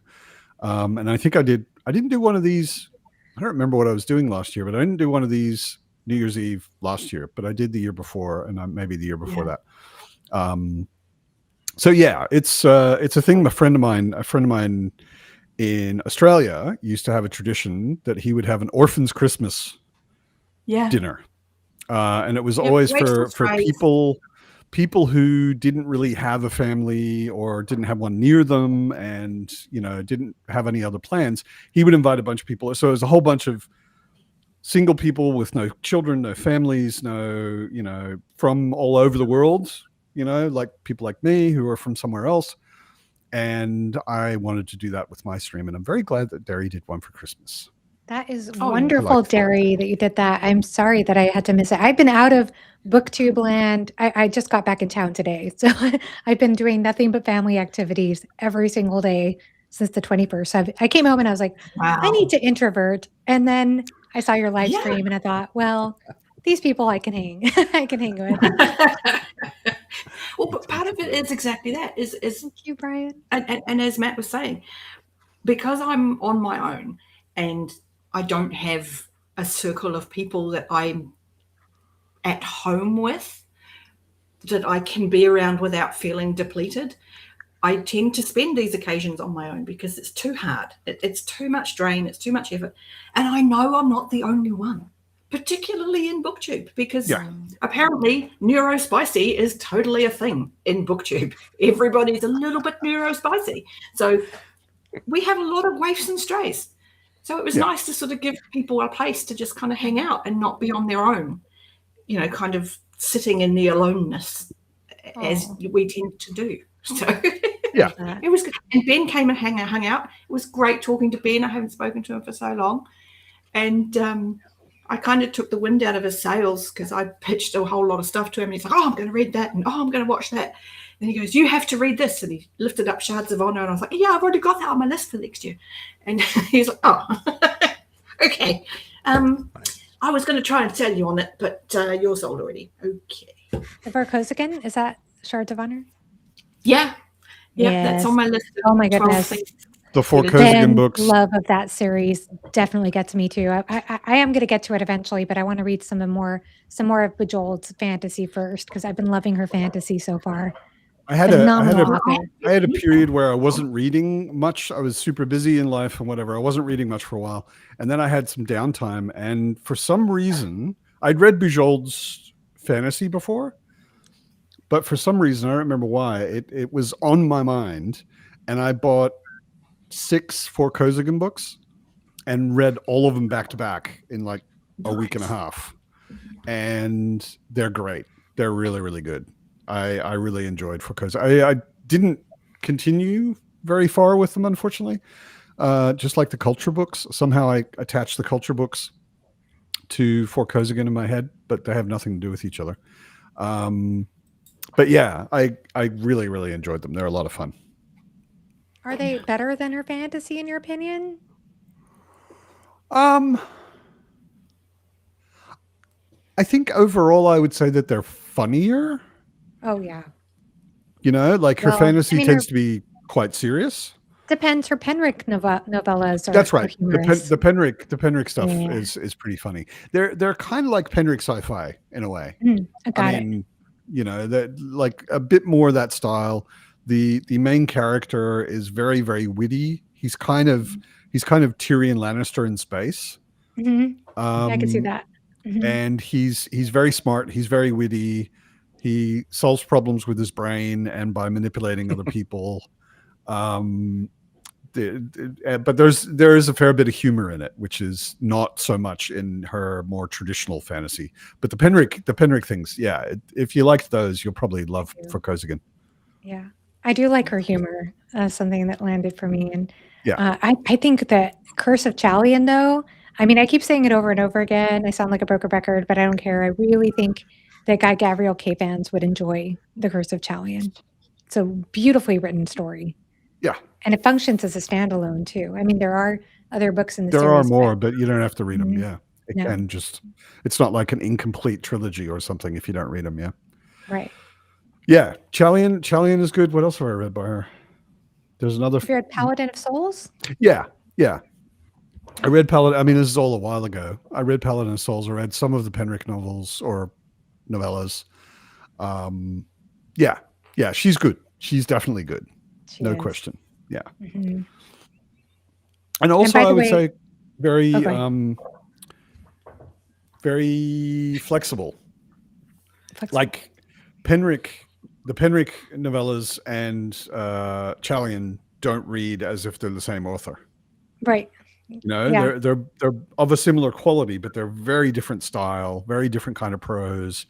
and I think I did. I didn't do one of these. I don't remember what I was doing last year, but I didn't do one of these New Year's Eve last year. But I did the year before, and maybe the year before that. So yeah, it's a thing. A friend of mine in Australia used to have a tradition that he would have an orphan's Christmas dinner. And it was always for people who didn't really have a family or didn't have one near them, and didn't have any other plans. He would invite a bunch of people. So it was a whole bunch of single people with no children, no families, from all over the world, like people like me who are from somewhere else. And I wanted to do that with my stream, and I'm very glad that Derry did one for Christmas. That is wonderful, Derry, that you did that. I'm sorry that I had to miss it. I've been out of BookTube land. I just got back in town today. So I've been doing nothing but family activities every single day since the 21st. So I came home and I was like, Wow. I need to introvert. And then I saw your live stream and I thought, well, these people I can hang. I can hang with. Well, but part of it is exactly that. Is Thank you, Brian. And as Matt was saying, because I'm on my own and I don't have a circle of people that I'm at home with, that I can be around without feeling depleted. I tend to spend these occasions on my own because it's too hard. It's too much drain. It's too much effort. And I know I'm not the only one, particularly in BookTube, because apparently neurospicy is totally a thing in BookTube. Everybody's a little bit neurospicy. So we have a lot of waifs and strays. So it was nice to sort of give people a place to just kind of hang out and not be on their own, you know, kind of sitting in the aloneness as we tend to do. So it was good. And Ben came and hung out. It was great talking to Ben. I haven't spoken to him for so long. And I kind of took the wind out of his sails because I pitched a whole lot of stuff to him. And he's like, oh, I'm going to read that. And oh, I'm going to watch that. And he goes, you have to read this. And he lifted up Shards of Honor. And I was like, yeah, I've already got that on my list for next year. And he's like, oh, okay. I was going to try and tell you on it, but you're sold already. Okay. The Vorkosigan, is that Shards of Honor? Yeah. That's on my list. Oh my goodness. The Vorkosigan books. Love of that series definitely gets me too. I am going to get to it eventually, but I want to read some more of Bejold's fantasy first because I've been loving her fantasy so far. I had a period where I wasn't reading much. I was super busy in life and whatever. I wasn't reading much for a while. And then I had some downtime. And for some reason, I'd read Bejold's fantasy before. But for some reason, I don't remember why, it was on my mind. And I bought 6 Vorkosigan books and read all of them back to back in like a week and a half. And they're great. They're really, really good. I really enjoyed Vorkosigan. I didn't continue very far with them, unfortunately. Just like the culture books. Somehow I attached the culture books to Vorkosigan in my head, but they have nothing to do with each other. But yeah, I really, really enjoyed them. They're a lot of fun. Are they better than her fantasy in your opinion? I think overall I would say that they're funnier. Oh yeah. You know, like her fantasy tends to be quite serious. Depends. Her Penrick novellas are. That's right. Humorous. The Penrick stuff is pretty funny. They're kind of like Penrick sci-fi in a way. I mean, you know, that like a bit more of that style. The main character is very, very witty. He's kind of Tyrion Lannister in space. I can see that. And he's very smart. He's very witty. He solves problems with his brain and by manipulating other people. But there is a fair bit of humor in it, which is not so much in her more traditional fantasy. But the Penrick things, yeah. If you like those, you'll probably love Vorkosigan. Yeah, I do like her humor. Something that landed for me, and yeah, I think that Curse of Chalion, though. I mean, I keep saying it over and over again. I sound like a broken record, but I don't care. I really think that Guy Gabriel K fans would enjoy The Curse of Chalion. It's a beautifully written story. Yeah. And it functions as a standalone too. I mean, there are other books in the series. There are more, but you don't have to read them. Yeah. No. And it's not like an incomplete trilogy or something if you don't read them. Yeah. Right. Yeah. Chalion is good. What else have I read by her? There's another. Have you read Paladin of Souls? Yeah. Yeah. I read Paladin. I mean, this is all a while ago. I read Paladin of Souls. I read some of the Penrick novels or novellas. Yeah. Yeah. She's good. She's definitely good. No question. Yeah. And also I would say very, very flexible. Like the Penrick novellas and Chalion don't read as if they're the same author. Right. You know, they're of a similar quality, but they're very different style, very different kind of prose,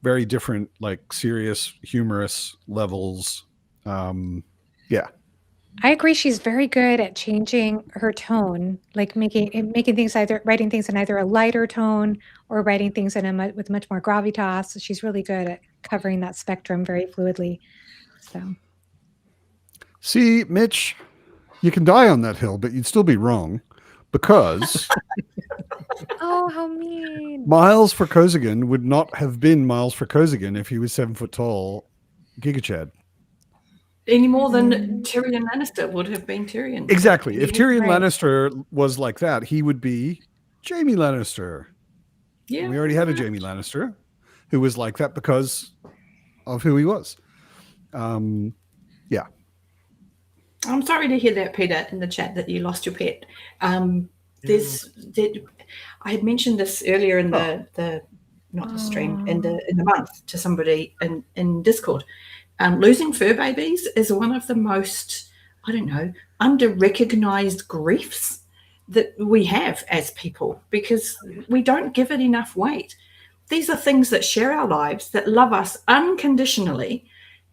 very different, like serious, humorous levels. Yeah. I agree. She's very good at changing her tone, like writing things in either a lighter tone or writing things with much more gravitas. She's really good at covering that spectrum very fluidly. So, see, Mitch, you can die on that hill, but you'd still be wrong because oh, how mean! Miles Vorkosigan would not have been Miles Vorkosigan if he was 7 foot tall, Giga Chad. Any more than Tyrion Lannister would have been Tyrion. Exactly. If Tyrion Lannister was like that, he would be Jaime Lannister. Yeah. We already had a Jaime Lannister. who was like that because of who he was. Yeah. I'm sorry to hear that, Peter, in the chat that you lost your pet. I had mentioned this earlier in the not the stream, in the month to somebody in Discord. Losing fur babies is one of the most, I don't know, under-recognized griefs that we have as people, because we don't give it enough weight. These are things that share our lives, that love us unconditionally.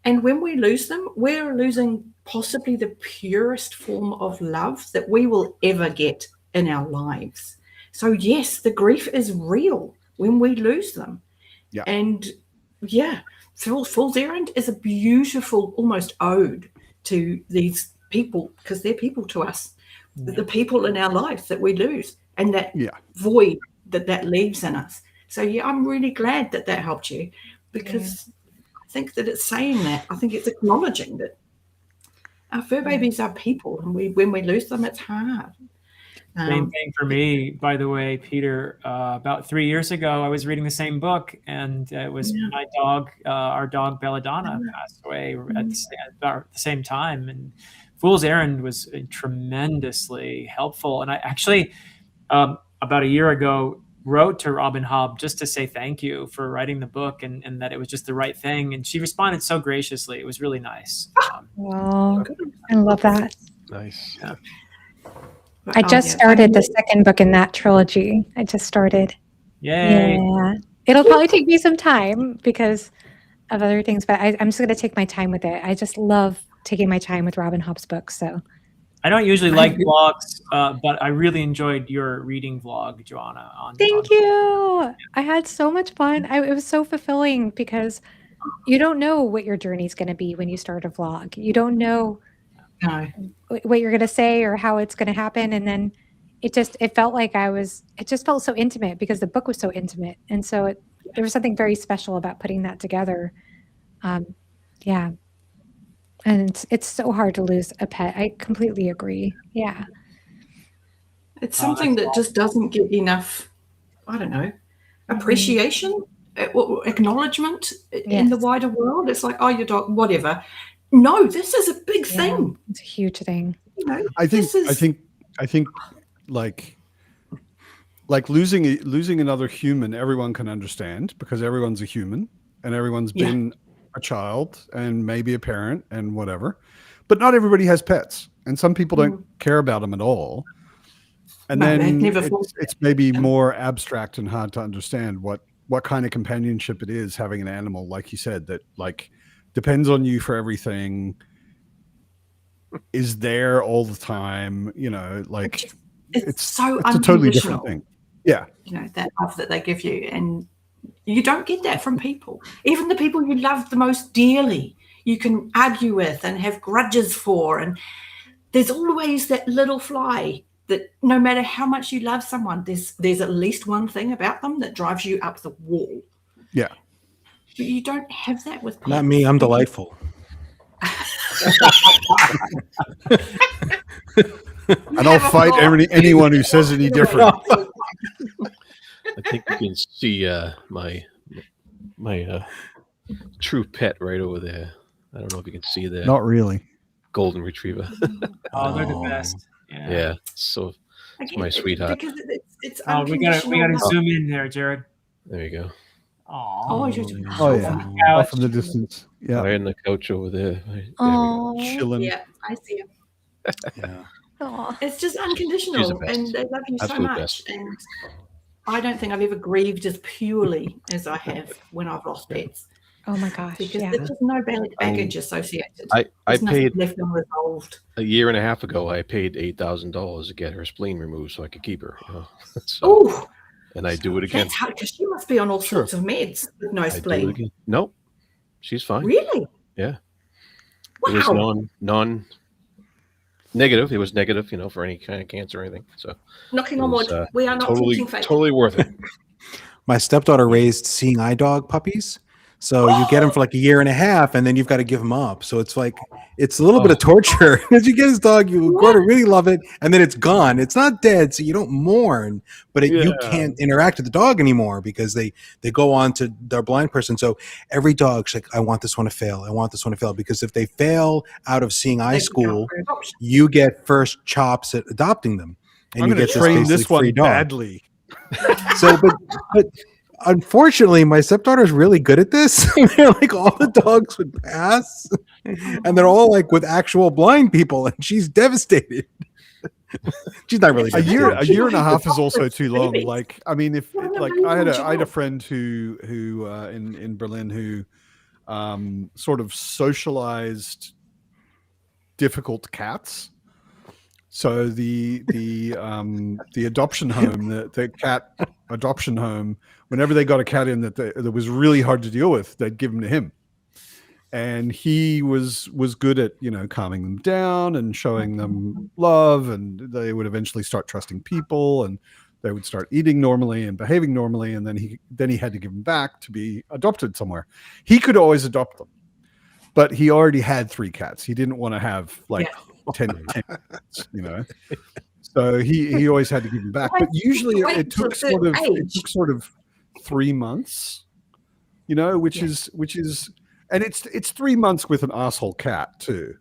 And when we lose them, we're losing possibly the purest form of love that we will ever get in our lives. So yes, the grief is real when we lose them. Yeah. And yeah, Fool's Errand is a beautiful, almost ode to these people, because they're people to us, the people in our lives that we lose, and that void that leaves in us. So yeah, I'm really glad that helped you, because I think that it's saying that. I think it's acknowledging that our fur babies are people, and when we lose them, it's hard. Same thing for me, by the way, Peter. About 3 years ago, I was reading the same book, and it was my dog, our dog Belladonna, passed away at the same time. And Fool's Errand was tremendously helpful. And I actually, about a year ago, wrote to Robin Hobb just to say thank you for writing the book, and that it was just the right thing. And she responded so graciously. It was really nice. Wow, I love that. Nice. Yeah. I just started the second book in that trilogy. I just started. Yay. Yeah. It'll probably take me some time because of other things, but I'm just going to take my time with it. I just love taking my time with Robin Hobb's books. So I don't usually like vlogs, but I really enjoyed your reading vlog, Joanna. Thank you. I had so much fun. It was so fulfilling, because you don't know what your journey is going to be when you start a vlog. You don't know what you're going to say or how it's going to happen. And then it felt like it just felt so intimate, because the book was so intimate. And so there was something very special about putting that together. Yeah. And it's so hard to lose a pet. I completely agree. Yeah. It's something that just doesn't get enough, I don't know, appreciation, acknowledgement in the wider world. It's like, oh, your dog, whatever. No, this is a big thing. It's a huge thing. You know, I think like losing another human, everyone can understand, because everyone's a human and everyone's been a child and maybe a parent and whatever. But not everybody has pets, and some people don't care about them at all. And then it's maybe more abstract and hard to understand what kind of companionship it is having an animal, like you said, that like depends on you for everything, is there all the time, you know, like it's a totally different thing. Yeah. You know, that love that they give you, and you don't get that from people. Even the people you love the most dearly, you can argue with and have grudges for, and there's always that little fly that no matter how much you love someone, there's at least one thing about them that drives you up the wall. Yeah. But you don't have that with people. Not me. I'm delightful. And I'll fight anyone who says any different. I think you can see my true pet right over there. I don't know if you can see that. Not really. Golden retriever. Oh, they're the best. Yeah. So it's my sweetheart. Because it's we gotta zoom in there, Jared. There you go. Oh yeah. Off in the distance. Yeah. Right on the couch over there. Chilling. Yeah, I see him. Yeah. It's just unconditional, and they love you so much. And I don't think I've ever grieved as purely as I have when I've lost pets. Oh my gosh! Because there's just no baggage associated. I paid left unresolved. a year and a half ago. I paid $8,000 to get her spleen removed so I could keep her. You know? And I do it again. That's hard, because she must be on all sorts of meds with no spleen. Nope, she's fine. Really? Yeah. Wow. It was non-negative. It was negative, you know, for any kind of cancer or anything. So knocking on wood, we are not teaching faith. Totally worth it. My stepdaughter raised seeing eye dog puppies. So you get them for like a year and a half, and then you've got to give them up. So it's like It's a little bit of torture. As you get his dog, you grow to really love it, and then it's gone. It's not dead, so you don't mourn, but you can't interact with the dog anymore because they go on to their blind person. So every dog's like, I want this one to fail. I want this one to fail, because if they fail out of seeing eye school, you get first chops at adopting them, and I'm you going get to train this this one free dog. badly. So, but unfortunately, my stepdaughter is really good at this. They're like, all the dogs would pass, and they're all like with actual blind people, and she's devastated. She's not really A year and a half is Baby. also too long. Like, I mean, if What an like I had amazing a job. friend who in Berlin who sort of socialized difficult cats. So the adoption home, the cat adoption home, whenever they got a cat in that was really hard to deal with, they'd give him to him. And he was good at, calming them down and showing them love, and they would eventually start trusting people, and they would start eating normally and behaving normally, and then he had to give them back to be adopted somewhere. He could always adopt them, but he already had 3 cats. He didn't want to have 10 cats, So he always had to give them back. But usually it took sort of 3 months, which is and it's 3 months with an asshole cat too.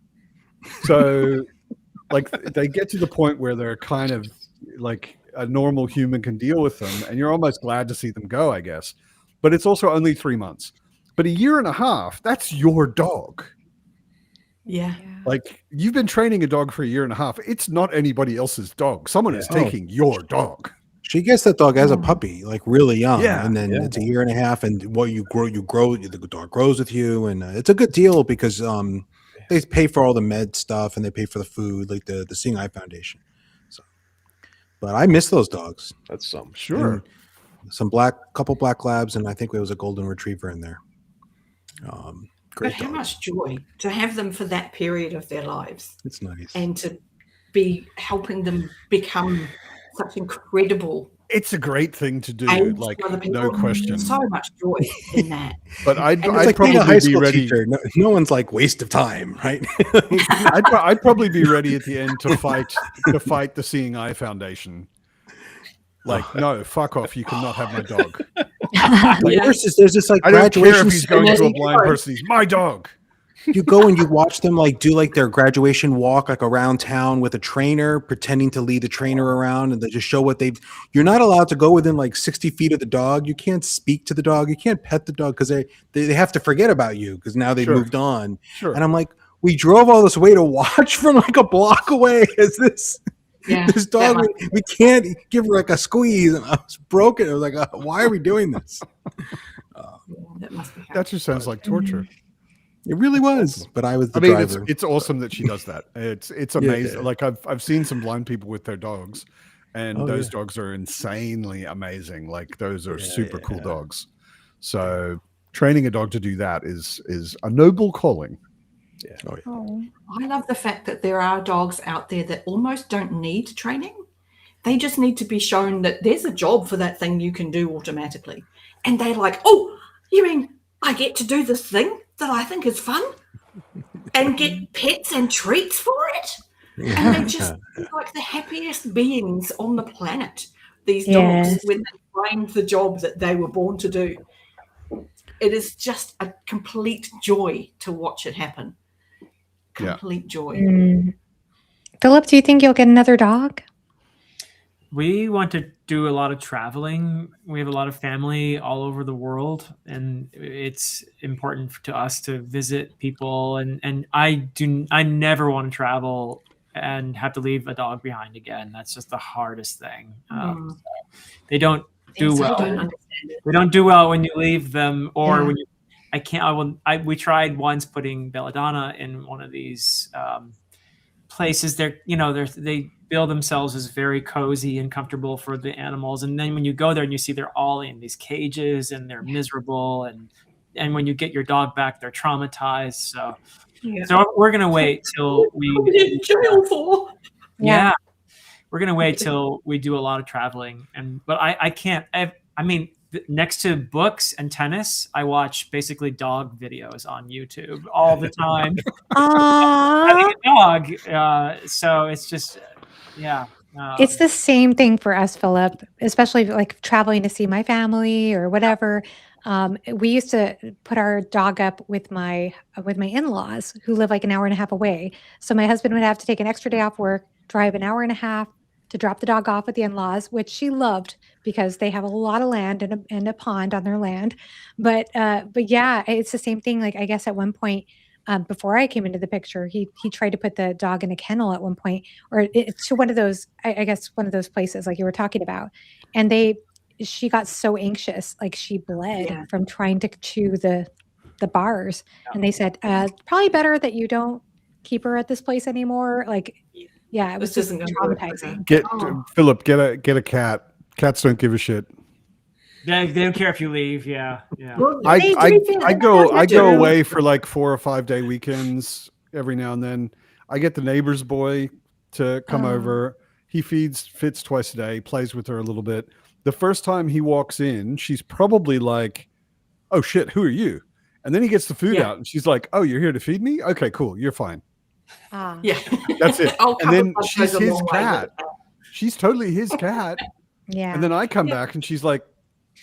So like they get to the point where they're kind of like a normal human can deal with them, and you're almost glad to see them go, I guess. But it's also only 3 months. But a year and a half, that's your dog. Yeah. Like, you've been training a dog for a year and a half. It's not anybody else's dog. Someone is taking your dog. She gets that dog as a puppy, like really young, and then Yeah. it's a year and a half, and what you grow, the dog grows with you, and it's a good deal because they pay for all the med stuff and they pay for the food, like the Seeing Eye Foundation. So, but I miss those dogs. That's some. Sure. And couple black labs, and I think there was a golden retriever in there. But Great how dogs. much joy to have them for that period of their lives, It's nice. and to be helping them become such incredible It's a great thing to do, aids like, to other people. no question. So much joy in that. But I'd It's like being a high probably be school ready. teacher. No one's like waste of time, right? I'd probably be ready at the end to fight the Seeing Eye Foundation. Like, no, fuck off. You cannot have my dog. The worst is there's this like I don't care graduation if he's going to a ceremony. blind person. He's my dog. You go and you watch them like do like their graduation walk like around town with a trainer, pretending to lead the trainer around, and they just show what they've. You're not allowed to go within like 60 feet of the dog. You can't speak to the dog. You can't pet the dog because they have to forget about you because now they've Sure. moved on. Sure. And I'm like, we drove all this way to watch from like a block away. Is this? Yeah, This dog, we can't give her like a squeeze, and I was broken. I was like, why are we doing this? that must be That just sounds like torture. It really was, but I was the I mean, driver. it's awesome that she does that. It's amazing. Like I've seen some blind people with their dogs, and those dogs are insanely amazing. Like those are super cool dogs. So training a dog to do that is a noble calling. Yeah. Oh, yeah. Oh. I love the fact that there are dogs out there that almost don't need training. They just need to be shown that there's a job for that thing you can do automatically. And they're like, oh, you mean I get to do this thing that I think is fun and get pets and treats for it? And they just feel like the happiest beings on the planet, these dogs, Yes. when they find the job that they were born to do. It is just a complete joy to watch it happen. Yeah. Complete joy. Mm. Philip, do you think you'll get another dog? We want to do a lot of traveling. We have a lot of family all over the world, and it's important to us to visit people. And I never want to travel and have to leave a dog behind again. That's just the hardest thing. They don't do Yes, I well. don't understand it. They don't do well when you leave them, or when you. We tried once putting Belladonna in one of these places. They build themselves as very cozy and comfortable for the animals, and then when you go there and you see they're all in these cages and they're miserable, and when you get your dog back, they're traumatized. So we're gonna wait till we What are you in jail for? we're gonna wait till we do a lot of traveling, but I can't. I mean, next to books and tennis, I watch basically dog videos on YouTube all the time. Having a dog, so it's just, yeah. It's the same thing for us, Philip, especially like traveling to see my family or whatever. We used to put our dog up with my in-laws who live like an hour and a half away. So my husband would have to take an extra day off work, drive an hour and a half to drop the dog off with the in-laws, which she loved because they have a lot of land and a pond on their land. But yeah, it's the same thing. Like I guess at one point, before I came into the picture, he tried to put the dog in a kennel at one point, or to one of those, I guess one of those places like you were talking about, and she got so anxious, like she bled from trying to chew the bars, and they said probably better that you don't keep her at this place anymore. Like, yeah, it was just traumatizing. Philip, get a cat. Cats don't give a shit. They don't care if you leave. Yeah. Well, I go away for like 4 or 5 day weekends every now and then. I get the neighbor's boy to come over. He feeds Fitz twice a day, plays with her a little bit. The first time he walks in, she's probably like, "Oh shit, who are you?" And then he gets the food out, and she's like, "Oh, you're here to feed me? Okay, cool, you're fine." Yeah, that's it. And then she's his cat. She's totally his cat. Yeah. And then I come back, and she's like,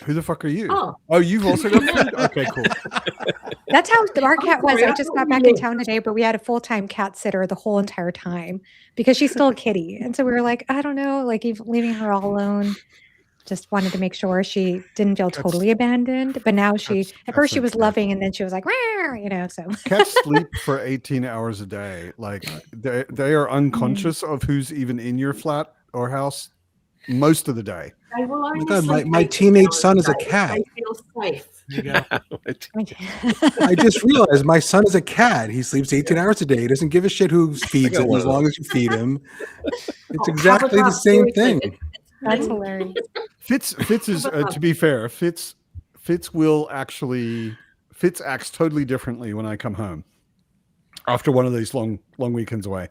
"Who the fuck are you?" Oh, you've also got food? Okay, cool. That's how our cat was. I just got back in town today, but we had a full-time cat sitter the whole entire time because she's still a kitty. And so we were like, I don't know, like leaving her all alone. Just wanted to make sure she didn't feel totally abandoned. But now at first she was loving, and then she was like, "Rah," so. Cats sleep for 18 hours a day. Like they are unconscious of who's even in your flat or house most of the day. My teenage son is a cat. They feel safe. I just realized my son is a cat. He sleeps 18 hours a day. He doesn't give a shit who feeds him as long as you feed him. It's exactly the same thing. That's hilarious. Fitz is, to be fair, Fitz acts totally differently when I come home after one of these long weekends away.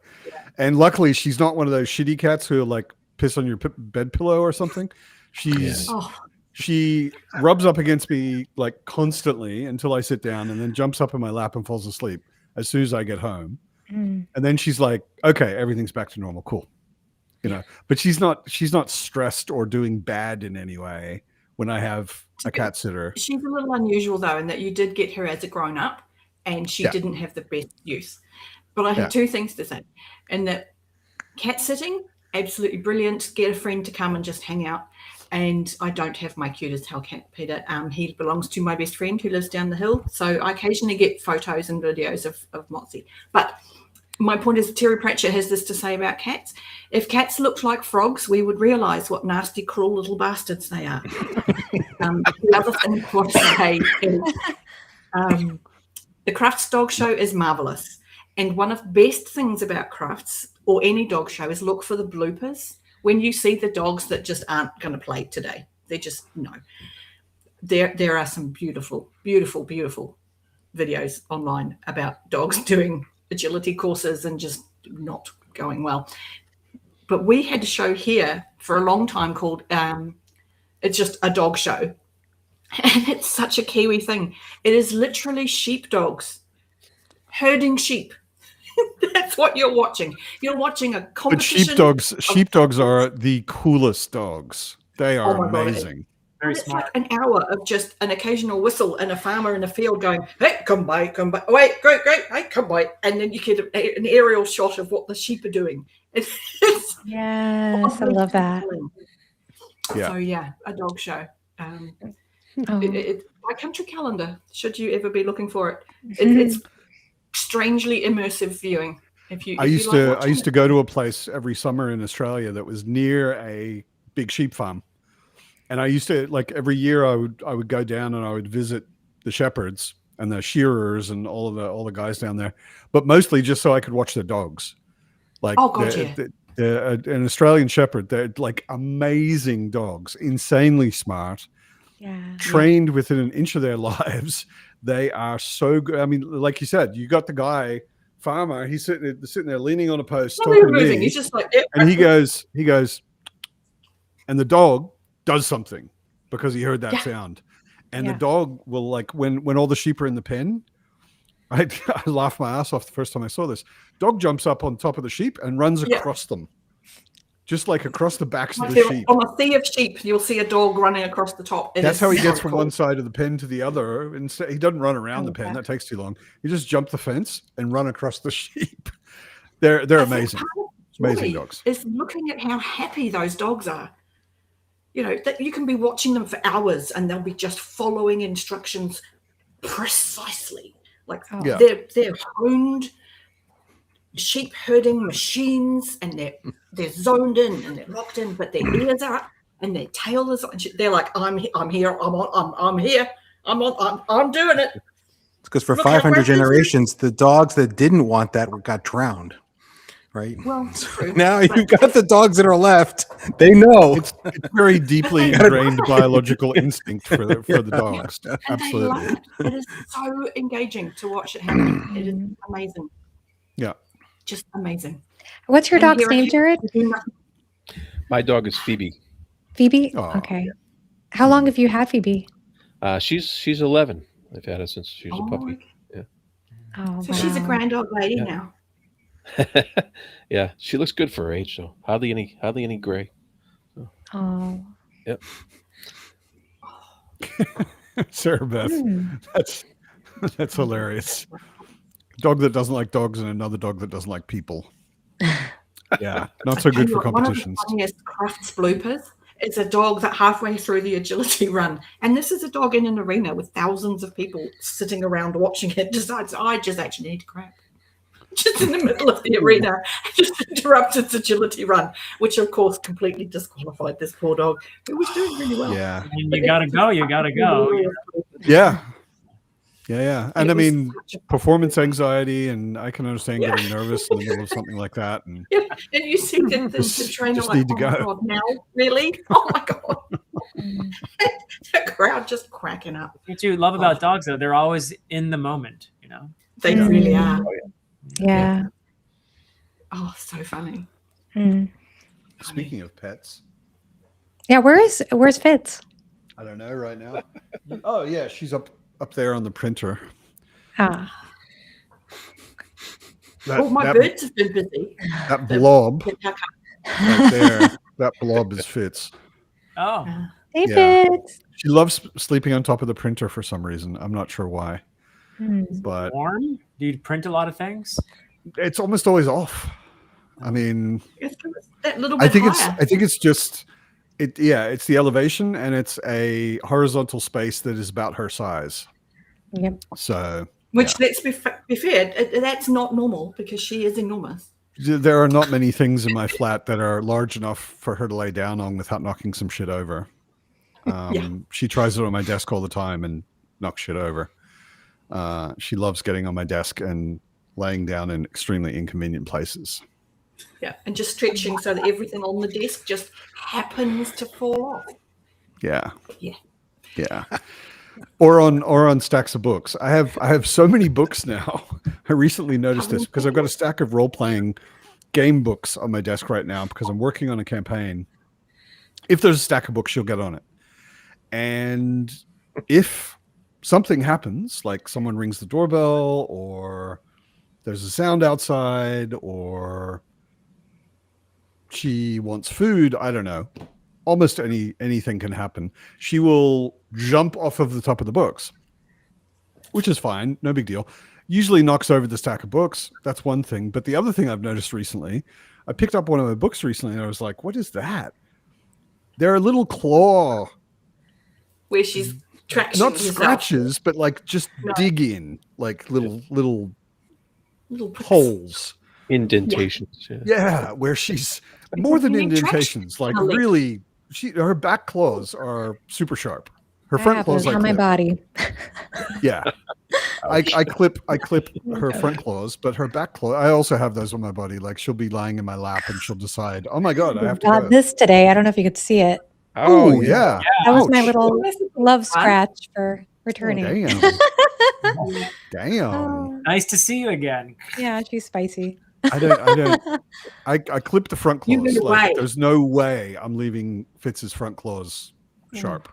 And luckily, she's not one of those shitty cats who like piss on your bed pillow or something. She rubs up against me like constantly until I sit down, and then jumps up in my lap and falls asleep as soon as I get home. And then she's like, "Okay, everything's back to normal. Cool." But she's not stressed or doing bad in any way when I have a cat sitter. She's a little unusual though, in that you did get her as a grown up, and she didn't have the best use. But I have two things to say. And that cat sitting, absolutely brilliant. Get a friend to come and just hang out. And I don't have my cutest hellcat, Peter. He belongs to my best friend who lives down the hill. So I occasionally get photos and videos of Motsy. But my point is, Terry Pratchett has this to say about cats. If cats looked like frogs, we would realise what nasty, cruel little bastards they are. The other thing I want to say is the Crufts dog show is marvellous. And one of the best things about Crufts or any dog show is look for the bloopers. When you see the dogs that just aren't going to play today, they're just, no. There are some beautiful, beautiful, beautiful videos online about dogs doing agility courses and just not going well. But we had a show here for a long time called it's just a dog show. And it's such a Kiwi thing. It is literally sheep dogs herding sheep. That's what you're watching. You're watching a competition. But sheepdogs are the coolest dogs. They are amazing. Very it's smart. like an hour of just an occasional whistle and a farmer in a field going, "Hey, come by. Wait, great, hey, come by." And then you get an aerial shot of what the sheep are doing. Yes, I love that. Yeah. So yeah, a dog show. It's my country calendar. Should you ever be looking for it, it's strangely immersive viewing. I used to go to a place every summer in Australia that was near a big sheep farm. And I used to, like, every year I would go down and I would visit the shepherds and the shearers and all the guys down there, but mostly just so I could watch their dogs. Like, an Australian shepherd, they're like amazing dogs, insanely smart, trained within an inch of their lives. They are so good. I mean, like you said, you got the guy farmer. He's sitting there leaning on a post, talking to me. He's just like, and he goes, and the dog does something, because he heard that Yeah. sound. And Yeah. the dog will, like, when all the sheep are in the pen, I laughed my ass off the first time I saw this. Dog jumps up on top of the sheep and runs Yeah. across them. Just like across the backs Like of the they're sheep. on a sea of sheep, you'll see a dog running across the top. It That's is how he so gets from cool. one side of the pen to the other. And he doesn't run around the pen. Okay. That takes too long. You just jump the fence and run across the sheep. They're I think amazing. part of the Amazing joy dogs. is looking at how happy those dogs are. You know, that you can be watching them for hours and they'll be just following instructions precisely. Like Oh. Yeah. they're honed sheep herding machines, and they're zoned in and they're locked in, but their ears are up and their tail is on. They're like, I'm here, I'm here, I'm doing it. Because for Look how 500 great this is. generations, the dogs that didn't want that got drowned, right? Well, true, Now but- you've got the dogs that are left. They know. It's very deeply But they- ingrained biological instinct for the dogs. and Absolutely. they love it. It is so engaging to watch it happen. It is amazing. Yeah. Just amazing. What's your And dog's here name, again, Jared? we do nothing. My dog is Phoebe. Phoebe? Aw. Okay. How long have you had Phoebe? She's 11. I've had her since she was a Oh, puppy. Oh, so she's a wow. grand old lady Yeah. now. Yeah, she looks good for her age, though. Hardly any gray. Oh. Sarah Beth. Hmm. That's hilarious. Dog that doesn't like dogs and another dog that doesn't like people. Yeah. Not so I tell good you for what, competitions. One of the funniest crafts bloopers is a dog that halfway through the agility run, and this is a dog in an arena with thousands of people sitting around watching it, decides, I just actually need to crap. Just in the middle of the arena, just interrupt its agility run, which of course completely disqualified this poor dog who was doing really well. Yeah. I mean, you gotta go. You gotta go. Yeah. Yeah. And It I was mean, such a- performance anxiety, and I can understand Yeah. getting nervous in the middle of something like that. And Yeah, and you see the trainer just like, need to oh my go." God, now? Really? Oh my God. Mm. The crowd just cracking up. What you love about dogs, though, they're always in the moment. You know. They Mm. really are. Yeah. Oh, so funny. Mm. speaking of pets, Yeah. Where's Fitz? I don't know right now. Oh yeah, she's up there on the printer. Ah. Oh, my that, birds have been busy. that blob They've had- right there, that blob is Fitz. Oh, Hey, Yeah. Fitz. She loves sleeping on top of the printer for some reason. I'm not sure why, Hmm. but warm. Do you print a lot of things? it's almost always off. I mean, It's that little bit I think higher. it's just it. Yeah, it's the elevation, and it's a horizontal space that is about her size. Yep. So Which, let's be fair, that's not normal because she is enormous. there are not many things in my flat that are large enough for her to lay down on without knocking some shit over. She tries it on my desk all the time and knocks shit over. She loves getting on my desk and laying down in extremely inconvenient places. Yeah, and just stretching so that everything on the desk just happens to fall off. Yeah. Yeah. Yeah. Or on stacks of books. I have so many books now. I recently noticed this because I've got a stack of role-playing game books on my desk right now because I'm working on a campaign. If there's a stack of books, she'll get on it. And if something happens, like someone rings the doorbell or there's a sound outside or she wants food, I don't know. Almost anything can happen. She will jump off of the top of the books, which is fine. No big deal. Usually knocks over the stack of books. That's one thing. But the other thing I've noticed recently, I picked up one of my books recently and I was like, what is that? They're a little claw, Where she's tracking not herself. scratches, but like just No. dig in, like little Little pricks. holes. Indentations. Yeah. Yeah, where she's more than You need indentations, like Alex. really, her back claws are super sharp. Her That front claws, happens on my clip. body. Yeah, I clip her front claws, but her back claw. I also have those on my body. Like she'll be lying in my lap and she'll decide, oh my god, I have to Got go. this today. I don't know if you could see it. Oh yeah, That was my Ouch. little That's a love fun. scratch for returning. Damn, damn. Oh, Nice to see you again. yeah, she's spicy. I clip the front You claws. moved Like, away. there's no way I'm leaving Fitz's front claws sharp.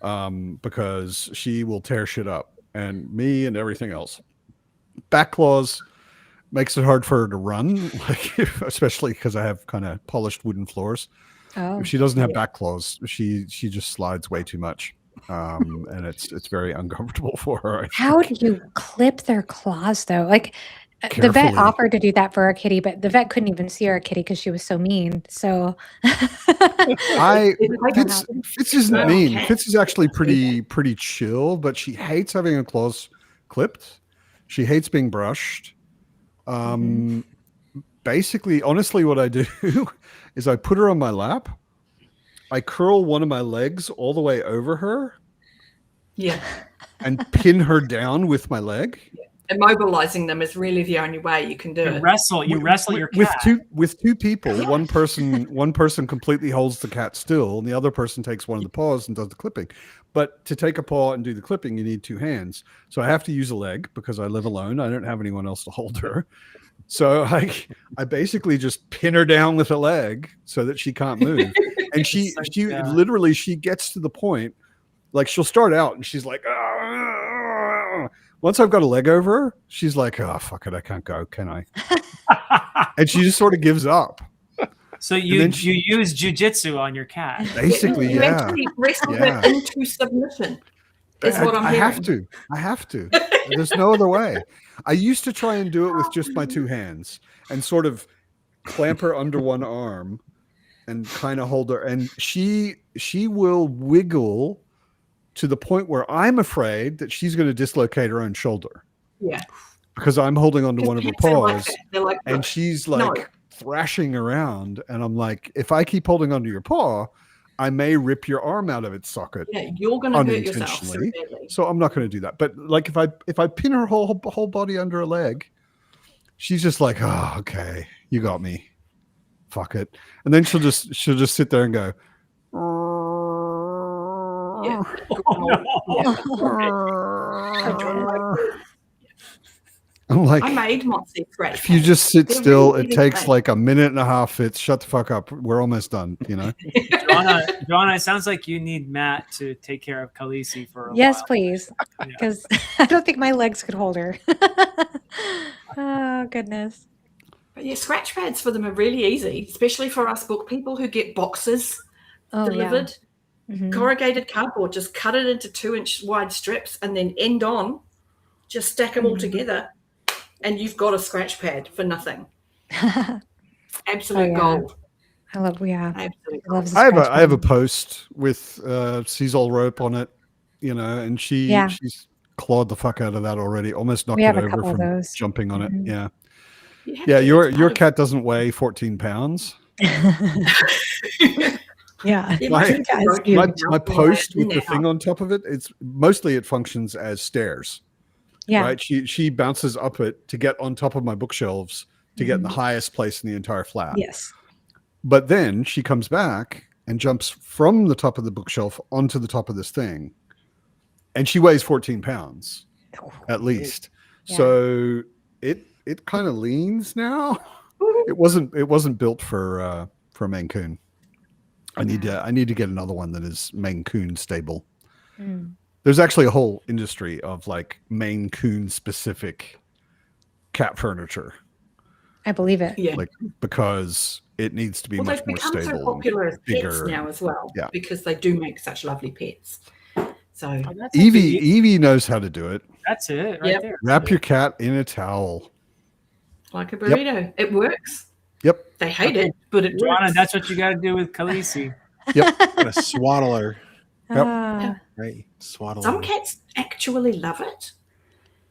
because she will tear shit up, and me and everything else. Back claws makes it hard for her to run, like especially because I have kind of polished wooden floors. Oh, If she doesn't have back claws, she just slides way too much, and it's very uncomfortable for her. how do you clip their claws though? Like the vet Carefully. offered to do that for our kitty, but the vet couldn't even see our kitty because she was so mean. So Fitz isn't mean. Fitz is actually pretty chill, but she hates having her claws clipped. She hates being brushed. Basically, honestly, what I do is I put her on my lap. I curl one of my legs all the way over her. Yeah. And pin her down with my leg. Immobilizing them is really the only way you can do it. You wrestle your cat. With two people. One person completely holds the cat still, and the other person takes one of the paws and does the clipping. But to take a paw and do the clipping, you need two hands. So I have to use a leg because I live alone. I don't have anyone else to hold her. So I basically just pin her down with a leg so that she can't move. And she literally gets to the point, like she'll start out and she's like, once I've got a leg over her, she's like, oh, fuck it, I can't go, can I? And she just sort of gives up. So you use jujitsu on your cat. Basically, you yeah. actually wrestle her into submission. Is what I'm hearing. I have to. There's no other way. I used to try and do it with just my two hands and sort of clamp her under one arm and kind of hold her. And she will wiggle to the point where I'm afraid that she's going to dislocate her own shoulder. Yeah. Because I'm holding onto one of her paws and she's like thrashing around. And I'm like, if I keep holding onto your paw, I may rip your arm out of its socket. Yeah, you're going to hurt yourself severely. So I'm not going to do that. But like if I pin her whole body under a leg, she's just like, oh, okay, you got me. Fuck it. And then she'll just sit there and go. Yeah. I'm like, I made Moxie scratch. If you just sit still, it takes like a minute and a half. It's shut the fuck up. We're almost done, you know? Joanna, it sounds like you need Matt to take care of Khaleesi for a yes, while. please. Because I don't think my legs could hold her. Oh, goodness. But yeah, scratch pads for them are really easy, especially for us book people who get boxes delivered. Yeah. Mm-hmm. Corrugated cardboard, just cut it into 2-inch wide strips and then end on, just stack them all together. And you've got a scratch pad for nothing. Absolute gold. I love, Absolute gold. I have a post with Seasol rope on it, you know, and she's clawed the fuck out of that already. Almost knocked it over from jumping on it. Yeah. Yeah, your cat doesn't weigh 14 pounds. Yeah. My post with the thing on top of it, it functions as stairs. Yeah. Right. She bounces up it to get on top of my bookshelves to get in the highest place in the entire flat. Yes. But then she comes back and jumps from the top of the bookshelf onto the top of this thing. And she weighs 14 pounds at least. Yeah. So it kind of leans now. It wasn't built for Maine Coon. I need to get another one that is Maine Coon stable. Mm. There's actually a whole industry of like Maine Coon specific cat furniture. I believe it. Yeah. Like because it needs to be much more stable. They've become so popular as pets now as well. Yeah. Because they do make such lovely pets. So Evie knows how to do it. That's it right there. Wrap your cat in a towel. Like a burrito. Yep. It works. Yep. They hate it, but it works. That's what you got to do with Khaleesi. Yep. Gotta swaddle her. Yep. Right. Swaddle. Some cats actually love it.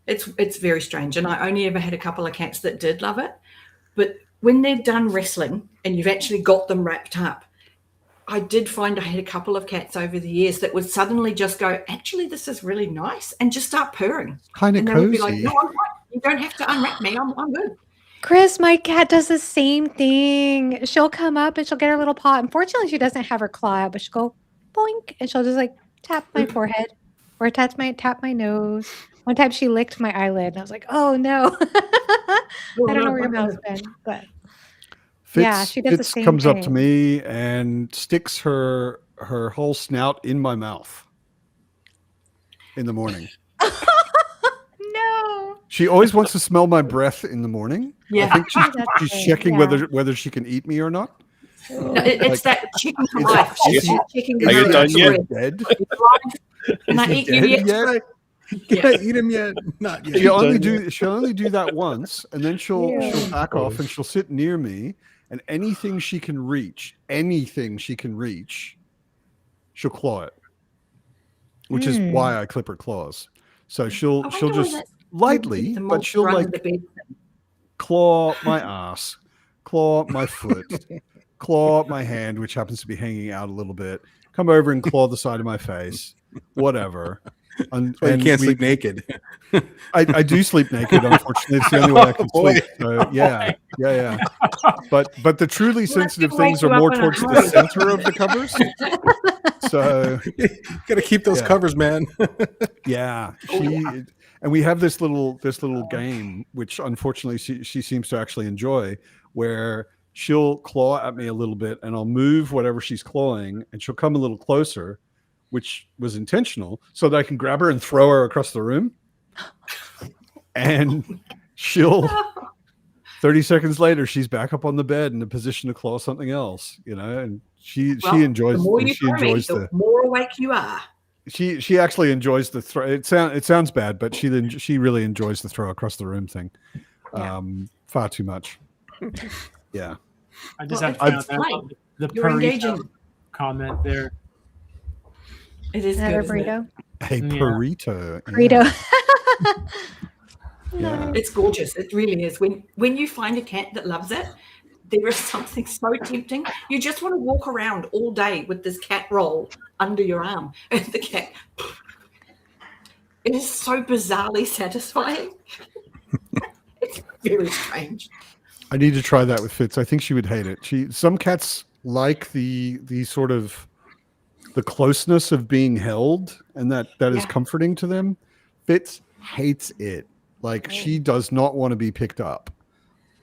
It's very strange. And I only ever had a couple of cats that did love it. But when they're done wrestling and you've actually got them wrapped up, I did find I had a couple of cats over the years that would suddenly just go, actually, this is really nice, and just start purring. Kind of cozy. And they would be like, no, I'm fine. You don't have to unwrap me. I'm good. Chris, my cat does the same thing. She'll come up and she'll get her little paw. Unfortunately, she doesn't have her claw out, but she'll go boink and she'll just like tap my forehead or tap my nose. One time she licked my eyelid and I was like, oh no. I don't know where your mouth's been, but Fitz, she does the same comes thing. Up to me and sticks her whole snout in my mouth. in the morning. No. She always wants to smell my breath in the morning. Yeah. I think That's she's great, checking yeah. whether she can eat me or not. No, it's that checking her Is- life. is She's he- checking Are you her done yet? life. Dead? Can I Is he eat you dead yet? yet? Can I eat him yet? Not yet. She'll only do that once, and then she'll Yeah. back off and she'll sit near me, and anything she can reach, she'll claw it. Which is why I clip her claws. So she'll I wonder why just that's lightly, the but monster she'll under like the bed. claw my ass, claw my foot, claw my hand, which happens to be hanging out a little bit, come over and claw the side of my face, whatever. And, Well, you can't we- sleep naked. I do sleep naked, unfortunately. It's the only way I can Oh, boy. sleep. So yeah. But the truly Well, sensitive that's gonna things wake are you more up in a towards the hurry. center of the covers. So Gotta keep those Yeah. covers, man. yeah, and we have this little game, which unfortunately she seems to actually enjoy, where she'll claw at me a little bit, and I'll move whatever she's clawing, and she'll come a little closer, which was intentional, so that I can grab her and throw her across the room, and she'll. 30 seconds later, she's back up on the bed in a position to claw something else, and she enjoys. The more you she throw me, enjoys the more awake you are. She actually enjoys the throw. It sounds bad, but she really enjoys the throw across the room thing. Far too much. Yeah. I just Well, have it's found out the You're burrito engaging. comment there. It is Another good. Isn't it? burrito. A Yeah. burrito. Burrito. Yeah. It's gorgeous. It really is. When you find a cat that loves it, there is something so tempting. You just want to walk around all day with this cat roll under your arm, and the cat. It is so bizarrely satisfying. It's very strange. I need to try that with Fitz. I think she would hate it. Some cats like the sort of the closeness of being held, and that is Yeah. comforting to them. Fitz hates it. Like, she does not want to be picked up.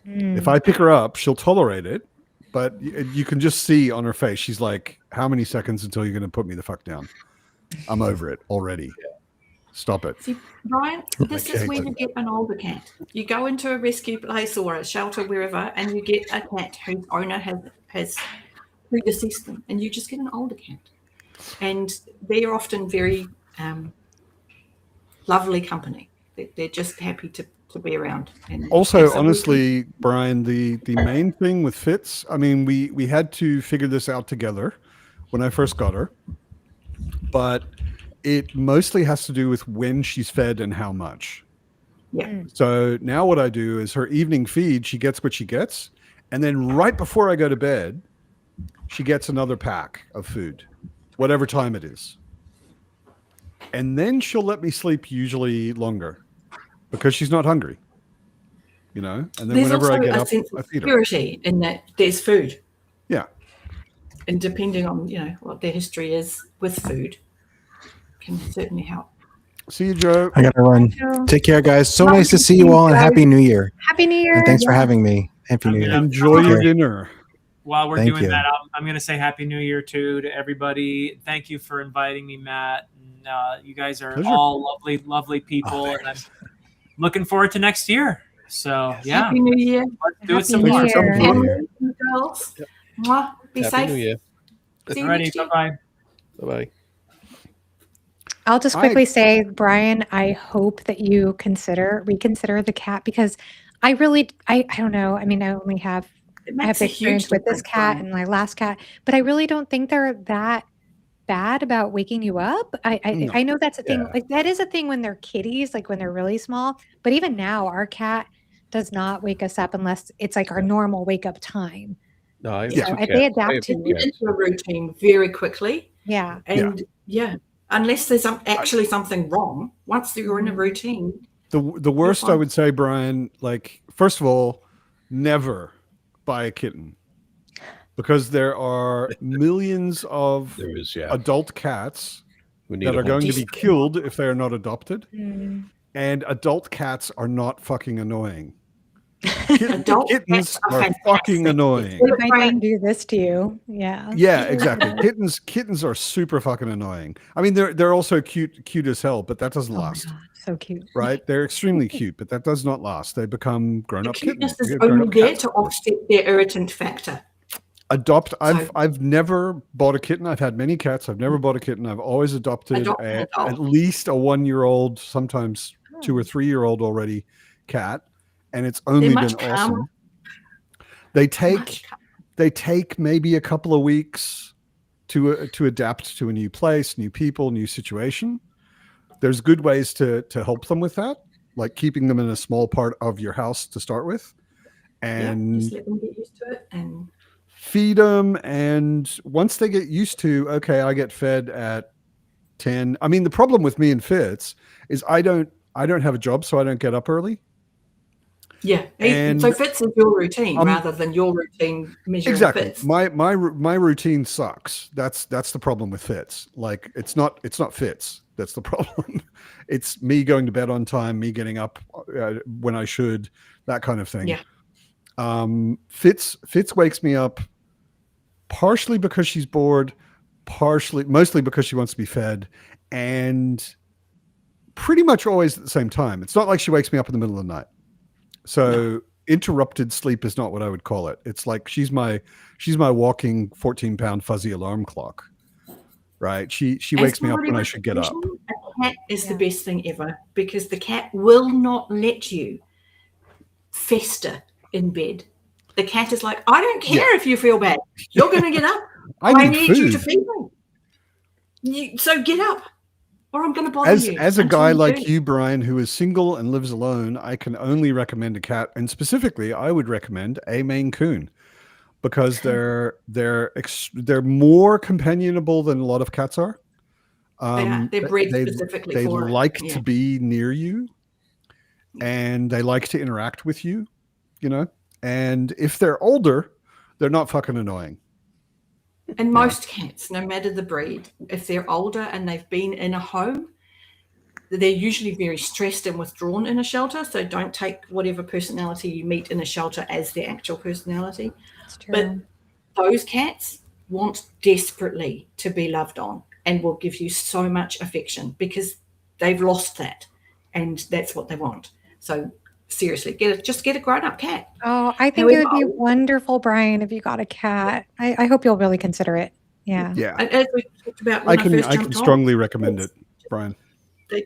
If I pick her up, she'll tolerate it, but you can just see on her face, she's like, how many seconds until you're going to put me the fuck down? I'm over it already. Stop it. See, Brian, this Okay. is where you get an older cat. You go into a rescue place or a shelter, wherever, and you get a cat whose owner has predeceased them, and you just get an older cat. And they're often very lovely company. They're just happy to be around. And Also, absolutely- honestly, Brian, the main thing with Fitz, I mean, we had to figure this out together when I first got her, but it mostly has to do with when she's fed and how much. Yeah. So now what I do is her evening feed, she gets what she gets, and then right before I go to bed, she gets another pack of food, whatever time it is. And then she'll let me sleep usually longer because she's not hungry, and then There's whenever also I get a up, sense I of feed her. security in that there's food. Yeah. And depending on, what their history is with food, can certainly help. See you, Joe. I gotta run. Take care, guys. So nice to see you all, and Happy New Year. Happy New Year. And thanks for having me. Happy New Year. Enjoy Take your care. dinner. While we're Thank doing you. that, I'm going to say Happy New Year too to everybody. Thank you for inviting me, Matt. And, you guys are Pleasure. all lovely, lovely people, Oh, and I'm looking forward to next year. So yeah, Happy New Year. let's do it Happy some New more. Year. Family and girls. Mwah. Be Happy safe. New Year. See you Alrighty, next year. bye bye. Bye bye. I'll just I- quickly say, Brian, I hope that you reconsider the cat, because I don't know. I mean, I only have It I have makes a experience huge with this difference, cat Brian. and my last cat, but I really don't think they're that bad about waking you up. No. I know that's a thing. Yeah. Like, that is a thing when they're kitties, like when they're really small. But even now, our cat does not wake us up unless it's like our normal wake up time. No, I have So two they cats. I adapt have to two Get cats. into a routine very quickly. Yeah. And unless there's actually something wrong, once you're in a routine, The worst I fine. would say, Brian, like, first of all, never buy a kitten, because there are millions of There is, yeah. adult cats We need that a are going to be Decent. killed if they are not adopted. Mm. And adult cats are not fucking annoying. Adult Kittens cats are are fucking fantastic. annoying. They might not do this to you. Yeah. Yeah, exactly. Kittens are super fucking annoying. I mean, they're also cute as hell, but that doesn't Oh my last, God, so cute. right? They're extremely cute, but that does not last. They become The grown-up cuteness kittens. is Grown-up only there cats. to offset their irritant factor. I've never bought a kitten. I've had many cats. I've never bought a kitten. I've always adopted Adopt an adult. at least a 1-year-old, sometimes 2 or 3-year-old already cat, and it's only been much calmer. awesome. They take maybe a couple of weeks to adapt to a new place, new people, new situation. There's good ways to help them with that, like keeping them in a small part of your house to start with, and just let them get used to it and feed them. And once they get used to, okay, I get fed at 10. I mean, the problem with me and Fitz is I don't have a job, so I don't get up early. yeah. And So Fitz is your routine rather than your routine measuring exactly. Fitz. My routine sucks. That's the problem with Fitz. Like it's not Fitz. That's the problem. It's me going to bed on time, me getting up when I should, that kind of thing. Yeah. Fitz wakes me up partially because she's bored, mostly because she wants to be fed, and pretty much always at the same time. It's not like she wakes me up in the middle of the night. So interrupted sleep is not what I would call it. It's like she's my walking 14-pound fuzzy alarm clock, right? She wakes me up when I should get up. A cat is the best thing ever because the cat will not let you fester in bed. The cat is like, I don't care if you feel bad. You're going to get up. I need you to feed me. So get up, or I'm going to bother you. As a guy like you, Brian, who is single and lives alone, I can only recommend a cat, and specifically, I would recommend a Maine Coon because they're more companionable than a lot of cats are. They're bred specifically they for like it. to be near you, and they like to interact with you, you know. And if they're older, they're not fucking annoying. And most cats, no matter the breed, if they're older and they've been in a home, they're usually very stressed and withdrawn in a shelter. So don't take whatever personality you meet in a shelter as their actual personality. That's true. But those cats want desperately to be loved on and will give you so much affection because they've lost that, and that's what they want. So seriously, just get a grown-up cat. Oh, I think it would be wonderful, Brian, if you got a cat. I hope you'll really consider it. Yeah. Yeah. As we talked about I when can first jumped on, strongly recommend it, Brian. They're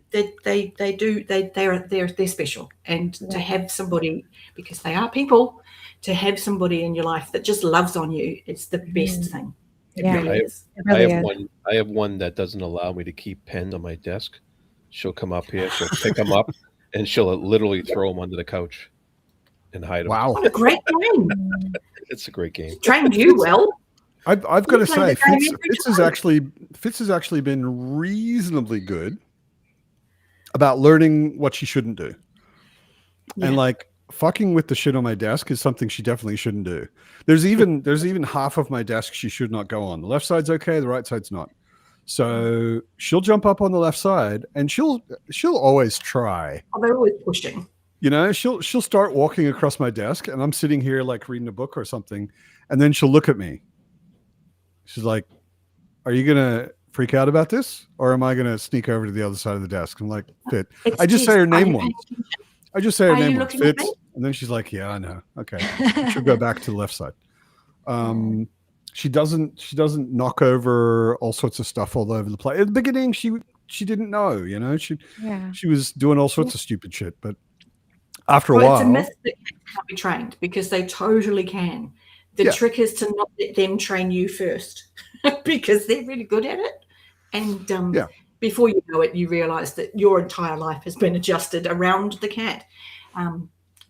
special, and to have somebody, because they are people, to have somebody in your life that just loves on you, it's the best thing. It really is. I have one that doesn't allow me to keep pens on my desk. She'll come up here, she'll pick them up, and she'll literally throw them under the couch and hide them. Wow. What a great game. It's a great game. Trained you well. I've got to say, Fitz has time. actually been reasonably good about learning what she shouldn't do. Yeah. And like fucking with the shit on my desk is something she definitely shouldn't do. There's even half of my desk she should not go on. The left side's okay, the right side's not. So she'll jump up on the left side, and she'll always try. Oh, they're always pushing. You know, she'll start walking across my desk, and I'm sitting here like reading a book or something, and then she'll look at me. She's like, "Are you gonna freak out about this, or am I gonna sneak over to the other side of the desk?" I'm like, "Fit." I just say her name once. Fitz, and then she's like, "Yeah, I know. Okay." She'll go back to the left side. She doesn't knock over all sorts of stuff all over the place. At the beginning, she didn't know, you know, she was doing all sorts of stupid shit, but after a while, it's a myth that cats can't be trained because they totally can. The trick is to not let them train you first because they're really good at it. And before you know it, you realize that your entire life has been adjusted around the cat.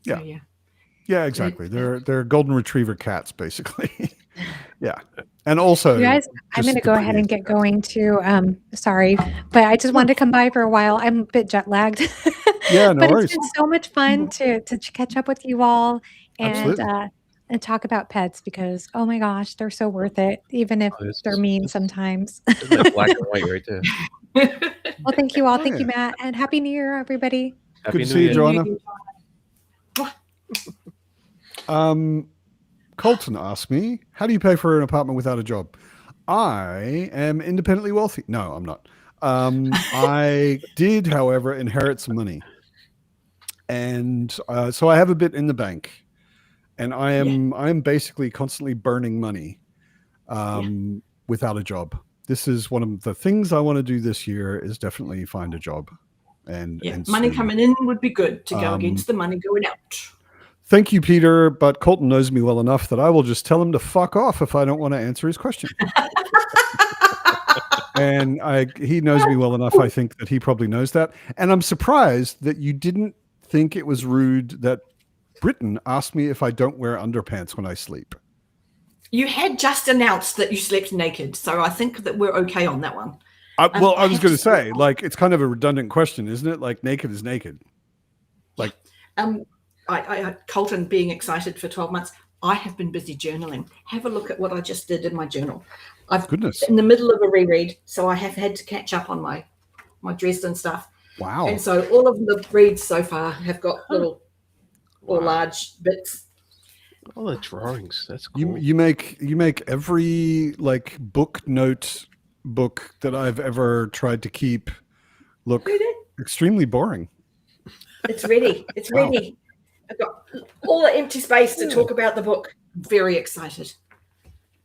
Yeah, exactly. They're golden retriever cats, basically. Yeah. And also, you guys, I'm going to go ahead and get going too. Sorry, but I just wanted to come by for a while. I'm a bit jet lagged. Yeah, no but worries. It's been so much fun to catch up with you all and talk about pets because, oh my gosh, they're so worth it, even if they're mean sometimes. Like black and white right there. Well, thank you all. Thank you, Matt. And Happy New Year, everybody. Good to see you, Joanna. Colton asked me, how do you pay for an apartment without a job? I am independently wealthy. No, I'm not. I did, however, inherit some money. And so I have a bit in the bank. And I am basically constantly burning money without a job. This is one of the things I want to do this year is definitely find a job. And money soon. coming in would be good to go against the money going out. Thank you, Peter. But Colton knows me well enough that I will just tell him to fuck off if I don't want to answer his question. And he knows me well enough, I think, that he probably knows that. And I'm surprised that you didn't think it was rude that Britain asked me if I don't wear underpants when I sleep. You had just announced that you slept naked, so I think that we're okay on that one. I was going to say, like, it's kind of a redundant question, isn't it? Like, naked is naked. Like, Colton being excited for 12 months, I have been busy journaling. Have a look at what I just did in my journal. Goodness. In the middle of a reread, so I have had to catch up on my Dresden stuff. Wow. And so all of the reads so far have got little or large bits. All the drawings. That's cool. You make every like book that I've ever tried to keep look extremely boring. It's ready. It's ready. I've got all the empty space to talk about the book. Very excited.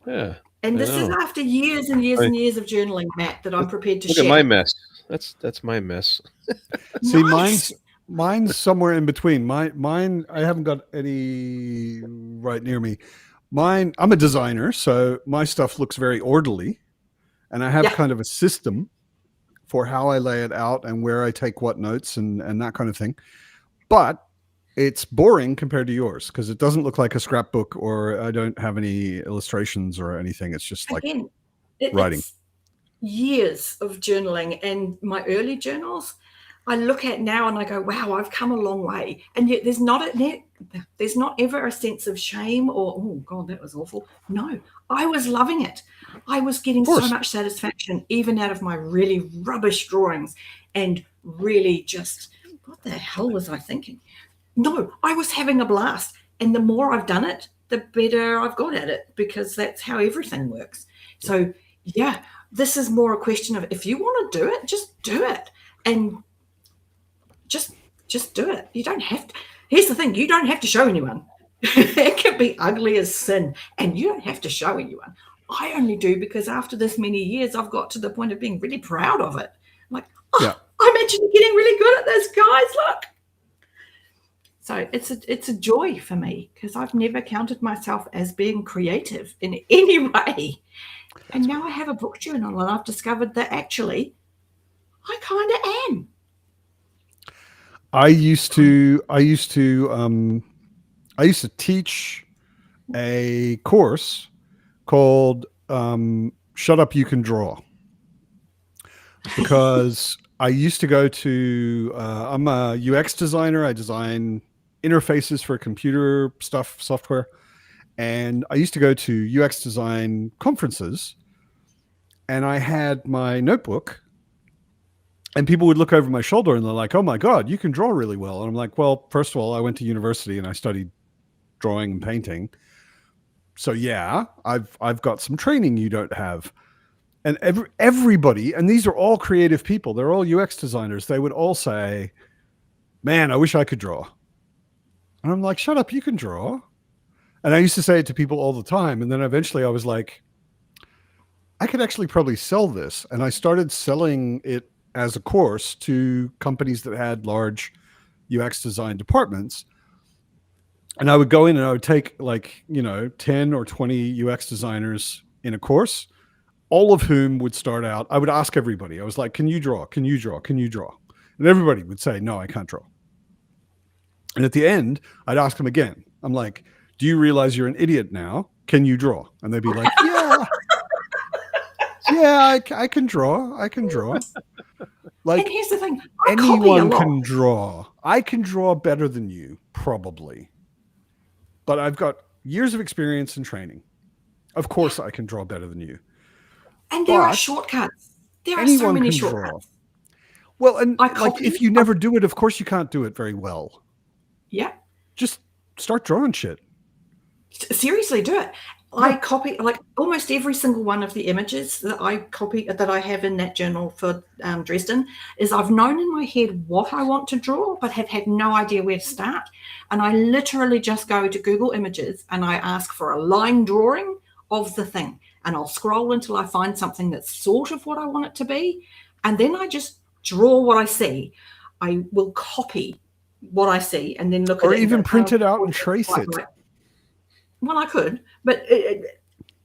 Yeah. And this is after years and years and years of journaling, Matt, that I'm prepared to share. Look at my mess. That's my mess. See, mine's somewhere in between. Mine, I haven't got any right near me. Mine, I'm a designer, so my stuff looks very orderly, and I have kind of a system for how I lay it out and where I take what notes and that kind of thing. But it's boring compared to yours because it doesn't look like a scrapbook, or I don't have any illustrations or anything. It's just like writing. It's years of journaling, and my early journals I look at now and I go, wow, I've come a long way. And yet there's not ever a sense of shame or, oh God, that was awful. No, I was loving it. I was getting so much satisfaction, even out of my really rubbish drawings, and really just, what the hell was I thinking? No, I was having a blast. And the more I've done it, the better I've got at it, because that's how everything works. So yeah, this is more a question of, if you want to do it, just do it. And just do it. You don't have to. Here's the thing. You don't have to show anyone. It can be ugly as sin, and you don't have to show anyone. I only do because after this many years, I've got to the point of being really proud of it. I'm like, I'm actually getting really good at this, guys. Look. So it's a joy for me, because I've never counted myself as being creative in any way. And now I have a book journal, and I've discovered that actually I kind of am. I used to teach a course called Shut Up, You Can Draw, because I used to go to I'm a UX designer. I design interfaces for computer stuff, software, and I used to go to UX design conferences, and I had my notebook. And people would look over my shoulder and they're like, oh my God, you can draw really well. And I'm like, well, first of all, I went to university and I studied drawing and painting. So yeah, I've got some training you don't have. And everybody, and these are all creative people, they're all UX designers, they would all say, man, I wish I could draw. And I'm like, shut up, you can draw. And I used to say it to people all the time. And then eventually I was like, I could actually probably sell this. And I started selling it as a course to companies that had large UX design departments. And I would go in and I would take 10 or 20 UX designers in a course, all of whom would start out. I would ask everybody. I was like, can you draw? Can you draw? Can you draw? And everybody would say, no, I can't draw. And at the end, I'd ask them again. I'm like, do you realize you're an idiot now? Can you draw? And they'd be like, yeah. Yeah, I can draw. I can draw. Like, and here's the thing. Anyone can draw. I can draw better than you, probably. But I've got years of experience and training. Of course I can draw better than you. And there are shortcuts. There are so many shortcuts. Draw. Well, and like if you never do it, of course you can't do it very well. Yeah. Just start drawing shit. Seriously, do it. I copy like almost every single one of the images that I copy that I have in that journal for Dresden is I've known in my head what I want to draw, but have had no idea where to start. And I literally just go to Google Images and I ask for a line drawing of the thing. And I'll scroll until I find something that's sort of what I want it to be. And then I just draw what I see. I will copy what I see and then look at it. Or even print it out and trace it. Well, I could, but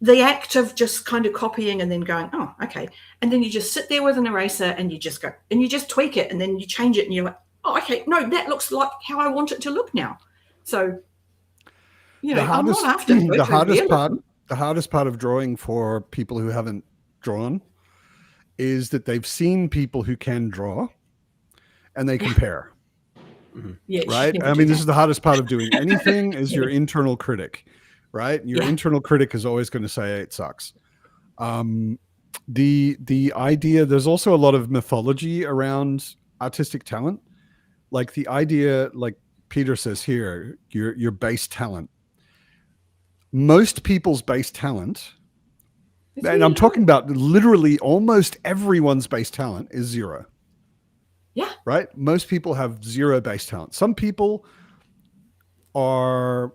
the act of just kind of copying and then going, oh, okay. And then you just sit there with an eraser and you just go, and you just tweak it and then you change it and you're like, oh, okay, no, that looks like how I want it to look now. So, you know, I'm not after the hardest part of drawing for people who haven't drawn is that they've seen people who can draw and they compare. Yeah, right. I mean, this is the hardest part of doing anything is your internal critic, right? Your internal critic is always going to say it sucks. The idea, there's also a lot of mythology around artistic talent. Like the idea, like Peter says here, your base talent. Most people's base talent, and I'm talking about literally almost everyone's base talent is 0. Yeah. Right. Most people have 0 base talent. Some people are,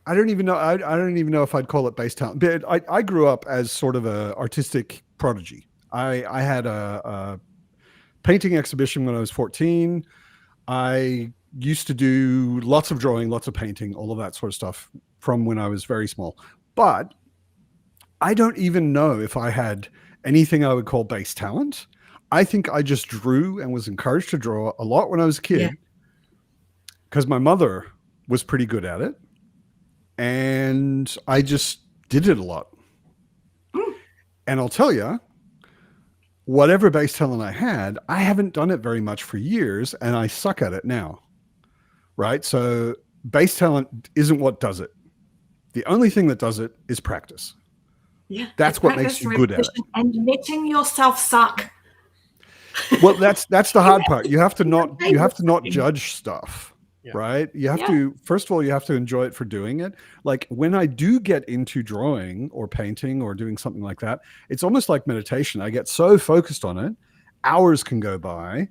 I don't even know if I'd call it base talent, but I grew up as sort of a artistic prodigy. I had a painting exhibition when I was 14. I used to do lots of drawing, lots of painting, all of that sort of stuff from when I was very small. But I don't even know if I had anything I would call base talent. I think I just drew and was encouraged to draw a lot when I was a kid because my mother was pretty good at it. And I just did it a lot. And I'll tell you, whatever base talent I had, I haven't done it very much for years and I suck at it now. Right? So base talent isn't what does it. The only thing that does it is practice. Yeah. That's what makes you good at it. And letting yourself suck. Well, that's the hard part. You have to not judge stuff, right? You have to, first of all, you have to enjoy it for doing it. Like when I do get into drawing or painting or doing something like that, it's almost like meditation. I get so focused on it, hours can go by.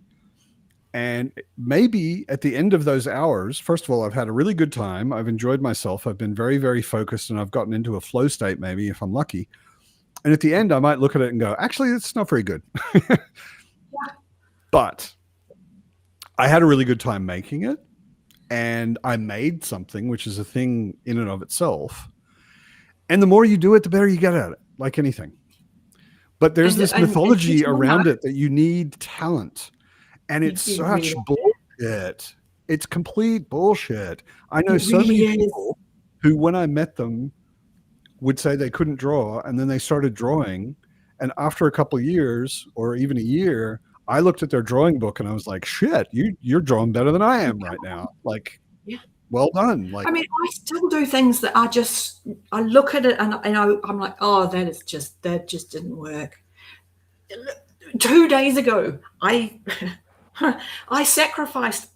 And maybe at the end of those hours, first of all, I've had a really good time. I've enjoyed myself. I've been very, very focused and I've gotten into a flow state, maybe if I'm lucky. And at the end, I might look at it and go, actually, it's not very good. But I had a really good time making it and I made something, which is a thing in and of itself. And the more you do it, the better you get at it, like anything. But there's this mythology around it that you need talent. And it's such bullshit. It's complete bullshit. I know so many people who, when I met them, would say they couldn't draw and then they started drawing. And after a couple of years or even a year, I looked at their drawing book and I was like, shit, you're drawing better than I am right now. Like, well done. Like, I mean, I still do things that are just, I look at it and I'm like, oh, that just didn't work. 2 days ago, I sacrificed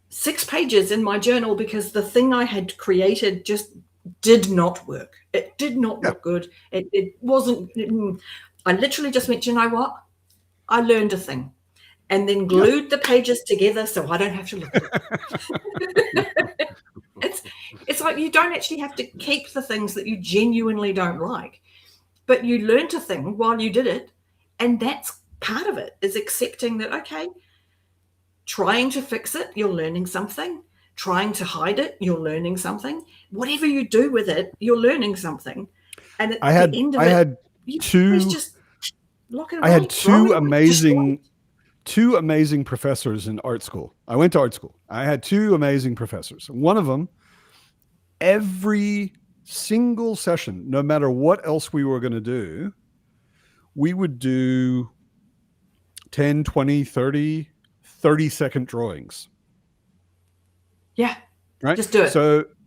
6 pages in my journal because the thing I had created just did not work. It did not look good. It wasn't. I literally just went, you know what? I learned a thing and then glued the pages together so I don't have to look at it. It's like you don't actually have to keep the things that you genuinely don't like, but you learned a thing while you did it. And that's part of it, is accepting that, okay, trying to fix it, you're learning something. Trying to hide it, you're learning something. Whatever you do with it, you're learning something. And at the end of it, I had two amazing professors in art school. I went to art school. I had 2 amazing professors. One of them, every single session, no matter what else we were going to do, we would do 10, 20, 30-second drawings. Yeah. Right. Just do it.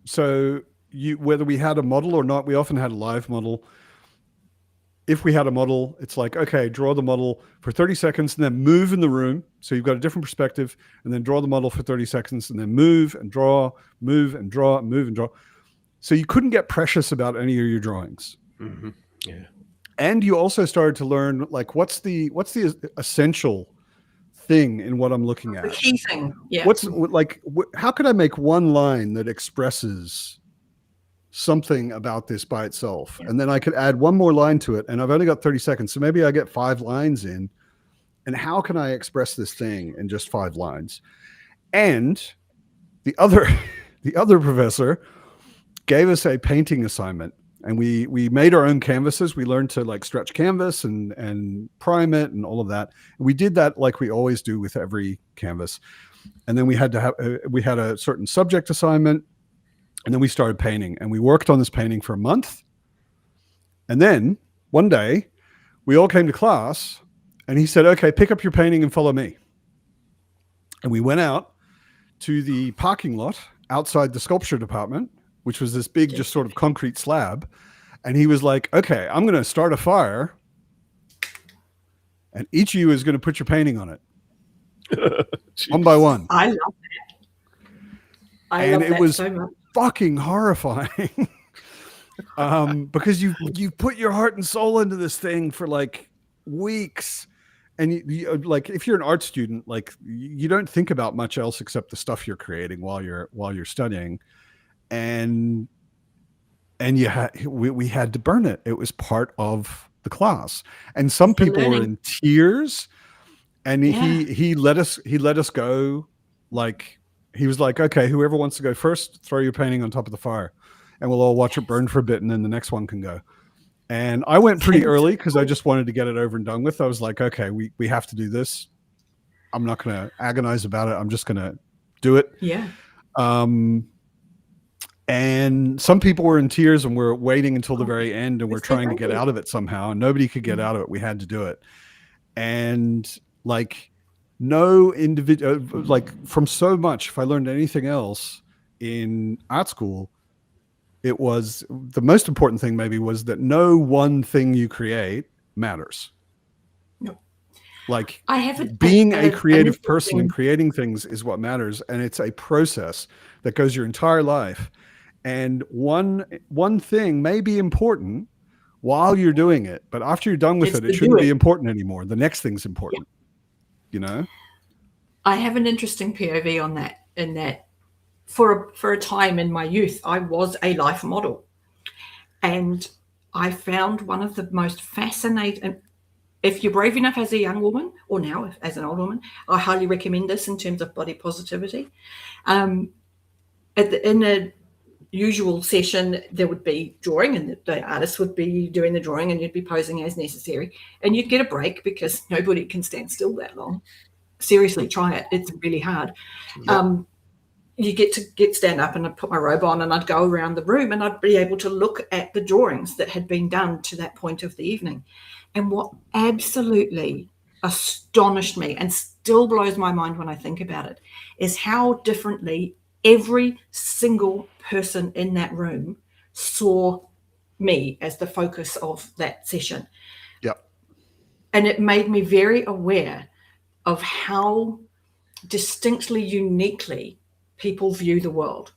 So you, whether we had a model or not, we often had a live model. If we had a model, it's like, okay, draw the model for 30 seconds and then move in the room. So you've got a different perspective and then draw the model for 30 seconds and then move and draw, move and draw, move and draw. So you couldn't get precious about any of your drawings. Mm-hmm. Yeah. And you also started to learn, like, what's the essential thing in what I'm looking The at? key thing. Yeah. How could I make one line that expresses something about this by itself? Yeah. And then I could add one more line to it. And I've only got 30 seconds. So maybe I get 5 lines in. And how can I express this thing in just 5 lines? And the other professor gave us a painting assignment, and we made our own canvases. We learned to like stretch canvas and prime it and all of that. And we did that like we always do with every canvas. And then we had a certain subject assignment, and then we started painting, and we worked on this painting for a month. And then one day we all came to class, and he said, "Okay, pick up your painting and follow me." And we went out to the parking lot outside the sculpture department, which was this big, just sort of concrete slab. And he was like, "Okay, I'm going to start a fire, and each of you is going to put your painting on it one by one." I love that. I love that so much. Fucking horrifying. Because you put your heart and soul into this thing for like weeks. And you like, if you're an art student, like you don't think about much else except the stuff you're creating while you're studying. And we had to burn it. It was part of the class. And some people were in tears, and he let us go. Like, he was like, "Okay, whoever wants to go first, throw your painting on top of the fire, and we'll all watch it burn for a bit, and then the next one can go." And I went pretty early because I just wanted to get it over and done with. I was like, "Okay, we have to do this. I'm not going to agonize about it. I'm just going to do it." Yeah. And some people were in tears and were waiting until the very end, and we're trying to get out of it somehow, and nobody could get out of it. We had to do it. And like, no individual, like, from so much, if I learned anything else in art school, it was the most important thing maybe was that no one thing you create matters. No. Like, I have being a creative person and creating things is what matters. And it's a process that goes your entire life. And one thing may be important while you're doing it, but after you're done with it shouldn't be important anymore. The next thing's important. Yeah. You know? I have an interesting POV on that, in that for a time in my youth, I was a life model. And I found one of the most fascinating, if you're brave enough as a young woman, or now as an old woman, I highly recommend this in terms of body positivity. In a usual session, there would be drawing, and the artist would be doing the drawing, and you'd be posing as necessary, and you'd get a break because nobody can stand still that long. Seriously, try it. It's really hard. Yep. You get to stand up, and I'd put my robe on, and I'd go around the room, and I'd be able to look at the drawings that had been done to that point of the evening. And what absolutely astonished me, and still blows my mind when I think about it, is how differently every single person in that room saw me as the focus of that session. Yep. And it made me very aware of how distinctly, uniquely people view the world.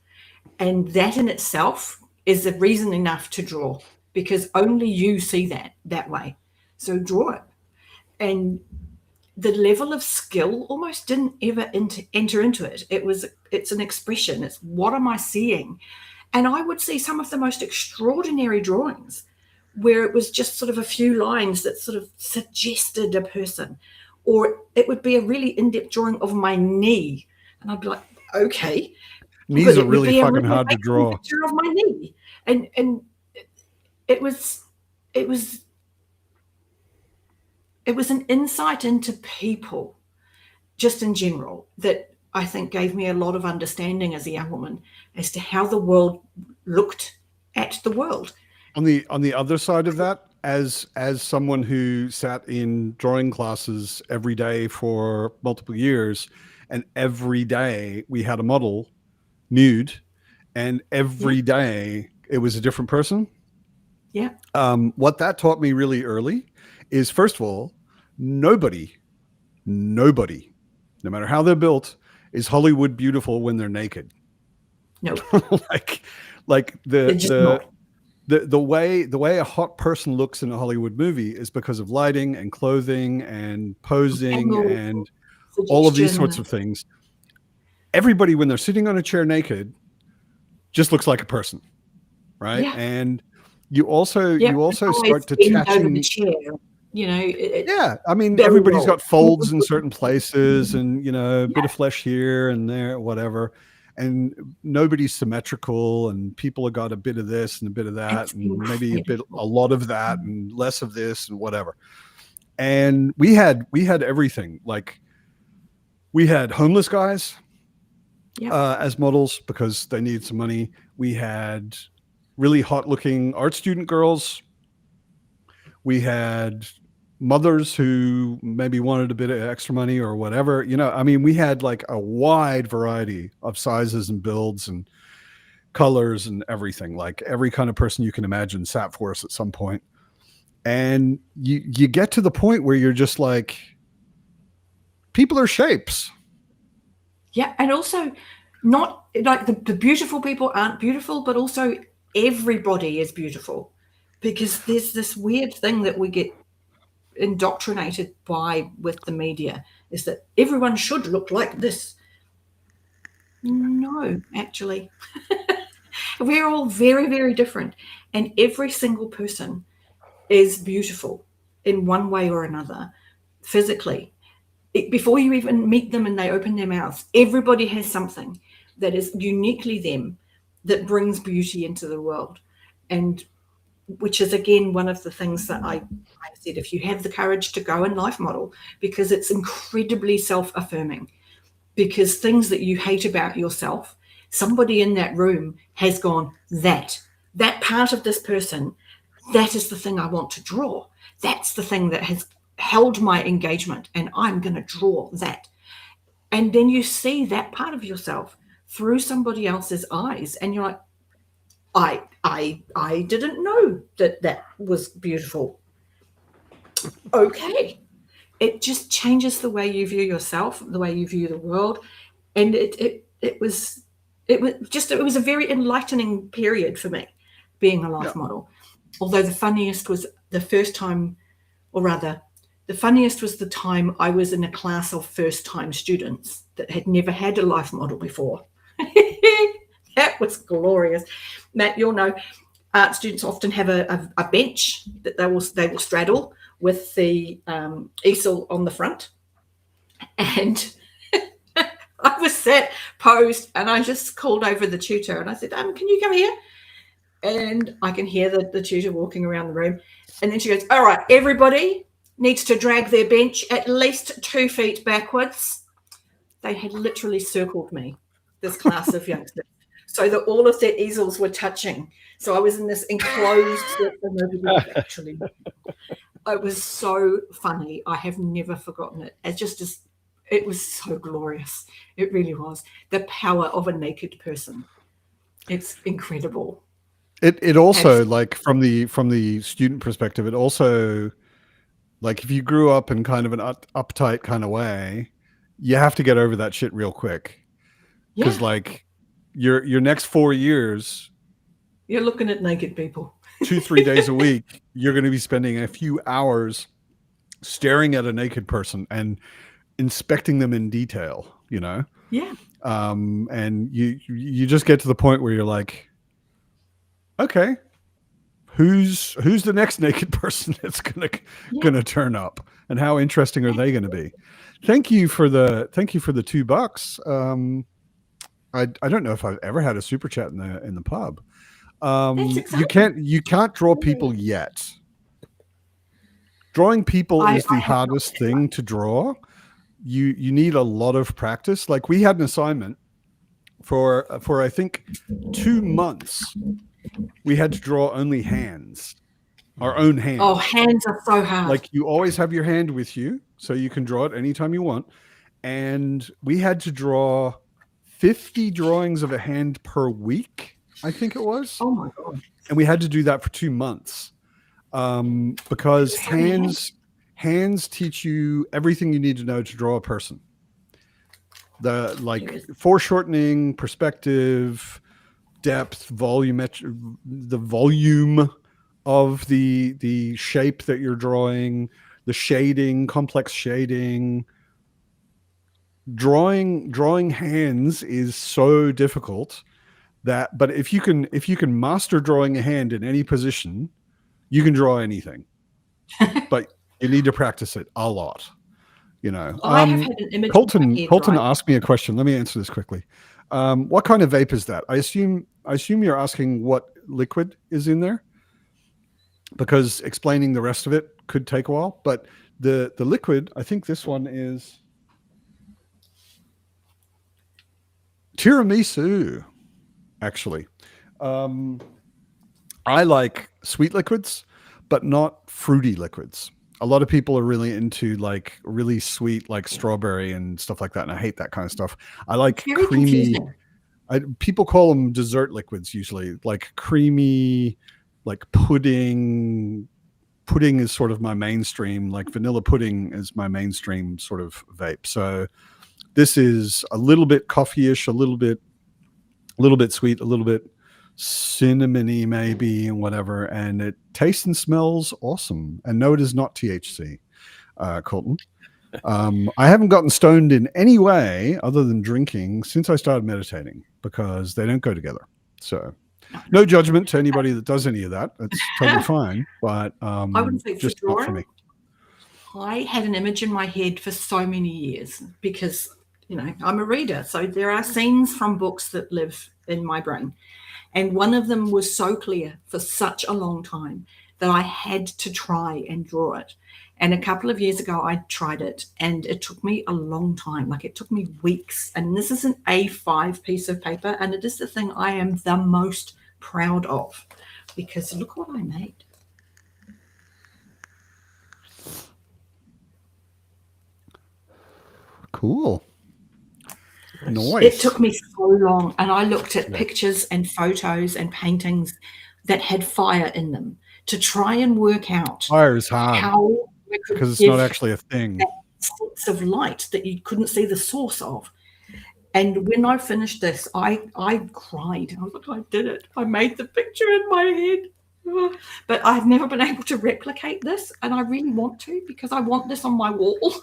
And that in itself is a reason enough to draw, because only you see that way. So draw it. And the level of skill almost didn't ever enter into it. It's an expression. It's what am I seeing? And I would see some of the most extraordinary drawings where it was just sort of a few lines that sort of suggested a person, or it would be a really in-depth drawing of my knee. And I'd be like, okay. Knees are really fucking hard to draw. Picture of my knee. And it was an insight into people, just in general, that I think gave me a lot of understanding as a young woman as to how the world looked at the world. On the other side of that, as someone who sat in drawing classes every day for multiple years, and every day we had a model nude, and every day it was a different person. Yeah. What that taught me really early is, first of all, nobody, no matter how they're built, is Hollywood beautiful when they're naked. No. Like They're just not. the way a hot person looks in a Hollywood movie is because of lighting and clothing and posing Angle, and all of these sorts suggestion. of things. Everybody, when they're sitting on a chair naked, just looks like a person, right? Yeah. And you also Yep, you also eyes start bend over the detaching. chair. You know, Yeah, I mean, very everybody's well. got folds in certain places, and a bit of flesh here and there, whatever. And nobody's symmetrical, and people have got a bit of this and a bit of that, That's and maybe incredible. a lot of that, and less of this, and whatever. And we had everything. Like, we had homeless guys Yep. as models because they needed some money. We had really hot looking art student girls. We had mothers who maybe wanted a bit of extra money or whatever. I mean, we had like a wide variety of sizes and builds and colors and everything. Like, every kind of person you can imagine sat for us at some point. And you get to the point where you're just like, people are shapes. Yeah, and also not like the beautiful people aren't beautiful, but also everybody is beautiful, because there's this weird thing that we get indoctrinated by with the media, is that everyone should look like this. No, actually. We're all very, very different, and every single person is beautiful in one way or another, physically. Before you even meet them and they open their mouths, everybody has something that is uniquely them, that brings beauty into the world. And which is, again, one of the things that I said, if you have the courage to go and life model, because it's incredibly self-affirming, because things that you hate about yourself, somebody in that room has gone, that part of this person, that is the thing I want to draw. That's the thing that has held my engagement, and I'm going to draw that. And then you see that part of yourself through somebody else's eyes, and you're like, I didn't know that was beautiful. Okay. It just changes the way you view yourself, the way you view the world. And it was a very enlightening period for me, being a life model. Although the funniest was the first time, or rather, the funniest was the time I was in a class of first-time students that had never had a life model before. That was glorious. Matt, you'll know, art students often have a bench that they will straddle with the easel on the front. And I was sat posed, and I just called over the tutor, and I said, can you come here? And I can hear the tutor walking around the room. And then she goes, all right, everybody needs to drag their bench at least 2 feet backwards. They had literally circled me, this class of youngsters, so that all of their easels were touching. So I was in this enclosed actually. It was so funny. I have never forgotten it. It was so glorious. It really was. The power of a naked person. It's incredible. It also, like, from the student perspective, it also, like, if you grew up in kind of an uptight kind of way, you have to get over that shit real quick. Because like your next 4 years, you're looking at naked people 2-3 days a week, you're going to be spending a few hours staring at a naked person and inspecting them in detail, and you just get to the point where you're like, okay, who's the next naked person that's gonna turn up, and how interesting are they going to be? Thank you for the $2. I don't know if I've ever had a super chat in the pub. You can't draw people yet. Drawing people is the hardest thing to draw. You need a lot of practice. Like, we had an assignment for I think 2 months. We had to draw only hands, our own hands. Oh, hands are so hard. Like, you always have your hand with you, so you can draw it anytime you want. And we had to draw 50 drawings of a hand per week, I think it was. Oh my God. And we had to do that for 2 months. Because hands teach you everything you need to know to draw a person. The foreshortening, perspective, depth, the volume of the shape that you're drawing, the shading, complex shading. Drawing hands is so difficult but if you can master drawing a hand in any position, you can draw anything. But you need to practice it a lot. I have had an image. Colton asked me a question. Let me answer this quickly. What kind of vape is that? I assume you're asking what liquid is in there, because explaining the rest of it could take a while. But the liquid, I think this one is tiramisu, actually. I like sweet liquids, but not fruity liquids. A lot of people are really into like really sweet, like strawberry and stuff like that, and I hate that kind of stuff. I like Very creamy. confusing. People call them dessert liquids usually, like creamy, like pudding. Pudding is sort of my mainstream. Like vanilla pudding is my mainstream sort of vape. So this is a little bit coffee-ish, a little bit sweet, a little bit cinnamony maybe, and whatever. And it tastes and smells awesome. And no, it is not THC, Colton. I haven't gotten stoned in any way other than drinking since I started meditating, because they don't go together. So no judgment to anybody that does any of that. That's totally fine. But I wouldn't say just not for me. I had an image in my head for so many years because, I'm a reader. So there are scenes from books that live in my brain. And one of them was so clear for such a long time that I had to try and draw it. And a couple of years ago, I tried it, and it took me a long time. Like, it took me weeks. And this is an A5 piece of paper, and it is the thing I am the most proud of, because look what I made. Cool. Nice. It took me so long, and I looked at pictures and photos and paintings that had fire in them to try and work out fire is hard how, because it's not actually a thing. Sense of light that you couldn't see the source of. And when I finished this, I cried. I was like, I did it. I made the picture in my head. But I've never been able to replicate this, and I really want to, because I want this on my wall.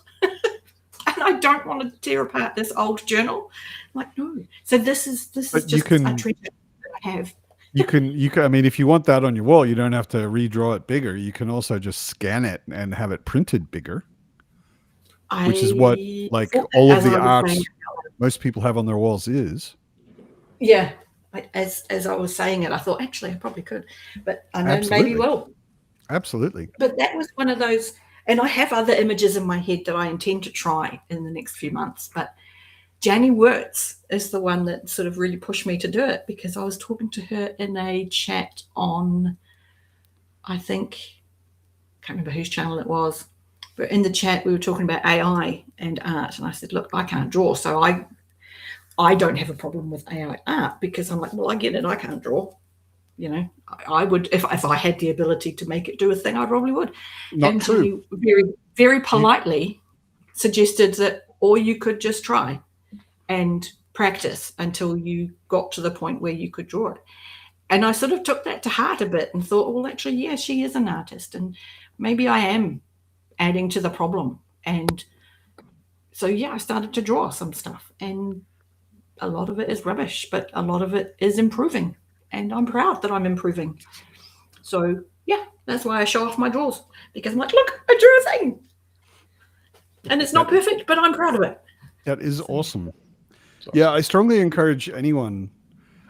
And I don't want to tear apart this old journal. Like, no. So this is just a treasure that I have. You can. I mean, if you want that on your wall, you don't have to redraw it bigger. You can also just scan it and have it printed bigger, which is what like all of the art most people have on their walls is. Yeah. As I was saying it, I thought, actually, I probably could, but I know maybe will. Absolutely. But that was one of those. And I have other images in my head that I intend to try in the next few months. But Janie Wirtz is the one that sort of really pushed me to do it, because I was talking to her in a chat on, I can't remember whose channel it was, but in the chat we were talking about AI and art. And I said, look, I can't draw. So I don't have a problem with AI art, because I'm like, well, I get it. I can't draw. I would, if I had the ability to make it do a thing, I probably would. Not true. He very, very politely suggested that, or you could just try and practice until you got to the point where you could draw it. And I sort of took that to heart a bit and thought, well, actually, yeah, she is an artist, and maybe I am adding to the problem. And so, yeah, I started to draw some stuff, and a lot of it is rubbish, but a lot of it is improving. And I'm proud that I'm improving. So, yeah, that's why I show off my drawers, because I'm like, look, I drew a thing. And it's not perfect, but I'm proud of it. That is awesome. Yeah, I strongly encourage anyone.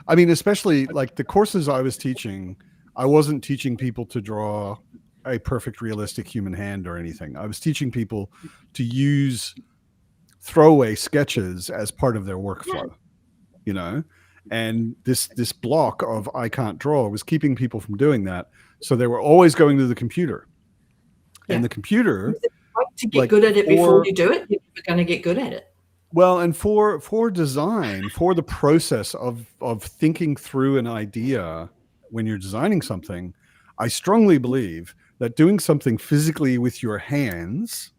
I mean, especially like the courses I was teaching, I wasn't teaching people to draw a perfect, realistic human hand or anything. I was teaching people to use throwaway sketches as part of their workflow, And this block of I can't draw was keeping people from doing that. So they were always going to the computer. Yeah. And the computer, to get good at it before you do it, you're going to get good at it. Well, and for design, for the process of thinking through an idea when you're designing something, I strongly believe that doing something physically with your hands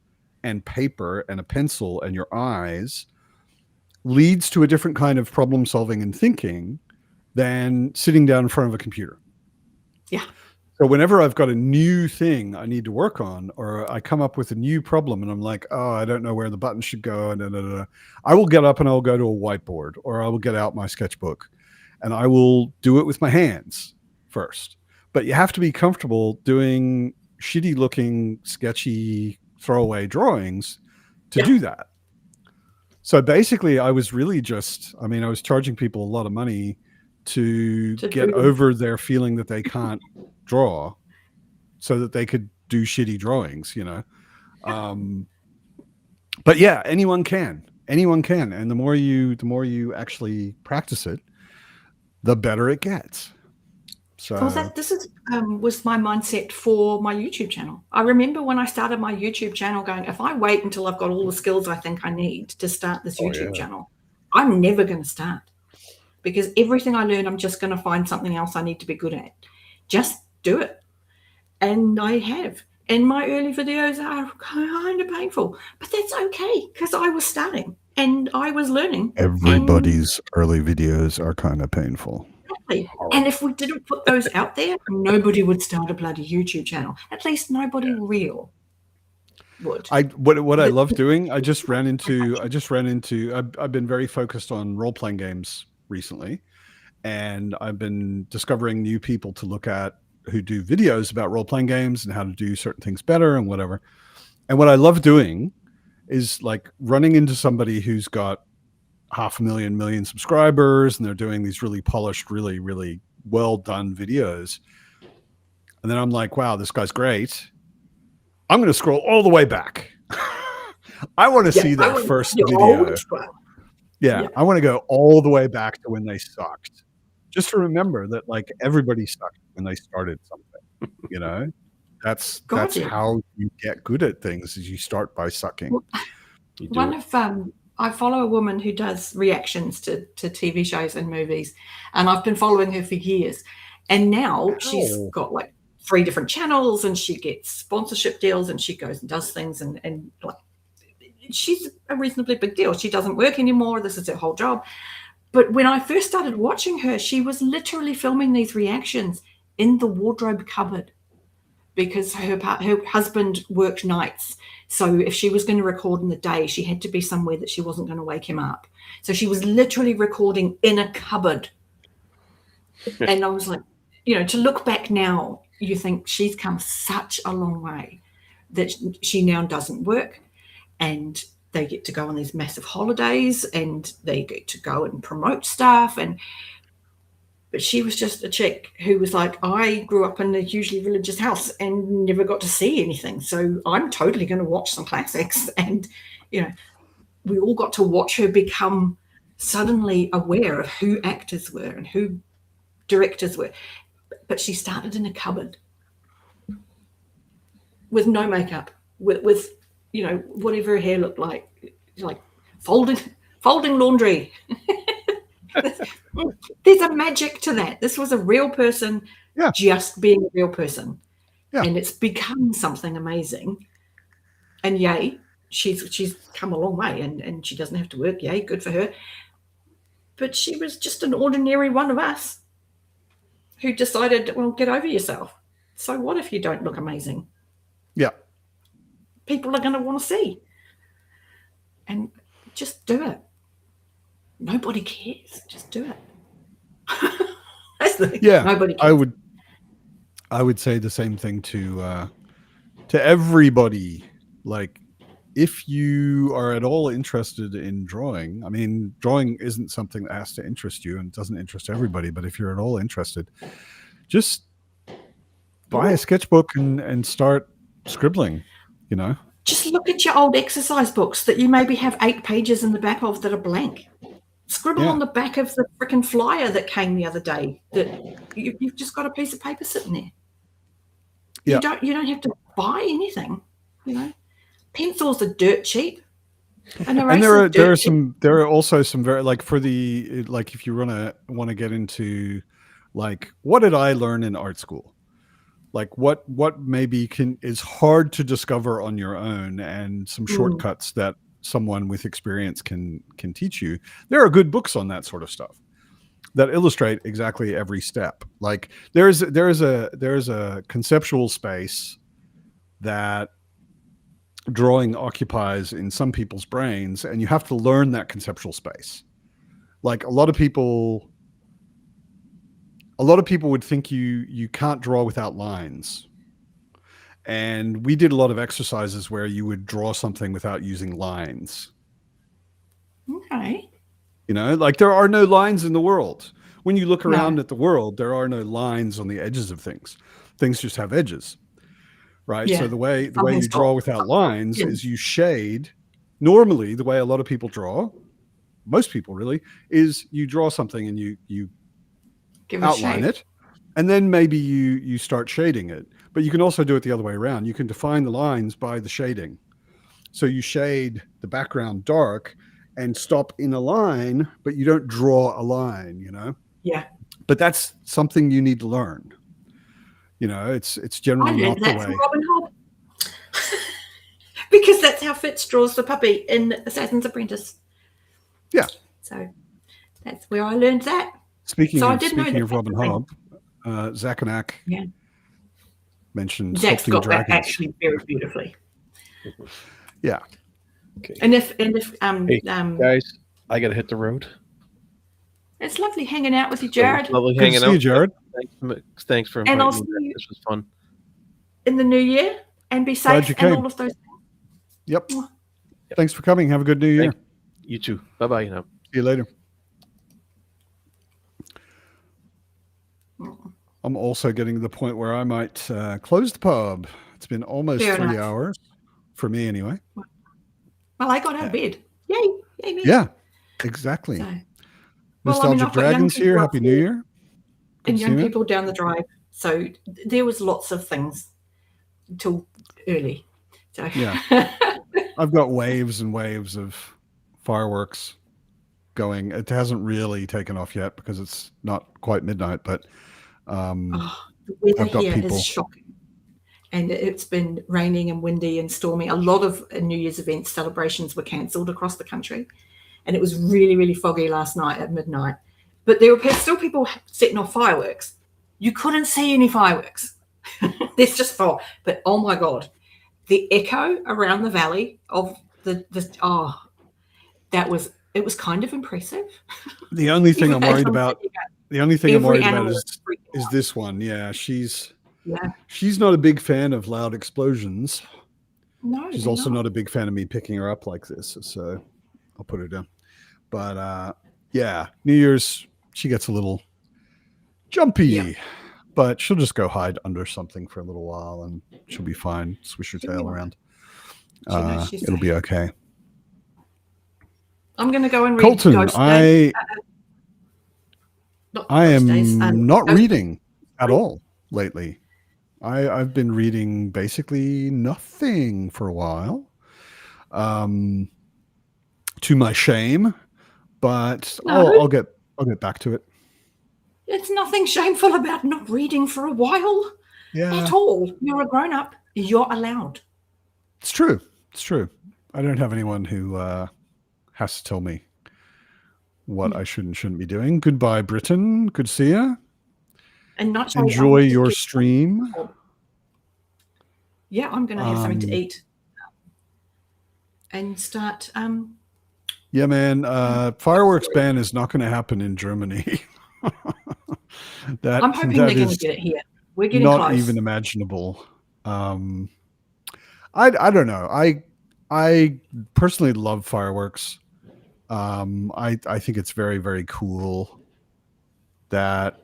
and paper and a pencil and your eyes leads to a different kind of problem solving and thinking than sitting down in front of a computer. Yeah. So whenever I've got a new thing I need to work on, or I come up with a new problem and I'm like, oh, I don't know where the button should go, and I will get up and I'll go to a whiteboard, or I will get out my sketchbook and I will do it with my hands first. But you have to be comfortable doing shitty looking, sketchy, throwaway drawings to do that. So basically I was really just, I was charging people a lot of money to get over their feeling that they can't draw so that they could do shitty drawings, but yeah, anyone can, and the more you actually practice it, the better it gets. So this was my mindset for my YouTube channel. I remember when I started my YouTube channel going, if I wait until I've got all the skills I think I need to start this YouTube channel, I'm never going to start, because everything I learn, I'm just going to find something else I need to be good at. Just do it. And I have. And my early videos are kind of painful, but that's okay, because I was starting and I was learning. Everybody's early videos are kind of painful. And if we didn't put those out there, nobody would start a bloody YouTube channel. At least nobody real would. What I love doing, I've been very focused on role-playing games recently, and I've been discovering new people to look at who do videos about role-playing games and how to do certain things better and whatever. And what I love doing is like running into somebody who's got 500,000 million subscribers, and they're doing these really polished, really, really well done videos. And then I'm like, wow, this guy's great. I'm going to scroll all the way back. I want to see that first video. Yeah, I want to go all the way back to when they sucked, just to remember that like everybody sucked when they started something. That's how you get good at things, is you start by sucking. I follow a woman who does reactions to TV shows and movies, and I've been following her for years. And now she's got like 3 different channels, and she gets sponsorship deals, and she goes and does things, and like she's a reasonably big deal. She doesn't work anymore. This is her whole job. But when I first started watching her, she was literally filming these reactions in the wardrobe cupboard, because her husband worked nights. So if she was going to record in the day, she had to be somewhere that she wasn't going to wake him up. So she was literally recording in a cupboard. And I was like, to look back now, you think she's come such a long way, that she now doesn't work, and they get to go on these massive holidays, and they get to go and promote stuff. But she was just a chick who was like, I grew up in a hugely religious house and never got to see anything, so I'm totally going to watch some classics. And, we all got to watch her become suddenly aware of who actors were and who directors were. But she started in a cupboard with no makeup, with whatever her hair looked like folding laundry. There's a magic to that. This was a real person, just being a real person, and it's become something amazing. And yay, she's come a long way, and she doesn't have to work. Yay, good for her. But she was just an ordinary one of us who decided, well, get over yourself. So what if you don't look amazing? Yeah, people are going to want to see, and just do it. Nobody cares. Just do it. Nobody cares. I would say the same thing to everybody. Like, if you are at all interested in drawing, drawing isn't something that has to interest you, and it doesn't interest everybody. But if you're at all interested, just buy a sketchbook and start scribbling. Just look at your old exercise books that you maybe have 8 pages in the back of that are blank. Scribble on the back of the freaking flyer that came the other day, that you've just got a piece of paper sitting there. You don't have to buy anything. Pencils are dirt cheap. And there are also some very, like, for the, like, if you want to get into, like, what did I learn in art school? Like, what maybe is hard to discover on your own, and some shortcuts that someone with experience can teach you. There are good books on that sort of stuff. that illustrate exactly every step. Like there's a conceptual space that drawing occupies in some people's brains, and you have to learn that conceptual space. Like a lot of people would think you can't draw without lines. And we did a lot of exercises where you would draw something without using lines. Okay. You know, like there are no lines in the world. When you look around at the world, there are no lines on the edges of things. Things just have edges, right? Yeah. So the way you draw without lines is you shade. Normally, the way a lot of people draw, most people really, is you draw something and you Give outline it, and then maybe you start shading it. But you can also do it the other way around. You can define the lines by the shading. So you shade the background dark and stop in a line, but you don't draw a line, you know? Yeah. But that's something you need to learn. You know, it's generally not the way. From Robin Hood. Because that's how Fitz draws the puppy in Assassin's Apprentice. Yeah. So that's where I learned that. Speaking of Robin Hood, Zachanac mentioned Zach's sculpting got dragons. that actually very beautifully. Yeah. Okay. And if Hey, guys, I gotta hit the road. it's lovely hanging out with you, Jared, Lovely Good to hanging see out. you, Jared. Thanks for And inviting I'll me. see Back. you- This was fun. in the new year, and be Glad safe you and came. all of those. Yep. Thanks for coming. Have a good new year. You too. Bye bye now. See you later. I'm also getting to the point where I might close the pub. It's been almost Fair 3 enough. hours for me anyway. Well, I got out of bed. Yay! Yay me. Yeah, exactly. So, Nostalgic I've got young Dragons here. people Happy up New here Year. Good and to young see you. people down the drive. So there was lots of things till early. So Yeah. I've got waves and waves of fireworks going. It hasn't really taken off yet because it's not quite midnight, but the weather I've got here people. is shocking. And it's been raining and windy and stormy. A lot of New Year's event celebrations were cancelled across the country. And it was really, really foggy last night at midnight. But there were still people setting off fireworks. You couldn't see any fireworks. There's just fog. But oh my God, the echo around the valley of it was kind of impressive. The only thing I'm worried Every about animal is freaking out. this one. Yeah, she's Yeah. not a big fan of loud explosions. No, She's they're also not. not a big fan of me picking her up like this, so I'll put her down. But yeah, New Year's she gets a little jumpy, Yeah. but she'll just go hide under something for a little while and she'll be fine. Swish her She'll be tail all right. around. She knows she's It'll safe. be okay. I'm going to go and read Colton, Ghost Days. I am Ghost Days, not Ghost- reading at all lately. I've been reading basically nothing for a while, to my shame. But No. I'll get back to it. It's nothing shameful about not reading for a while Yeah, at all. You're a grown up. You're allowed. it's true. It's true. I don't have anyone who has to tell me what I should and shouldn't be doing. Goodbye, Britain. Good to see you. And not say, Enjoy "Oh, your just get-" stream. Yeah, I'm going to have something to Um, eat and start. Yeah, man. Fireworks ban is not going to happen in Germany. I'm hoping they're going to get it here. We're getting not close. even imaginable. I don't know. I personally love fireworks. I think it's very, very cool that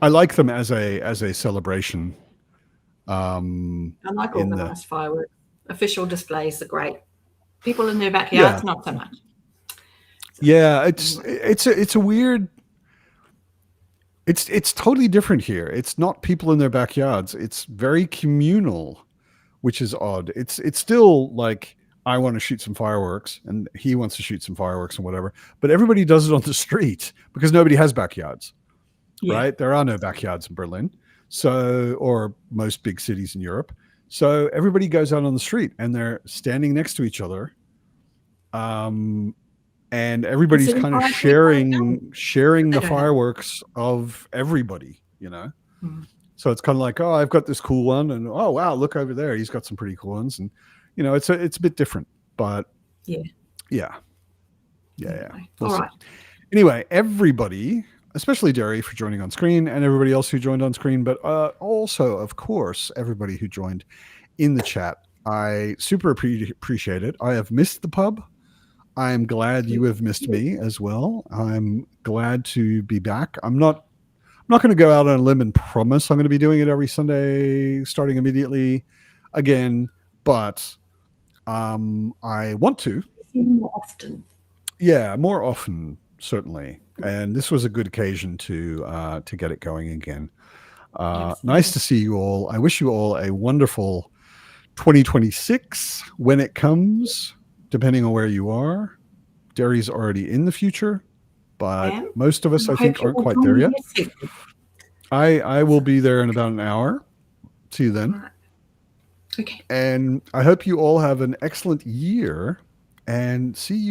I like them as a celebration. I like in the- organised fireworks. Official displays are great. People in their backyards, not so much. Yeah, it's a weird. It's totally different here. It's not people in their backyards. It's very communal, which is odd. It's still like I want to shoot some fireworks and he wants to shoot some fireworks and whatever, but everybody does it on the street because nobody has backyards, Yeah. right? There are no backyards in Berlin, or most big cities in Europe. So everybody goes out on the street and they're standing next to each other, and everybody's It's kind of inviting sharing They the don't have- fireworks of everybody, you know. Hmm. So it's kind of like, oh, I've got this cool one, and oh wow, look over there, he's got some pretty cool ones, and you know, it's a bit different, but Yeah. yeah. Anyway. We'll All see. right. Anyway, everybody, especially Derry for joining on screen, and everybody else who joined on screen, but also, of course, everybody who joined in the chat. I super appreciate it. I have missed the pub. I'm glad you have missed me as well. I'm glad to be back. I'm not going to go out on a limb and promise I'm going to be doing it every Sunday starting immediately again, but I want to. More often. Yeah, more often, certainly. And this was a good occasion to get it going again. Nice to see you all. I wish you all a wonderful 2026 when it comes, depending on where you are. Derry's already in the future, but most of us, I think, aren't quite there yet. I will be there in about an hour. See you then. Okay. And I hope you all have an excellent year, and see you